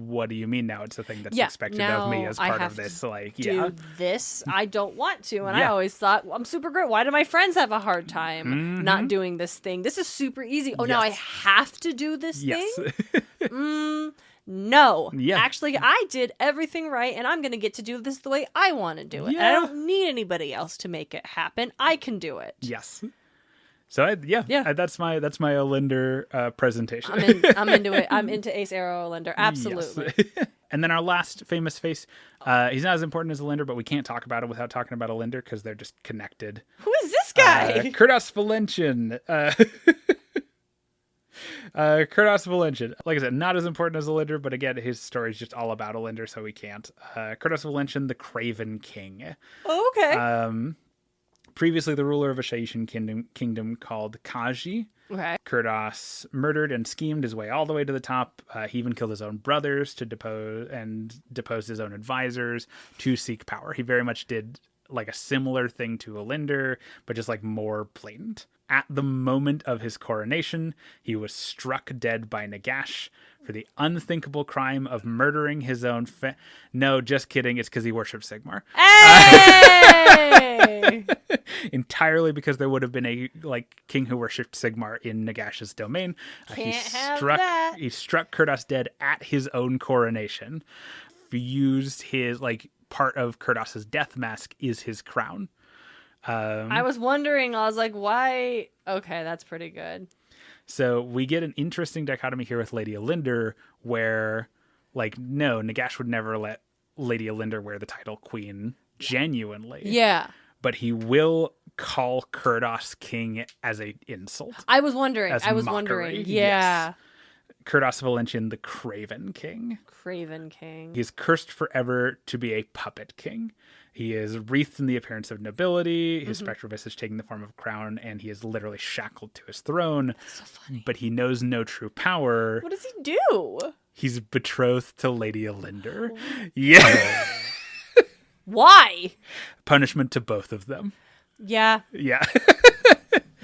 What do you mean now? It's the thing that's expected of me as part of this. Like, do this. I don't want to. And I always thought, well, I'm super great. Why do my friends have a hard time not doing this thing? This is super easy. Oh, now I have to do this thing? No. Yeah. Actually, I did everything right, and I'm going to get to do this the way I want to do it. Yeah. I don't need anybody else to make it happen. I can do it. Yes. So, that's my Alinder presentation. I'm into it. I'm into Ace Arrow Alinder. Absolutely. Yes. And then our last famous face, he's not as important as Alinder, but we can't talk about it without talking about Alinder because they're just connected. Who is this guy? Kurdas Valentin. Kurdos Valentin. Like I said, not as important as Elinder, but again, his story is just all about Elinder, so we can't. Kurdos Valentin, the Craven King. Oh, okay. Previously the ruler of a Shaishan kingdom called Kaji. Okay. Kurdos murdered and schemed his way all the way to the top. He even killed his own brothers to deposed his own advisors to seek power. He very much did like a similar thing to Elinder, but just like more blatant. At the moment of his coronation, he was struck dead by Nagash for the unthinkable crime of murdering his own No, just kidding. It's because he worshipped Sigmar. Hey! Entirely because there would have been a king who worshipped Sigmar in Nagash's domain. He struck Kurdos dead at his own coronation. Fused his part of Kurdos's death mask is his crown. I was wondering, I was like, why? Okay, that's pretty good. So we get an interesting dichotomy here with Lady Elinder where, no, Nagash would never let Lady Elinder wear the title queen genuinely. Yeah. But he will call Kurdos king as an insult. I was wondering. Mockery. Yeah. Yes. Kurdos Valentin, the Craven King. Craven King. He is cursed forever to be a puppet king. He is wreathed in the appearance of nobility, his spectral visage taking the form of a crown, and he is literally shackled to his throne. That's so funny. But he knows no true power. What does he do? He's betrothed to Lady Elinder. Yeah. Why? Punishment to both of them. Yeah. Yeah.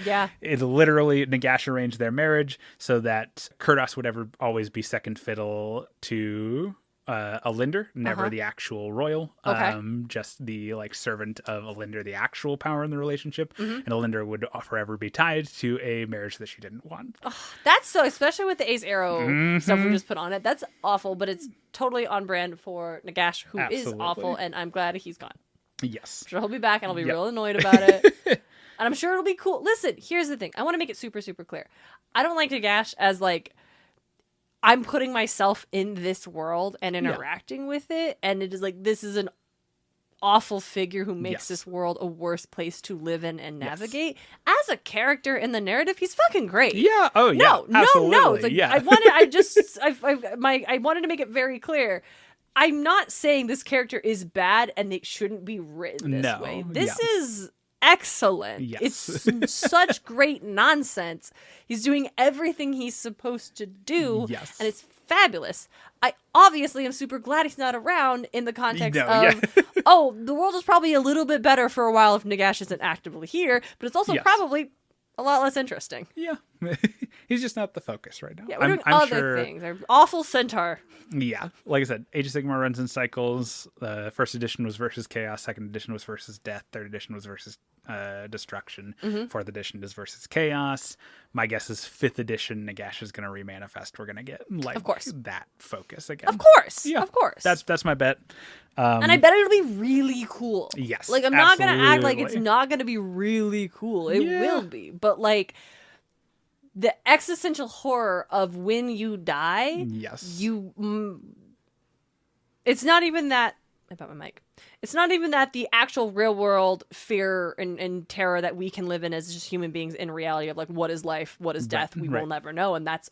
Yeah. It's literally Nagash arranged their marriage so that Kurdos would always be second fiddle to Elinder, never the actual royal. Okay. Just the servant of Elinder, the actual power in the relationship. And Elinder would forever be tied to a marriage that she didn't want. Oh, that's so, especially with the Ace Arrow stuff we just put on it. That's awful, but it's totally on brand for Nagash, who is awful, and I'm glad he's gone. Yes. I'm sure he'll be back, and I'll be real annoyed about it. And I'm sure it'll be cool. Listen, here's the thing. I want to make it super, super clear. I don't like Nagash as I'm putting myself in this world and interacting with it. And it is this is an awful figure who makes this world a worse place to live in and navigate. As a character in the narrative, he's fucking great. Yeah. Oh, yeah. No. It's yeah. I wanted to make it very clear. I'm not saying this character is bad and it shouldn't be written this way. This is excellent. Yes. It's such great nonsense. He's doing everything he's supposed to do. Yes. And it's fabulous. I obviously am super glad he's not around in the context of, the world is probably a little bit better for a while if Nagash isn't actively here, but it's also probably a lot less interesting. Yeah. He's just not the focus right now. Yeah, we're doing other things. Our awful centaur. Yeah. Like I said, Age of Sigmar runs in cycles. First edition was versus chaos. Second edition was versus death. Third edition was versus destruction. Fourth edition is versus chaos. My guess is fifth edition, Nagash is going to remanifest. We're going to get of course that focus again. Of course. Yeah. Of course. That's my bet. And I bet it'll be really cool. Yes. I'm not going to act like it's not going to be really cool. It will be. But the existential horror of when you die. Yes. It's not even that. I bought my mic. It's not even that the actual real world fear and terror that we can live in as just human beings in reality of what is life, what is death, we will never know. And that's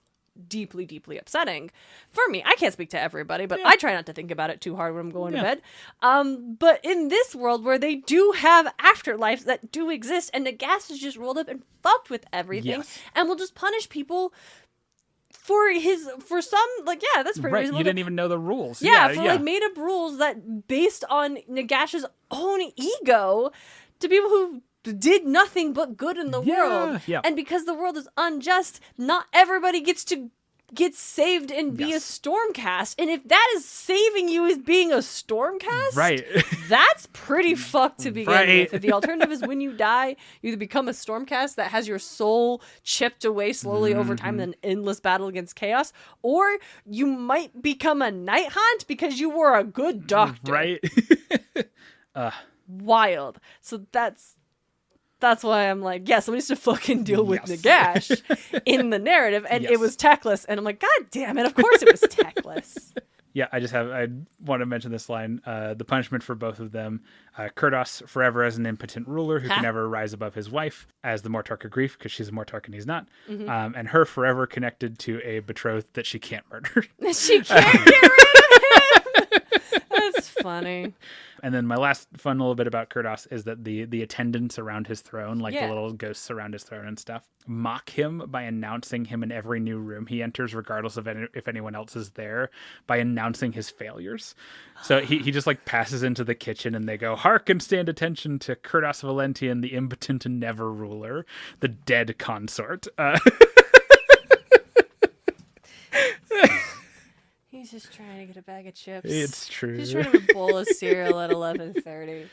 deeply, deeply upsetting for me. I can't speak to everybody, but I try not to think about it too hard when I'm going to bed. But in this world where they do have afterlives that do exist, and Nagash is just rolled up and fucked with everything, and will just punish people for some that's pretty reasonable. You didn't even know the rules. Made up rules that based on Nagash's own ego to people who did nothing but good in the world. Yeah. And because the world is unjust, not everybody gets to get saved and be a Stormcast. And if that is saving you as being a Stormcast, that's pretty fucked to begin with. If the alternative is when you die, you either become a Stormcast that has your soul chipped away slowly over time in an endless battle against chaos, or you might become a Nighthaunt because you were a good doctor. Right. Wild. So that's why I'm somebody needs to fucking deal with Nagash in the narrative. And it was techless. And I'm God damn it. Of course it was techless. Yeah, I want to mention this line. The punishment for both of them. Kurdos forever as an impotent ruler who can never rise above his wife, as the Mortarch of grief, because she's a Mortarch and he's not. And her forever connected to a betrothed that she can't murder. She can't get rid of him! That's funny. And then my last fun little bit about Kurdos is that the attendants around his throne, like the little ghosts around his throne and stuff, mock him by announcing him in every new room he enters, regardless of if anyone else is there, by announcing his failures. So he just like passes into the kitchen and they go, "Hark and stand attention to Kurdos Valentian, the impotent and never ruler, the dead consort." He's just trying to get a bag of chips. It's true. He's trying to have a bowl of cereal at 11:30.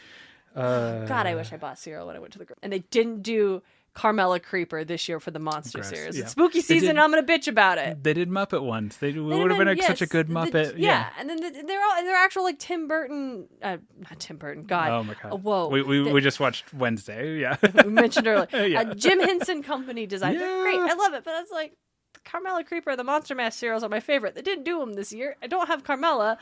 God, I wish I bought cereal when I went to the grocery. And they didn't do Carmela Creeper this year for the Monster series. Yeah. It's spooky season. I'm gonna bitch about it. They did Muppet ones. They would have been such a good Muppet. And then they're actual like Tim Burton. Not Tim Burton. God. Oh my God. Whoa. We just watched Wednesday. Yeah. We mentioned earlier. Jim Henson Company design. They're great. I love it. But it's like Carmela Creeper, the Monster Mash cereals are my favorite. They didn't do them this year. I don't have Carmela.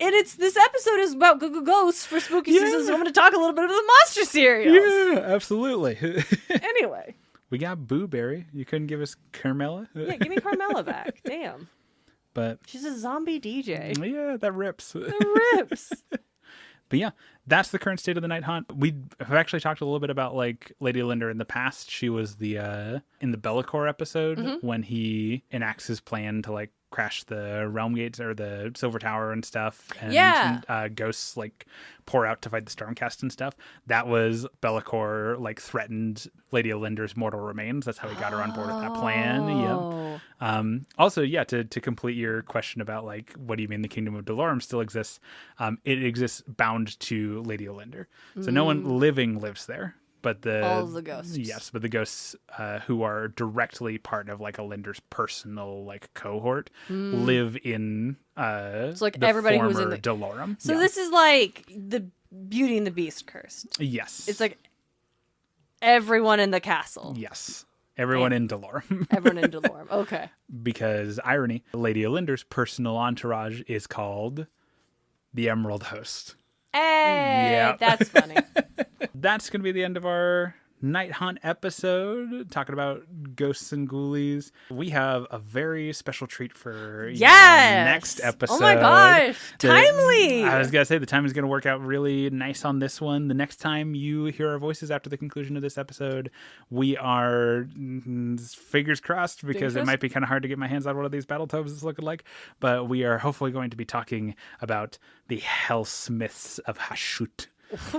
And this episode is about ghosts for spooky season, so I'm going to talk a little bit about the monster cereals. Yeah, absolutely. Anyway. We got Boo Berry. You couldn't give us Carmela? Yeah, give me Carmela back. Damn. But she's a zombie DJ. Yeah, that rips. That rips. But yeah, that's the current state of the Nighthaunt. We have actually talked a little bit about like Lady Linder in the past. She was the in the Bellicor episode when he enacts his plan to like crash the realm gates or the Silver Tower and stuff. And ghosts like pour out to fight the Stormcast and stuff. That was Bellicor like threatened Lady Linder's mortal remains. That's how he got her on board with that plan. Yeah. Also, yeah, to complete your question about like what do you mean the Kingdom of Dolorum still exists? It exists bound to Lady Linder. So no one living lives there. But all of the ghosts. Yes, but the ghosts who are directly part of like a Linder's personal like cohort live in so like the everybody who's in the Dolorum. So this is like the Beauty and the Beast cursed. Yes. It's like everyone in the castle. Yes. Everyone in Dolorum. Everyone in Dolorum. Okay. Because irony, Lady Linder's personal entourage is called the Emerald Host. Hey, that's funny. That's going to be the end of our Nighthaunt episode, talking about ghosts and ghoulies. We have a very special treat for next episode. Oh my gosh, timely! I was going to say, the time is going to work out really nice on this one. The next time you hear our voices after the conclusion of this episode, we are, fingers crossed, because it might be kind of hard to get my hands on one of these Battletoads it's looking like, but we are hopefully going to be talking about the Hellsmiths of Hashut.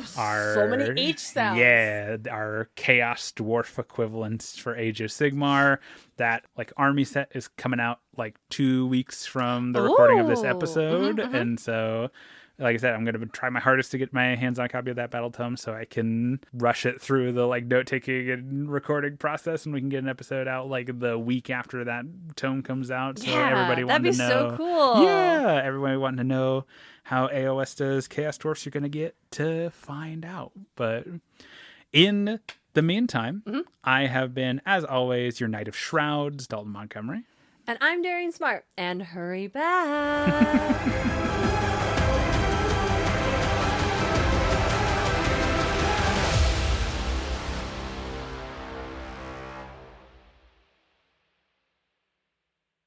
So many H sounds. Yeah, our Chaos Dwarf equivalents for Age of Sigmar. That like army set is coming out like 2 weeks from the recording of this episode. And so, like I said, I'm going to try my hardest to get my hands on a copy of that battle tome so I can rush it through the like note taking and recording process, and we can get an episode out like the week after that tome comes out. So everybody wanted to know. That'd be so cool. Yeah, everybody wanting to know how AOS does Chaos Dwarfs. You're going to get to find out. But in the meantime, I have been, as always, your Knight of Shrouds, Dalton Montgomery. And I'm Darian Smart. And hurry back.